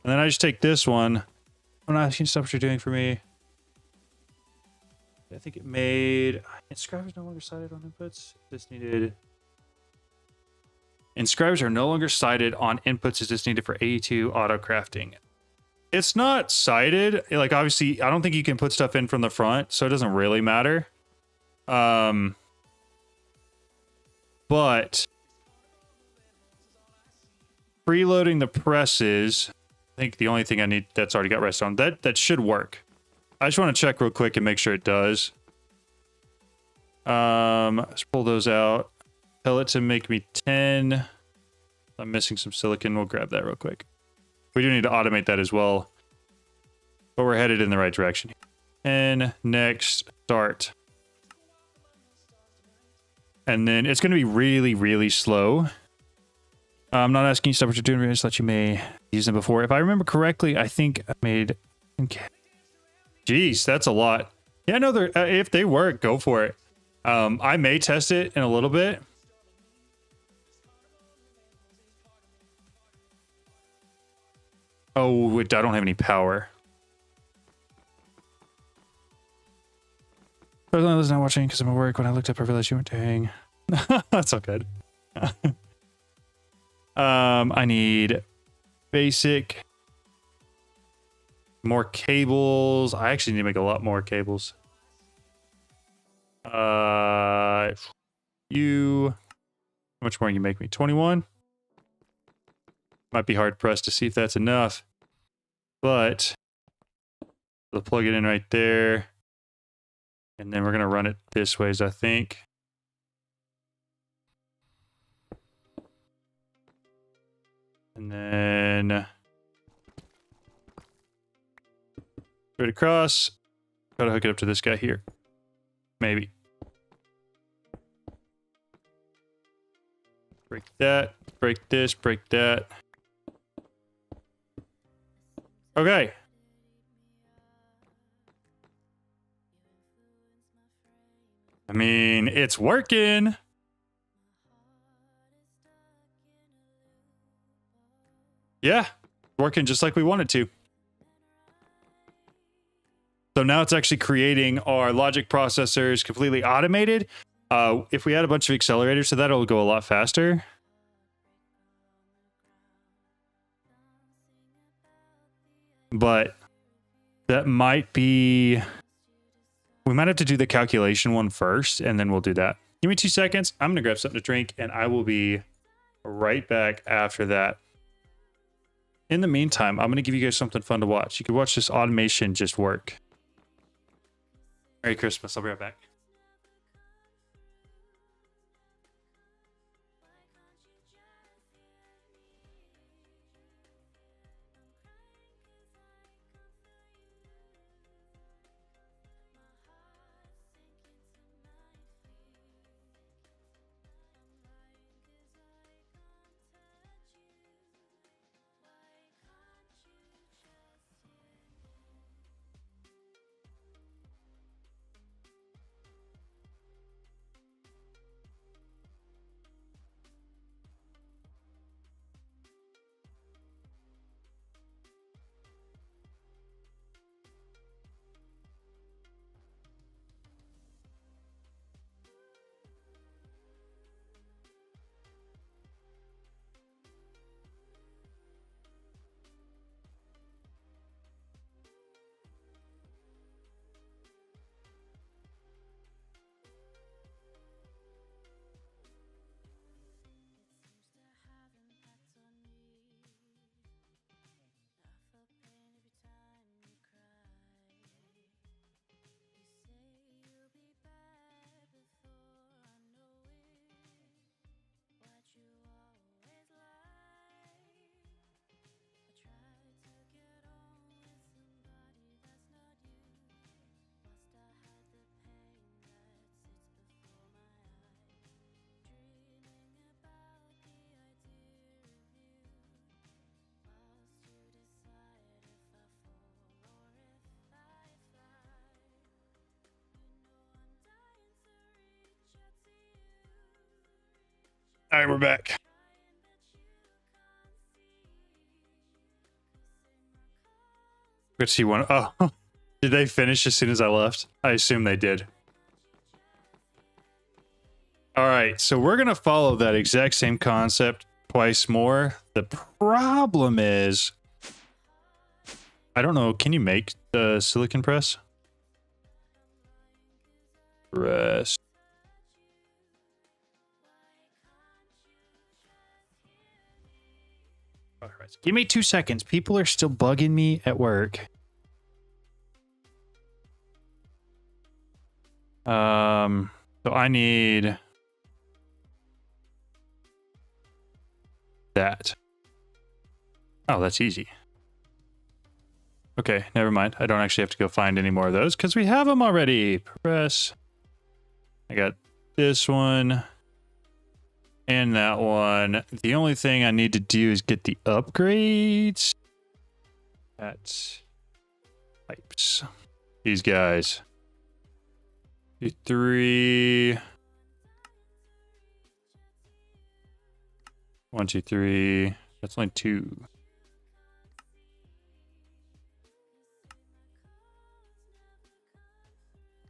And then I just take this one. I'm not asking stuff what you're doing for me. I think it made inscribers no longer cited on inputs. This needed inscribers are no longer cited on inputs. Is this needed for AE2 auto crafting? It's not cited. Like obviously, I don't think you can put stuff in from the front, so it doesn't really matter. But preloading the presses, I think the only thing I need that's already got rest on that should work. I just want to check real quick and make sure it does. Let's pull those out. Tell it to make me 10. I'm missing some silicon. We'll grab that real quick. We do need to automate that as well. But we're headed in the right direction. And next, start. And then it's going to be really, really slow. I'm not asking you stuff what you're doing, just let you may use them before. If I remember correctly, I think I made... Okay. Jeez, that's a lot. Yeah, no, if they work, go for it. I may test it in a little bit. Oh, I don't have any power. I was not watching because I'm at work. When I looked up, I realized you weren't doing. That's all good. I need basic. More cables. I actually need to make a lot more cables. How much more can you make me? 21? Might be hard pressed to see if that's enough. But we'll plug it in right there. And then we're going to run it this ways, I think. And then straight across. Gotta hook it up to this guy here. Maybe. Break that. Break this. Break that. Okay. I mean, it's working. Yeah, working just like we wanted to. So now it's actually creating our logic processors completely automated. If we add a bunch of accelerators to that, it'll go a lot faster. But that might be... We might have to do the calculation one first, and then we'll do that. Give me 2 seconds. I'm going to grab something to drink, and I will be right back after that. In the meantime, I'm going to give you guys something fun to watch. You can watch this automation just work. Merry Christmas. I'll be right back. All right, we're back. Let's see one. Oh, did they finish as soon as I left? I assume they did. All right, so we're going to follow that exact same concept twice more. The problem is, I don't know, can you make the silicon press? Press. All right, give me 2 seconds. People are still bugging me at work. So I need that. Oh, that's easy. Okay, never mind. I don't actually have to go find any more of those because we have them already. Press. I got this one and that one. The only thing I need to do is get the upgrades. That's pipes. These guys. 3. 1, 2, 3. That's only 2.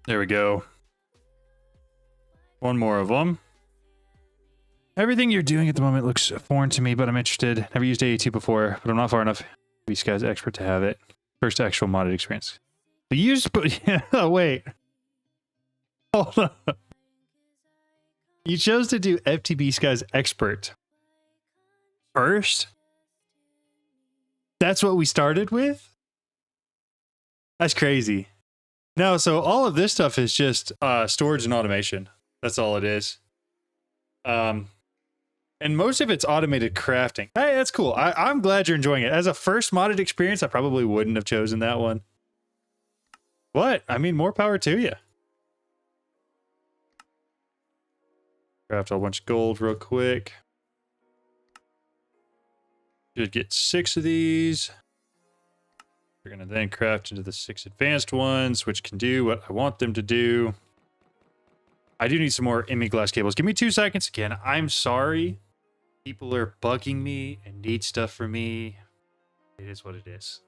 There we go. One more of them. Everything you're doing at the moment looks foreign to me, but I'm interested. Never used AT before, but I'm not far enough. These guys expert to have it. First actual modded experience. The used, but yeah, wait. Hold on. You chose to do FTB Sky's expert first? That's what we started with? That's crazy. No, so all of this stuff is just storage and automation. That's all it is. And most of it's automated crafting. Hey, that's cool. I'm glad you're enjoying it. As a first modded experience, I probably wouldn't have chosen that one. But, I mean, more power to you. Craft a bunch of gold real quick. Should get 6 of these. We're going to then craft into the 6 advanced ones, which can do what I want them to do. I do need some more glass cables. Give me 2 seconds. Again, I'm sorry. People are bugging me and need stuff from me. It is what it is.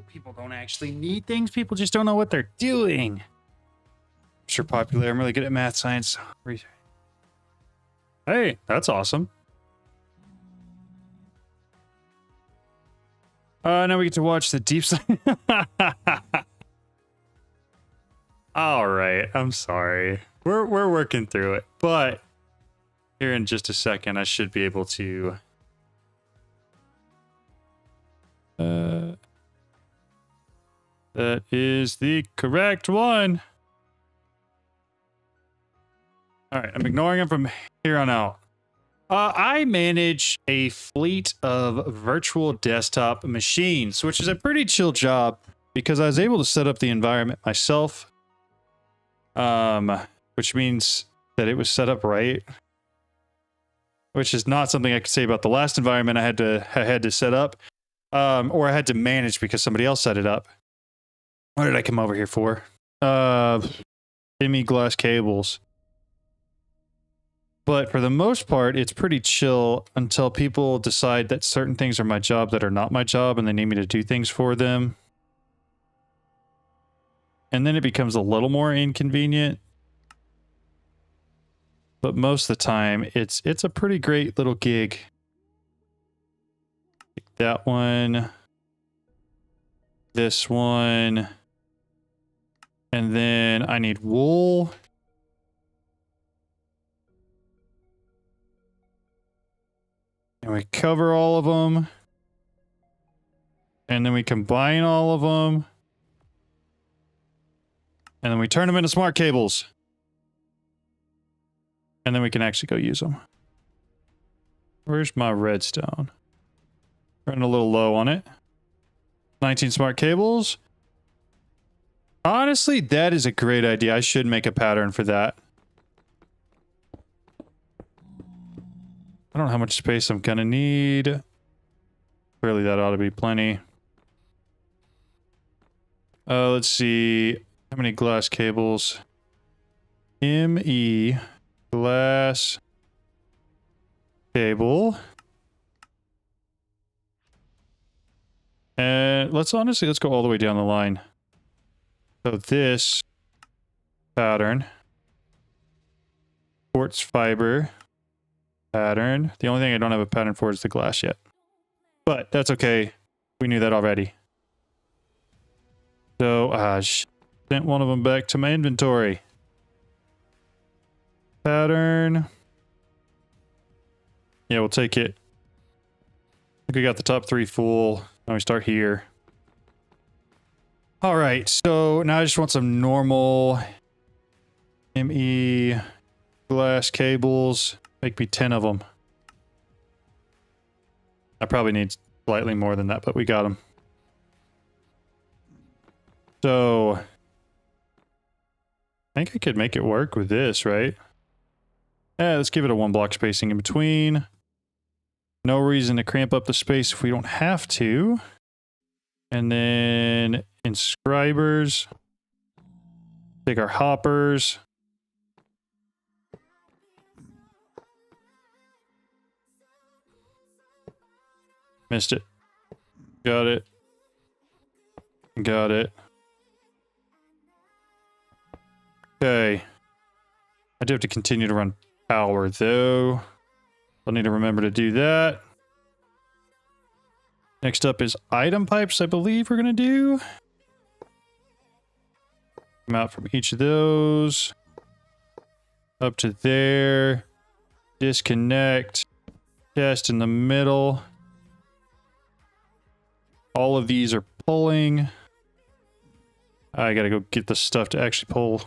people don't actually need things. People just don't know what they're doing. Sure, popular. I'm really good at math, science. Hey, that's awesome. Now we get to watch the deep side. All right, I'm sorry. We're working through it, but here in just a second, I should be able to. That is the correct one. All right, I'm ignoring him from here on out. I manage a fleet of virtual desktop machines, which is a pretty chill job because I was able to set up the environment myself. Which means that it was set up right. Which is not something I could say about the last environment I had to set up. Or I had to manage because somebody else set it up. What did I come over here for? Glass cables. But for the most part, it's pretty chill until people decide that certain things are my job that are not my job and they need me to do things for them. And then it becomes a little more inconvenient. But most of the time, it's a pretty great little gig. Take that one. This one. And then I need wool. And we cover all of them. And then we combine all of them. And then we turn them into smart cables. And then we can actually go use them. Where's my redstone? Running a little low on it. 19 smart cables. Honestly, that is a great idea. I should make a pattern for that. I don't know how much space I'm gonna need. Clearly that ought to be plenty. Let's see. How many glass cables? ME glass cable. And let's go all the way down the line. So this pattern. Quartz fiber pattern. The only thing I don't have a pattern for is the glass yet. But that's okay. We knew that already. So, sent one of them back to my inventory. Pattern. Yeah, we'll take it. I think we got the top 3 full. Now we start here. All right, so now I just want some normal ME glass cables. Make me 10 of them. I probably need slightly more than that, but we got them. So I think I could make it work with this, right? Yeah, let's give it a 1 block spacing in between. No reason to cramp up the space if we don't have to. And then inscribers. Take our hoppers. Missed it. Got it. Got it. Okay. I do have to continue to run power though. I'll need to remember to do that. Next up is item pipes, I believe we're going to do. Come out from each of those. Up to there. Disconnect. Test in the middle. All of these are pulling. I gotta go get the stuff to actually pull.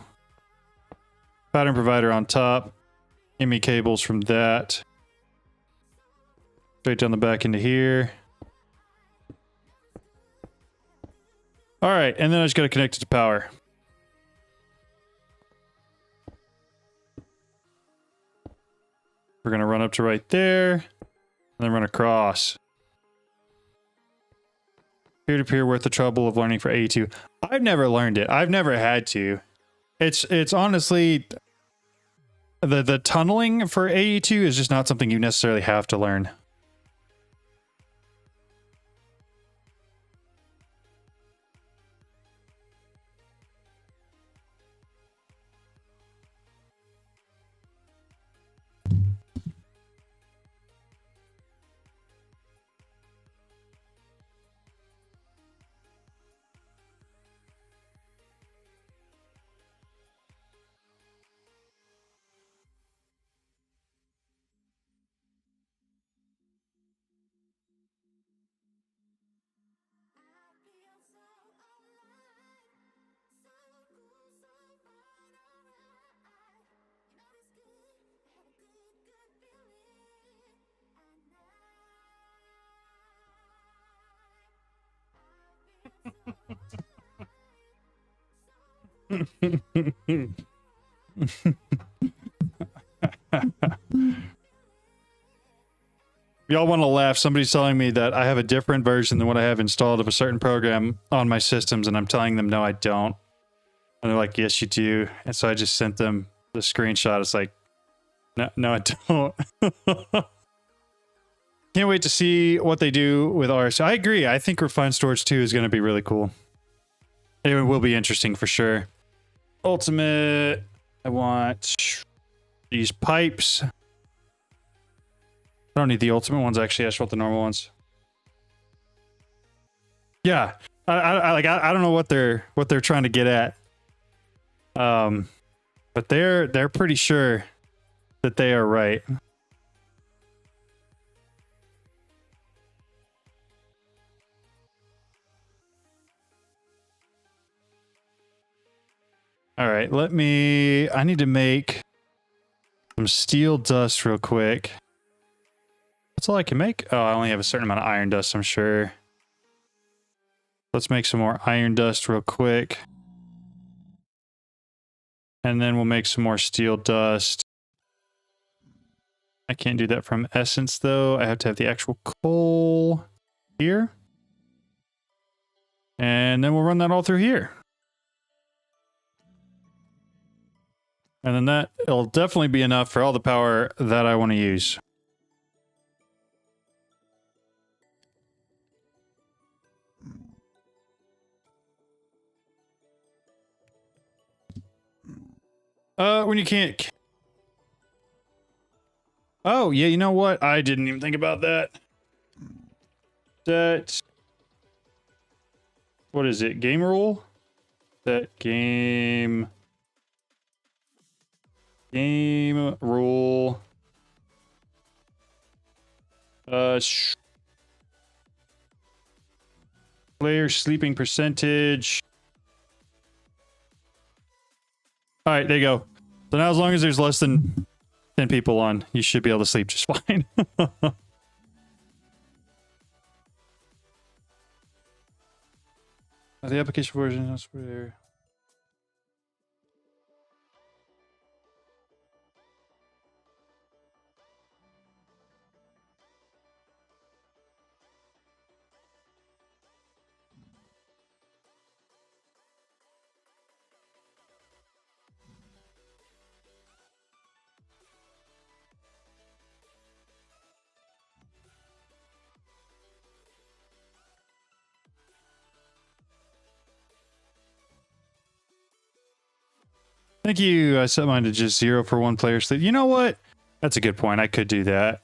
Pattern provider on top. ME cables from that. Straight down the back into here. All right, and then I just gotta connect it to power. We're gonna run up to right there, and then run across. Peer-to-peer worth the trouble of learning for AE2. I've never learned it. I've never had to. It's honestly the tunneling for AE2 is just not something you necessarily have to learn. Y'all want to laugh. Somebody's telling me that I have a different version than what I have installed of a certain program on my systems, and I'm telling them, no, I don't. And they're like, yes, you do. And so I just sent them the screenshot. It's like, no, I don't. Can't wait to see what they do with ours. I agree. I think Refined Storage 2 is going to be really cool. It will be interesting for sure. Ultimate. I want these pipes. I don't need the ultimate ones, actually. I just want the normal ones. Yeah. I don't know what they're trying to get at. But they're pretty sure that they are right. All right, I need to make some steel dust real quick. That's all I can make. Oh, I only have a certain amount of iron dust, I'm sure. Let's make some more iron dust real quick. And then we'll make some more steel dust. I can't do that from Essence though. I have to have the actual coal here. And then we'll run that all through here. And then it'll definitely be enough for all the power that I want to use. When you can't... Oh, yeah, you know what? I didn't even think about that. What is it? Game rule? Game rule. Player sleeping percentage. All right, there you go. So now as long as there's less than 10 people on, you should be able to sleep just fine. The application version is where... Thank you. I set mine to just 0 for one player sleep. You know what? That's a good point. I could do that.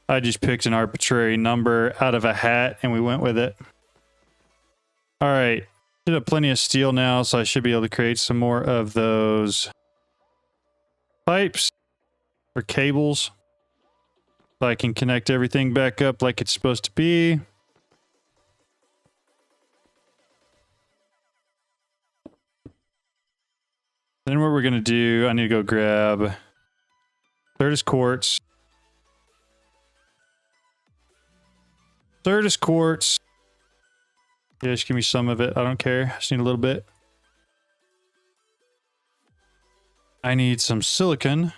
I just picked an arbitrary number out of a hat and we went with it. All right. Should have plenty of steel now, so I should be able to create some more of those pipes or cables. So I can connect everything back up like it's supposed to be. Then what we're going to do, I need to go grab Certus quartz. Certus quartz. Yeah, just give me some of it. I don't care. I just need a little bit. I need some silicon.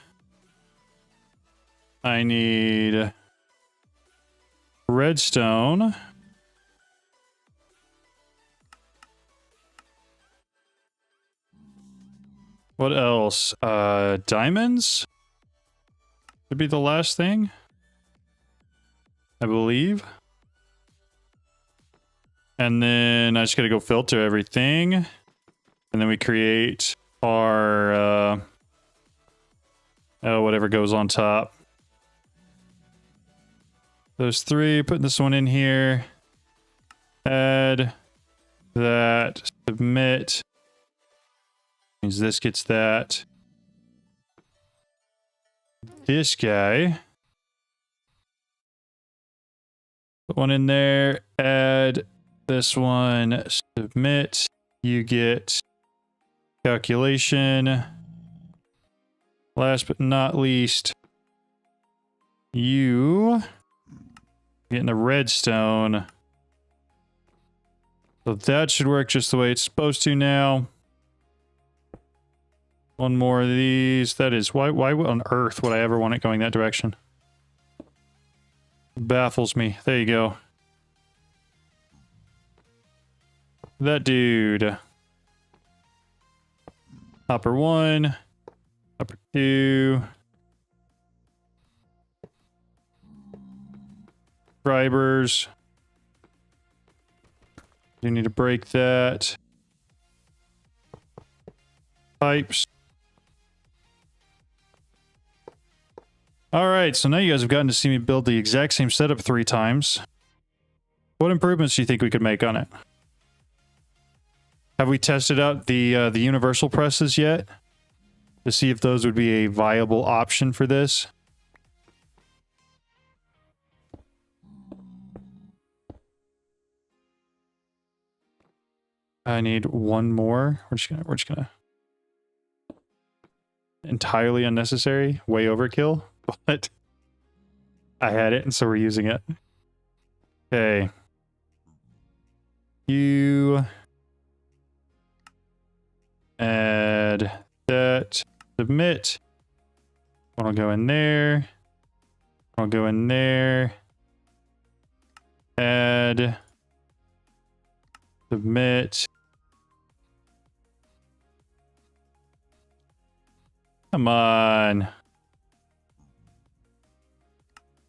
I need redstone. What else? Diamonds? Would be the last thing, I believe. And then I just gotta go filter everything. And then we create our, whatever goes on top. Those three, putting this one in here. Add that, submit. Means this gets that. This guy. Put one in there, add this one, submit. You get calculation. Last but not least, you getting a redstone. So that should work just the way it's supposed to now. One more of these. That is, why on earth would I ever want it going that direction? Baffles me. There you go. That dude. Hopper 1. Hopper 2. Fibers. You need to break that. Pipes. Alright, so now you guys have gotten to see me build the exact same setup 3 times. What improvements do you think we could make on it? Have we tested out the universal presses yet? To see if those would be a viable option for this? I need one more. We're just gonna entirely unnecessary, way overkill, but I had it and so we're using it. Okay. You add that, submit. One will go in there. One will go in there. Add, submit. Come on.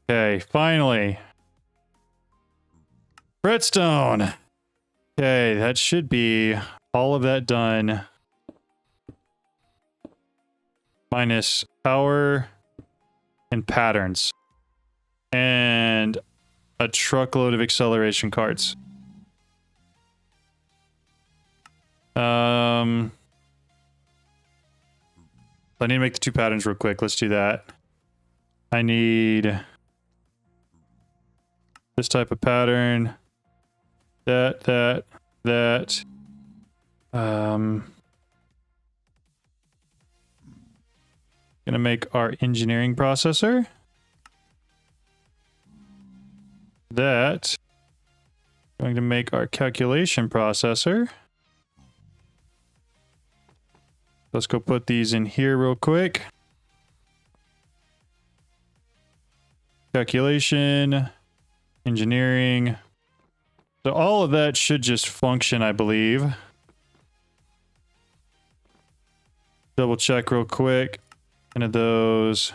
Okay, finally. Redstone. Okay, that should be all of that done. Minus power and patterns. And a truckload of acceleration cards. I need to make the 2 patterns real quick. Let's do that. I need this type of pattern. That. Gonna make our engineering processor. That. Going to make our calculation processor. Let's go put these in here real quick. Calculation, engineering. So all of that should just function, I believe. Double check real quick. Into those.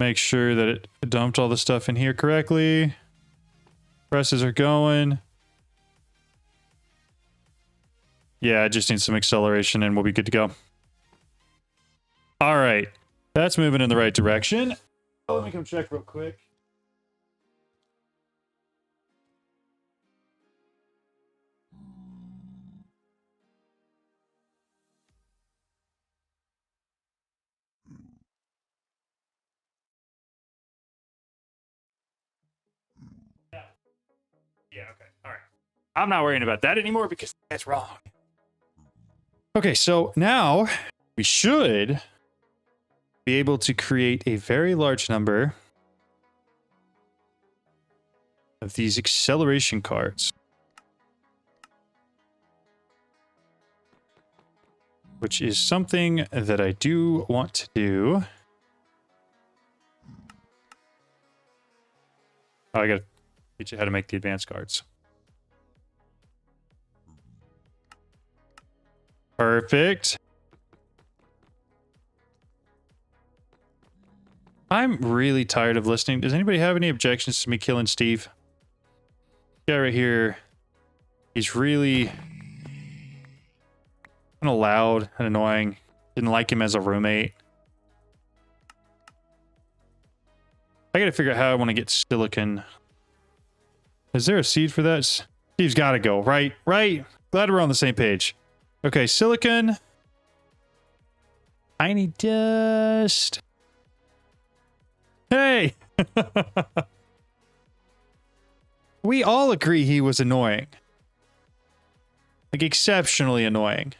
Make sure that it dumped all the stuff in here correctly. Presses are going. Yeah, I just need some acceleration and we'll be good to go. All right. That's moving in the right direction. Oh, let me come check real quick. Yeah, okay. All right. I'm not worrying about that anymore because that's wrong. Okay, so now we should be able to create a very large number of these acceleration cards. Which is something that I do want to do. Oh, I gotta teach you how to make the advanced cards. Perfect. I'm really tired of listening. Does anybody have any objections to me killing Steve? Guy right here. He's really kind of loud and annoying. Didn't like him as a roommate. I gotta figure out how I want to get silicon. Is there a seed for that? Steve's gotta go, right? Right? Glad we're on the same page. Okay, silicon. Tiny dust. Hey! We all agree he was annoying. Like, exceptionally annoying.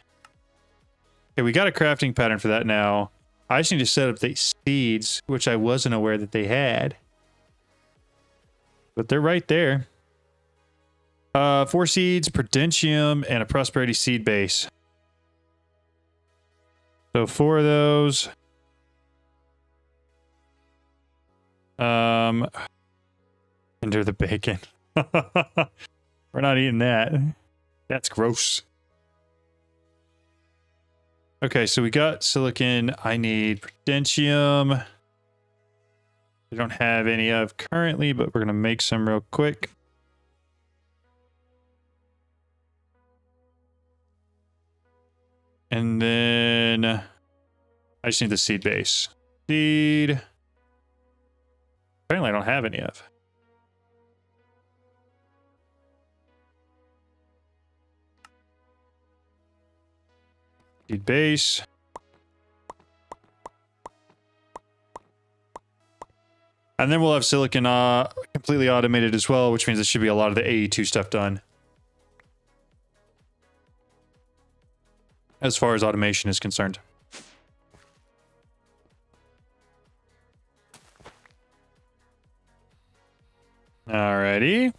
Okay, we got a crafting pattern for that now. I just need to set up the seeds, which I wasn't aware that they had. But they're right there. 4 seeds, Prudentium, and a Prosperity seed base. So 4 of those. Enter the bacon. We're not eating that. That's gross. Okay, so we got silicon. I need Prudentium. We don't have any of currently, but we're going to make some real quick. And then I just need the seed base. Seed. Apparently I don't have any of. Seed base. And then we'll have silicon completely automated as well, which means there should be a lot of the AE2 stuff done. As far as automation is concerned. Alrighty.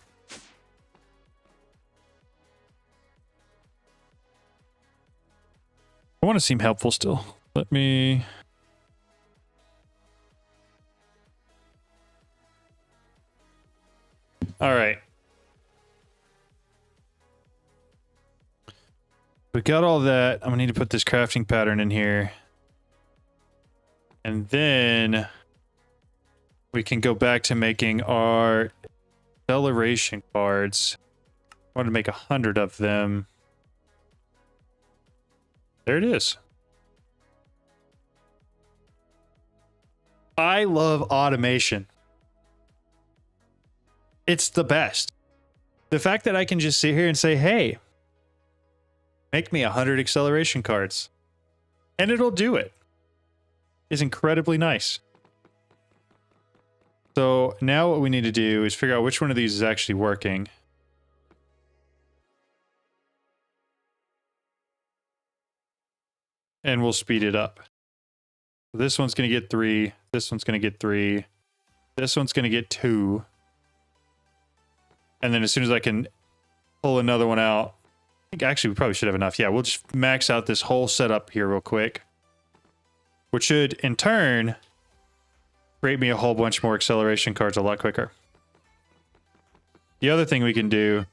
I want to seem helpful still. Let me... All right. We got all that. I'm gonna need to put this crafting pattern in here. And then we can go back to making our acceleration cards. I want to make 100 of them. There it is. I love automation. It's the best. The fact that I can just sit here and say, hey, make me 100 acceleration cards, and it'll do it, is incredibly nice. So now what we need to do is figure out which one of these is actually working. And we'll speed it up. This one's going to get 3. This one's going to get 3. This one's going to get 2. And then as soon as I can pull another one out, I think actually we probably should have enough. Yeah, we'll just max out this whole setup here real quick, which should in turn create me a whole bunch more acceleration cards a lot quicker. The other thing we can do,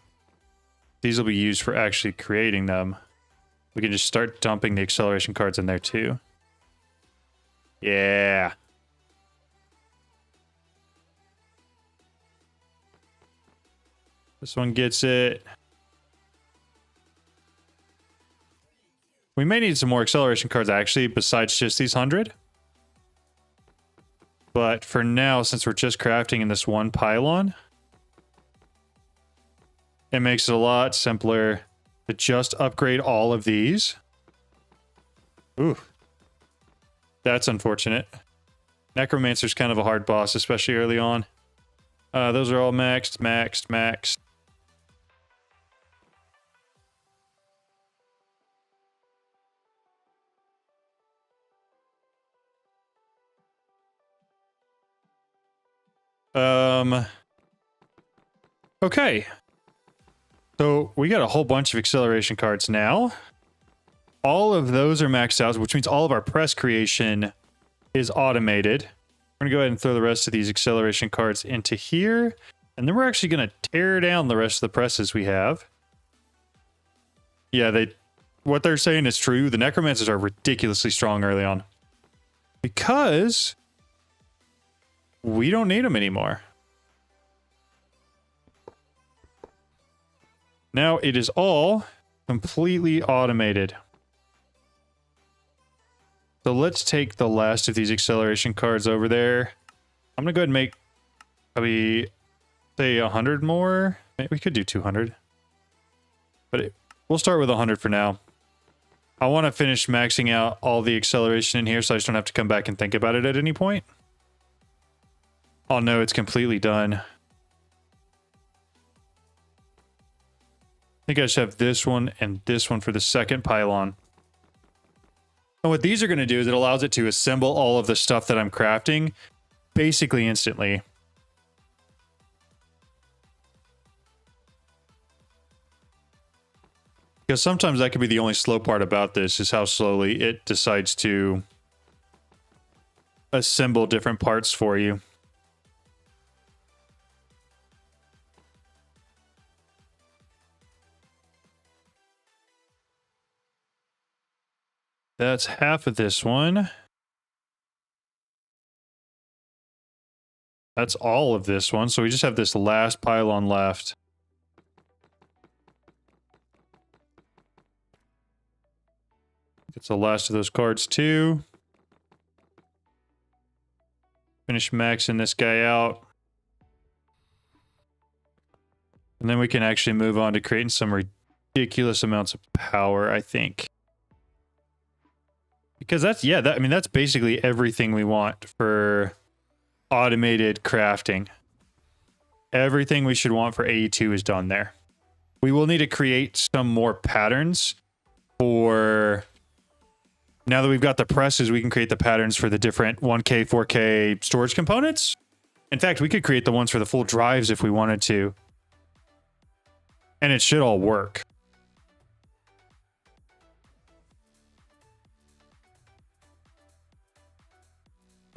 these will be used for actually creating them. We can just start dumping the acceleration cards in there too. Yeah. This one gets it. We may need some more acceleration cards actually, besides just these 100. But for now, since we're just crafting in this one pylon, it makes it a lot simpler to just upgrade all of these. Ooh. That's unfortunate. Necromancer's kind of a hard boss, especially early on. Those are all maxed, maxed, maxed. Okay. So we got a whole bunch of acceleration cards now. All of those are maxed out, which means all of our press creation is automated. We're going to go ahead and throw the rest of these acceleration cards into here. And then we're actually going to tear down the rest of the presses we have. Yeah, what they're saying is true. The necromancers are ridiculously strong early on. Because we don't need them anymore. Now it is all completely automated. So let's take the last of these acceleration cards over there. I'm going to go ahead and make probably, say, 100 more. Maybe we could do 200. But we'll start with 100 for now. I want to finish maxing out all the acceleration in here so I just don't have to come back and think about it at any point. Oh no, it's completely done. I think I just have this one and this one for the second pylon. And what these are going to do is it allows it to assemble all of the stuff that I'm crafting basically instantly. Because sometimes that could be the only slow part about this, is how slowly it decides to assemble different parts for you. That's half of this one. That's all of this one. So we just have this last pylon left. It's the last of those cards too. Finish maxing this guy out. And then we can actually move on to creating some ridiculous amounts of power, I think. Because that's, yeah, I mean, that's basically everything we want for automated crafting. Everything we should want for AE2 is done there. We will need to create some more patterns for... Now that we've got the presses, we can create the patterns for the different 1K, 4K storage components. In fact, we could create the ones for the full drives if we wanted to. And it should all work.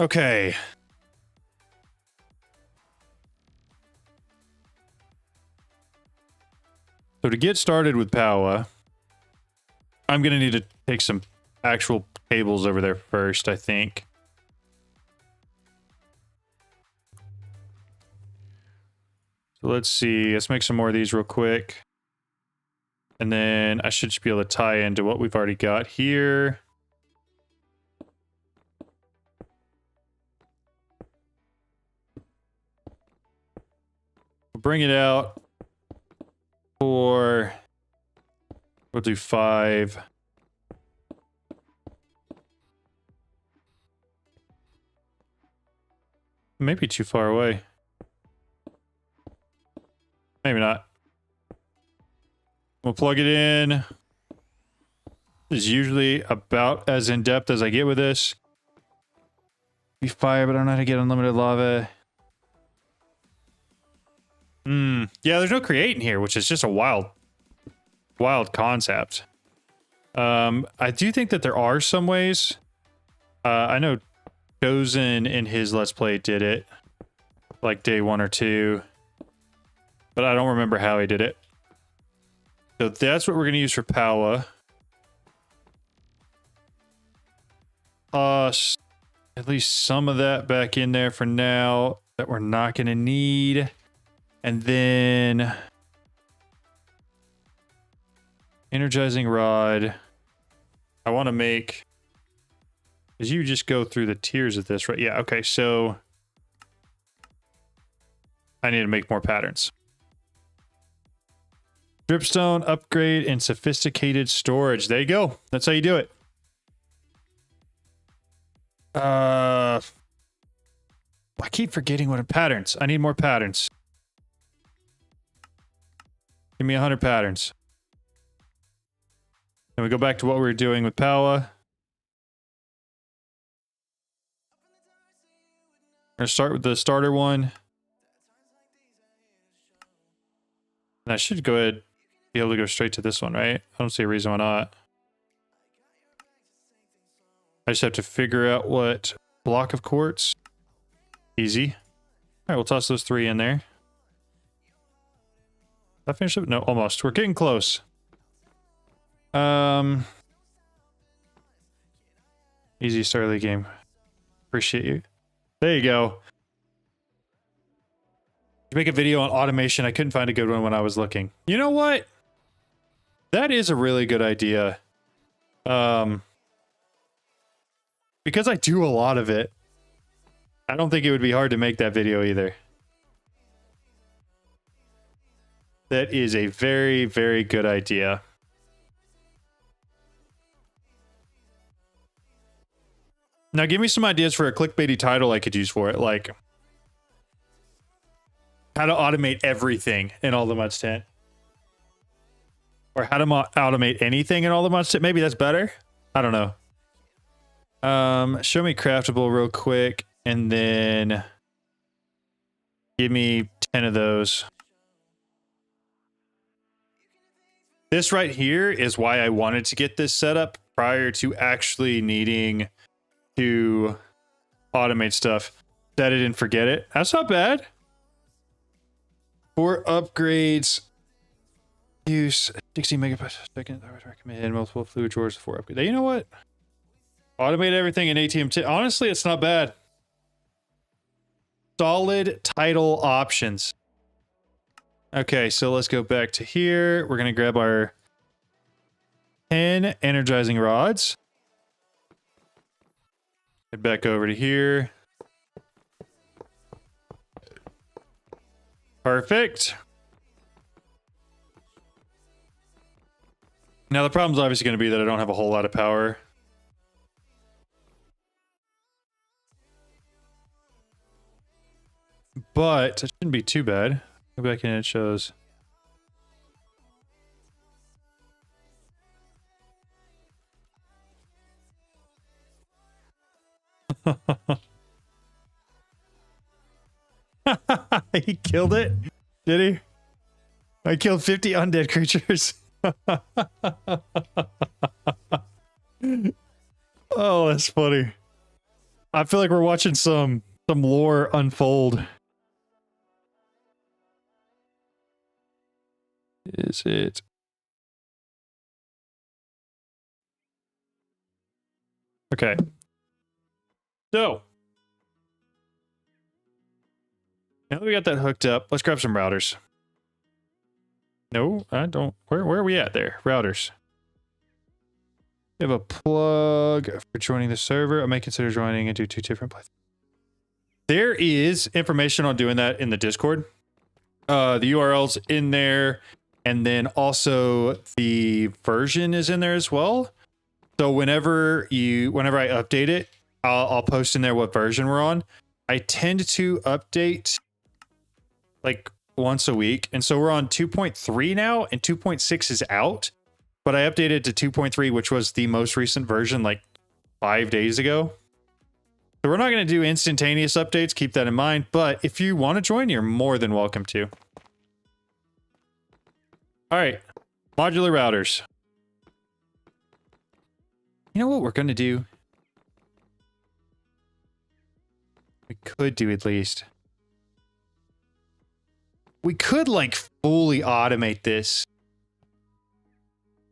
Okay. So to get started with power, I'm going to need to take some actual cables over there first, I think. So let's see. Let's make some more of these real quick. And then I should just be able to tie into what we've already got here. We'll bring it out for... We'll do 5. Maybe too far away. Maybe not. We'll plug it in. This is usually about as in-depth as I get with this. Be fire, but I don't know how to get unlimited lava. Yeah, there's no create in here, which is just a wild concept. I do think that there are some ways. I know Chosen in his Let's Play did it. Like day 1 or 2. But I don't remember how he did it. So that's what we're going to use for power. At least some of that back in there for now that we're not going to need. And then energizing rod. I want to make, as you just go through the tiers of this, right? Yeah. Okay. So I need to make more patterns. Dripstone, upgrade, and sophisticated storage. There you go. That's how you do it. I keep forgetting what are patterns. I need more patterns. Give me 100 patterns. Then we go back to what we were doing with power. We're gonna start with the starter one. And I should go ahead, be able to go straight to this one, right? I don't see a reason why not. I just have to figure out what block of quartz. Easy. All right, we'll toss those 3 in there. Did I finish it? No, almost. We're getting close. Easy start of the game. Appreciate you. There you go. To make a video on automation, I couldn't find a good one when I was looking. You know what? That is a really good idea. Because I do a lot of it, I don't think it would be hard to make that video either. That is a very, very good idea. Now give me some ideas for a clickbaity title I could use for it, like how to automate everything in All the Mods Tent. Or how to automate anything in All the Mods Tent. Maybe that's better. I don't know. Show me craftable real quick, and then give me 10 of those. This right here is why I wanted to get this set up prior to actually needing to automate stuff. Set it and forget it. That's not bad. For upgrades, use 60 megabytes a second. I would recommend multiple fluid drawers for upgrade. You know what? Automate everything in ATM10. Honestly, it's not bad. Solid title options. Okay, so let's go back to here. We're going to grab our 10 energizing rods. Head back over to here. Perfect. Now the problem's obviously going to be that I don't have a whole lot of power. But it shouldn't be too bad. Go back in, it shows. He killed it? Did he? I killed 50 undead creatures. Oh, that's funny. I feel like we're watching some lore unfold. Is it? Okay. So now that we got that hooked up, let's grab some routers. No, I don't. Where are we at there? Routers. We have a plug for joining the server. I may consider joining and do 2 different places. There is information on doing that in the Discord. The URL's in there, and then also the version is in there as well. So whenever I update it, I'll post in there what version we're on. I tend to update like once a week, and so we're on 2.3 now, and 2.6 is out. But I updated to 2.3, which was the most recent version, like 5 days ago. So we're not going to do instantaneous updates. Keep that in mind. But if you want to join, you're more than welcome to. All right. Modular routers. You know what we're going to do? We could do at least. We could like fully automate this.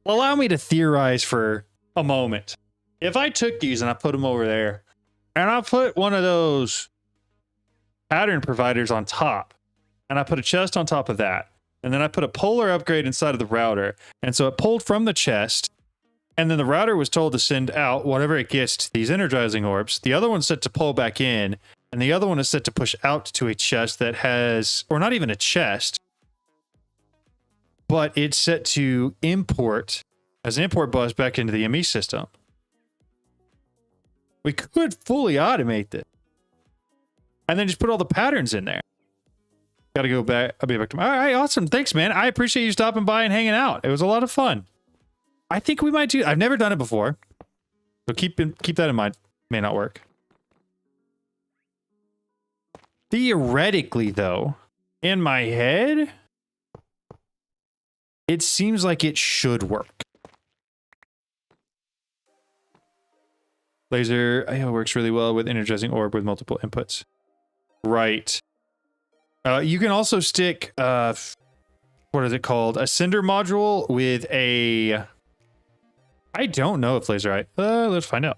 Allow me to theorize for a moment. If I took these and I put them over there, and I put one of those pattern providers on top, and I put a chest on top of that, and then I put a polar upgrade inside of the router, and so it pulled from the chest, and then the router was told to send out whatever it gets to these energizing orbs. The other one's set to pull back in, and the other one is set to push out to a chest that has, or not even a chest, but it's set to import as an import bus back into the ME system. We could fully automate this. And then just put all the patterns in there. Got to go back. I'll be back tomorrow. All right, awesome. Thanks, man. I appreciate you stopping by and hanging out. It was a lot of fun. I think we might do. I've never done it before. So keep that in mind. May not work. Theoretically, though, in my head, it seems like it should work. Laser works really well with energizing orb with multiple inputs. Right. You can also stick, what is it called? A cinder module with a... I don't know if laser... let's find out.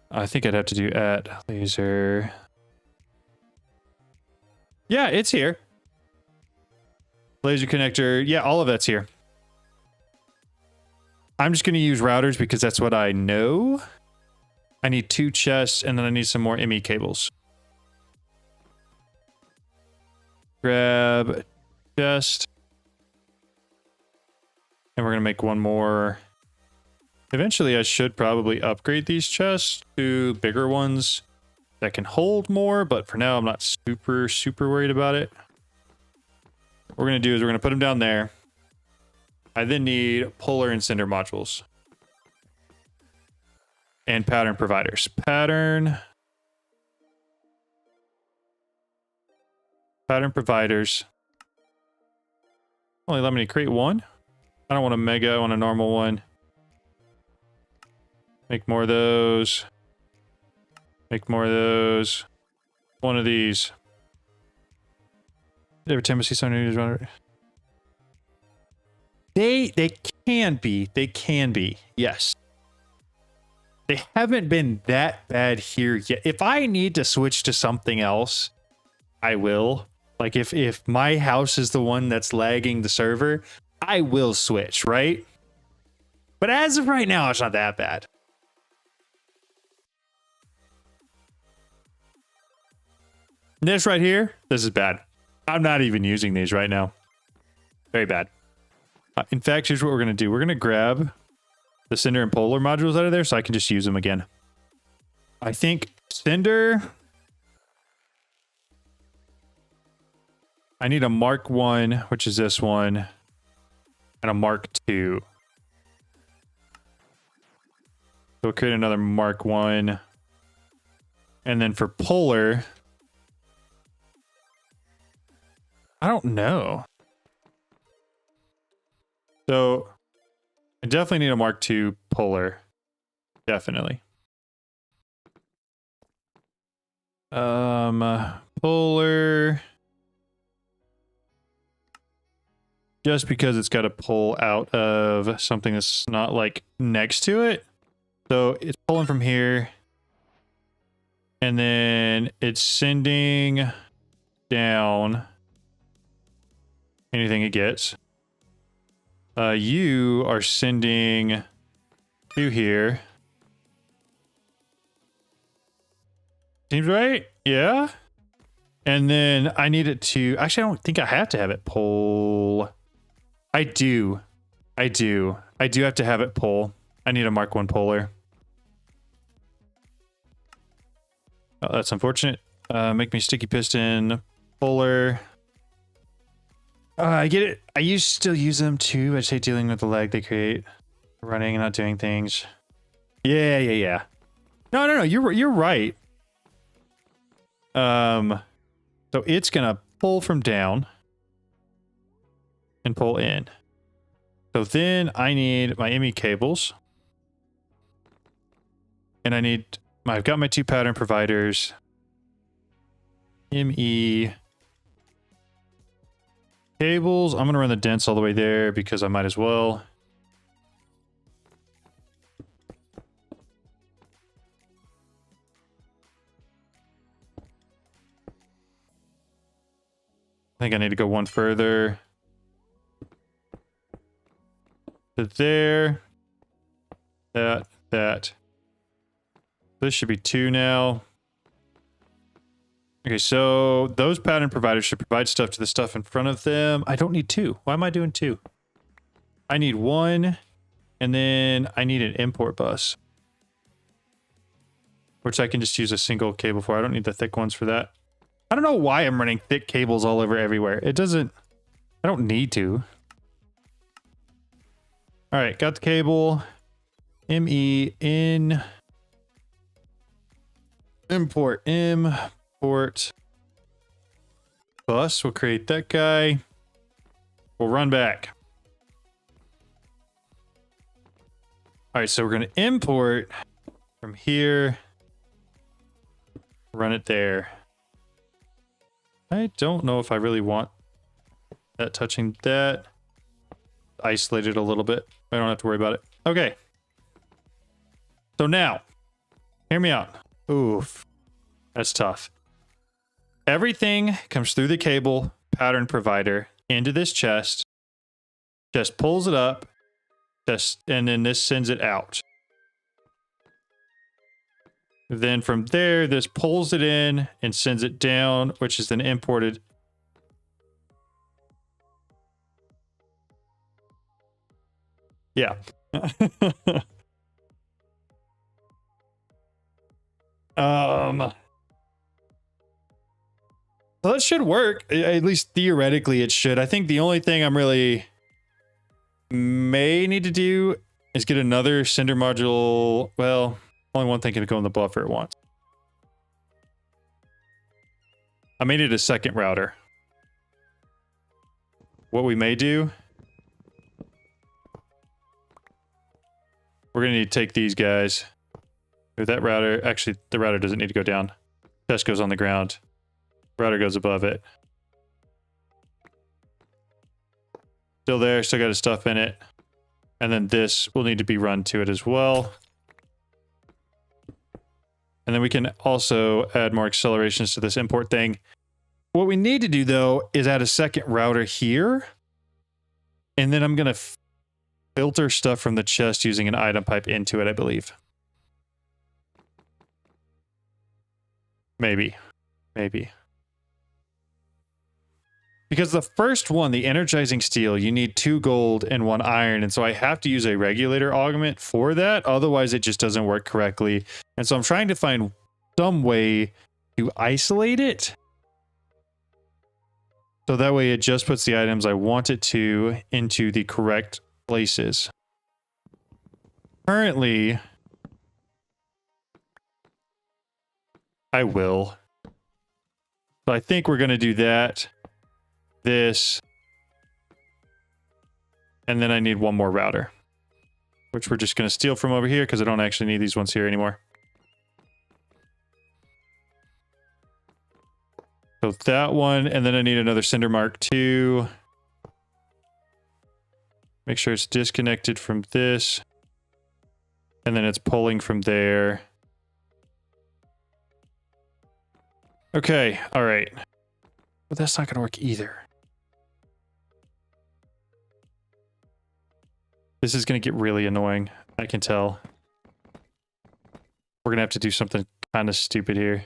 I think I'd have to do at laser... Yeah, it's here. Laser connector. Yeah, all of that's here. I'm just going to use routers because that's what I know. I need 2 chests, and then I need some more ME cables. Grab chest. And we're going to make one more. Eventually, I should probably upgrade these chests to bigger ones that can hold more, but for now, I'm not super worried about it. What we're going to do is we're going to put them down there. I then need polar and cinder modules. And pattern providers. Pattern providers. Only let me create one. I don't want a mega, I want a normal one. Make more of those. Make more of those. One of these. Every time I see something around. They can be. Yes. They haven't been that bad here yet. If I need to switch to something else, I will. Like if my house is the one that's lagging the server, I will switch, right? But as of right now, it's not that bad. This right here, this is bad. I'm not even using these right now. Very bad. In fact, here's what we're going to do. We're going to grab the Cinder and Polar modules out of there so I can just use them again. I think Cinder... I need a Mark 1, which is this one, and a Mark 2. So we'll create another Mark 1. And then for Polar... I don't know. So I definitely need a Mark II Polar. Definitely. Polar. Just because it's got to pull out of something that's not like next to it. So it's pulling from here. And then it's sending down anything it gets. You are sending to here. Seems right? Yeah. And then I need it to... Actually, I don't think I have to have it pull. I do. I do have to have it pull. I need a Mark 1 Polar. Oh, that's unfortunate. Make me sticky piston Polar. I get it. I still use them too. I just hate dealing with the lag they create. Running and not doing things. Yeah. No. You're right. So it's gonna pull from down and pull in. So then I need my ME cables. And I've got my 2 pattern providers. ME cables. I'm going to run the dense all the way there because I might as well. I think I need to go one further. To there. That. This should be 2 now. Okay, so those pattern providers should provide stuff to the stuff in front of them. I don't need 2. Why am I doing 2? I need 1, and then I need an import bus. Which I can just use a single cable for. I don't need the thick ones for that. I don't know why I'm running thick cables all over everywhere. It doesn't... I don't need to. Alright, got the cable. ME in... Import bus. We'll create that guy. We'll run back. All right, so we're going to import from here. Run it there. I don't know if I really want that touching that. Isolate it a little bit. I don't have to worry about it. Okay. So now, hear me out. Oof. That's tough. Everything comes through the cable pattern provider into this chest. Just pulls it up. And then this sends it out. Then from there, this pulls it in and sends it down, which is then imported. Yeah. So that should work. At least theoretically it should. I think the only thing I'm really may need to do is get another Cinder module. Well, only one thing can go in the buffer at once. I may need a second router. what we may do, we're going to need to take these guys. Move that router. Actually, the router doesn't need to go down. Chest goes on the ground. Router goes above it. Still there. Still got his stuff in it. And then this will need to be run to it as well. And then we can also add more accelerations to this import thing. What we need to do, though, is add a second router here. And then I'm going to filter stuff from the chest using an item pipe into it, I believe. Maybe. Because the first one, the energizing steel, you need 2 gold and 1 iron. And so I have to use a regulator augment for that. Otherwise, it just doesn't work correctly. And so I'm trying to find some way to isolate it. So that way it just puts the items I want it to into the correct places. Currently, I will. So I think we're going to do that. This. And then I need 1 more router. Which we're just going to steal from over here because I don't actually need these ones here anymore. So that one, and then I need another Cinder Mark 2. Make sure it's disconnected from this. And then it's pulling from there. Okay, all right. But that's not going to work either. This is going to get really annoying. I can tell. We're going to have to do something kind of stupid here.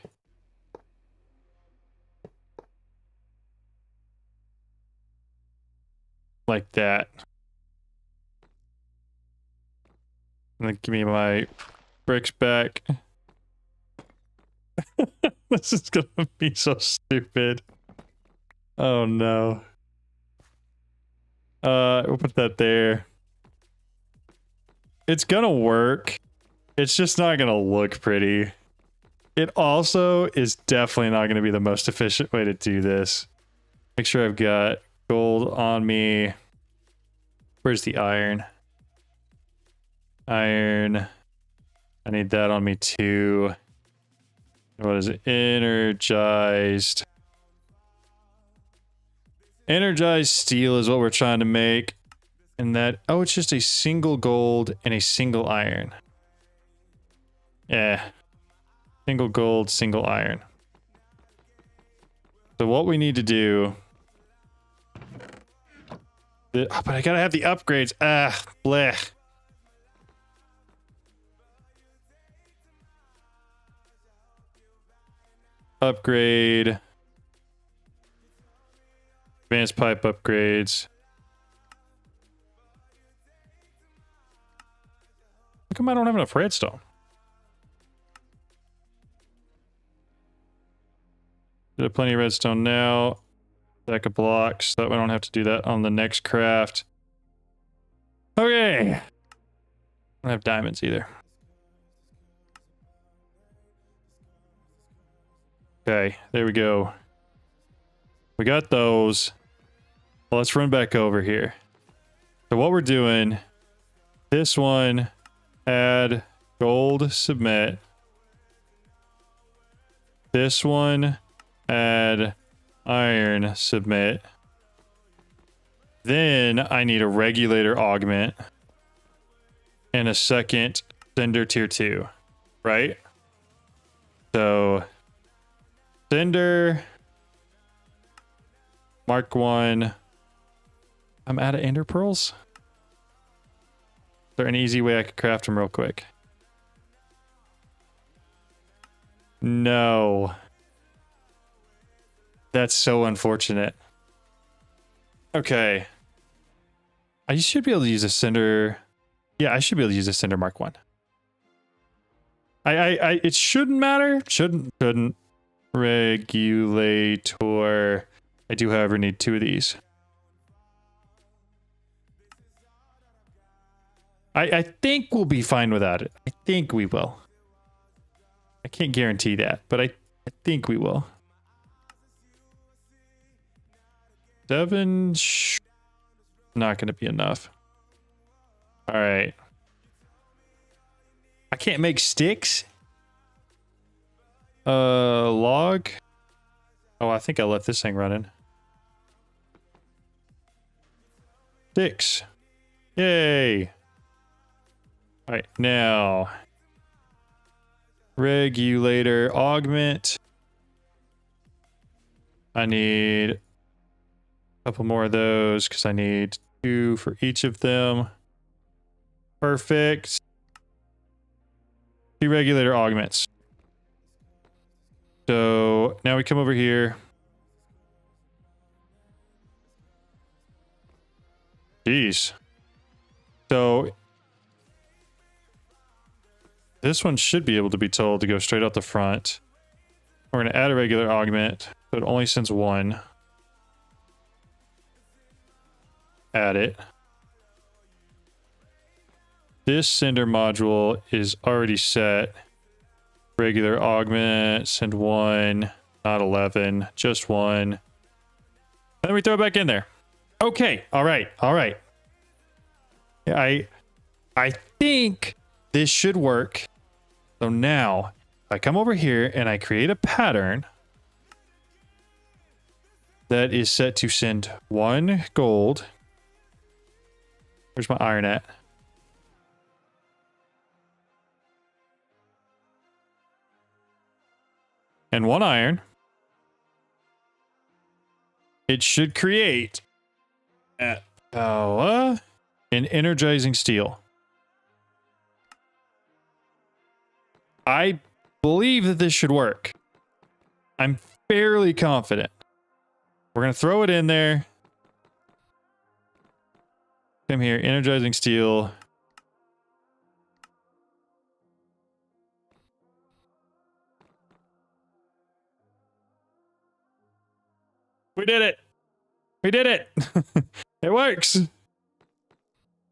Like that. And then give me my bricks back. This is going to be so stupid. Oh no. We'll put that there. It's gonna work. It's just not gonna look pretty. It also is definitely not gonna be the most efficient way to do this. Make sure I've got gold on me. Where's the iron? Iron. I need that on me too. What is it? Energized. Energized steel is what we're trying to make. And that, oh, it's just a single gold and a single iron. Yeah. Single gold, single iron. So what we need to do... but I gotta have the upgrades. Ah, blech. Upgrade. Advanced pipe upgrades. How come I don't have enough redstone? Did plenty of redstone now. Stack of blocks. That way I don't have to do that on the next craft. Okay. I don't have diamonds either. Okay, there we go. We got those. Well, let's run back over here. So what we're doing, this one, add gold, submit. This one, add iron, submit. Then I need a regulator augment and a second cinder tier 2, right? So cinder, Mark 1. I'm out of ender pearls. Is there an easy way I could craft them real quick? No. That's so unfortunate. Okay. I should be able to use a cinder. Yeah, I should be able to use a cinder Mark 1. It shouldn't matter. Shouldn't. Regulator. I do, however, need 2 of these. I think we'll be fine without it. I think we will. I can't guarantee that, but I think we will. 7. Not going to be enough. All right. I can't make sticks. Log. Oh, I think I left this thing running. Sticks. Yay. All right, now. Regulator augment. I need a couple more of those because I need 2 for each of them. Perfect. 2 regulator augments. So now we come over here. Jeez. So this one should be able to be told to go straight out the front. We're going to add a regular augment, but it only sends 1. Add it. This sender module is already set. Regular augment, send 1, not 11, just 1. And then we throw it back in there. Okay, all right. I think this should work. So now, if I come over here and I create a pattern that is set to send 1 gold. Where's my iron at? And 1 iron. It should create an energizing steel. I believe that this should work. I'm fairly confident. We're going to throw it in there. Come here, energizing steel. We did it. We did it. It works. I'm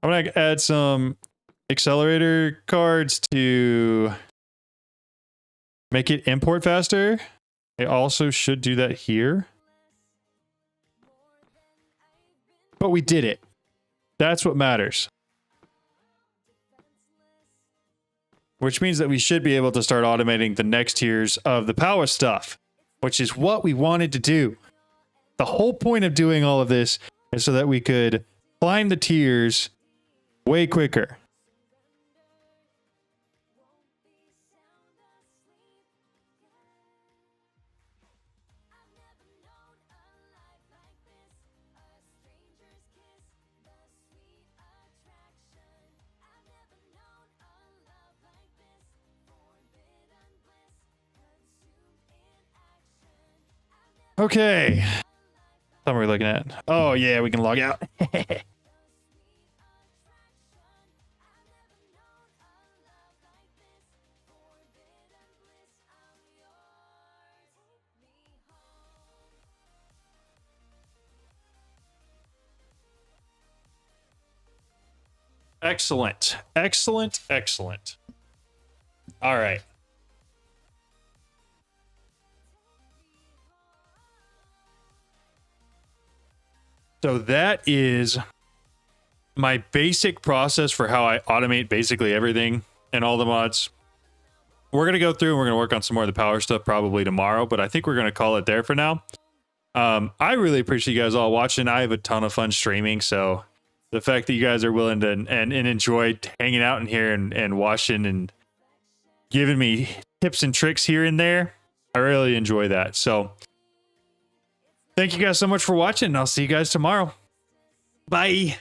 going to add some accelerator cards to make it import faster. It also should do that here. But we did it. That's what matters. Which means that we should be able to start automating the next tiers of the power stuff, which is what we wanted to do. The whole point of doing all of this is so that we could climb the tiers way quicker. Okay. What are we looking at? Oh, yeah, we can log out. Excellent. Excellent. Excellent. All right. So that is my basic process for how I automate basically everything in all the mods. We're going to go through and we're going to work on some more of the power stuff probably tomorrow, but I think we're going to call it there for now. I really appreciate you guys all watching. I have a ton of fun streaming, so the fact that you guys are willing to and enjoy hanging out in here and watching and giving me tips and tricks here and there, I really enjoy that. So thank you guys so much for watching. I'll see you guys tomorrow. Bye.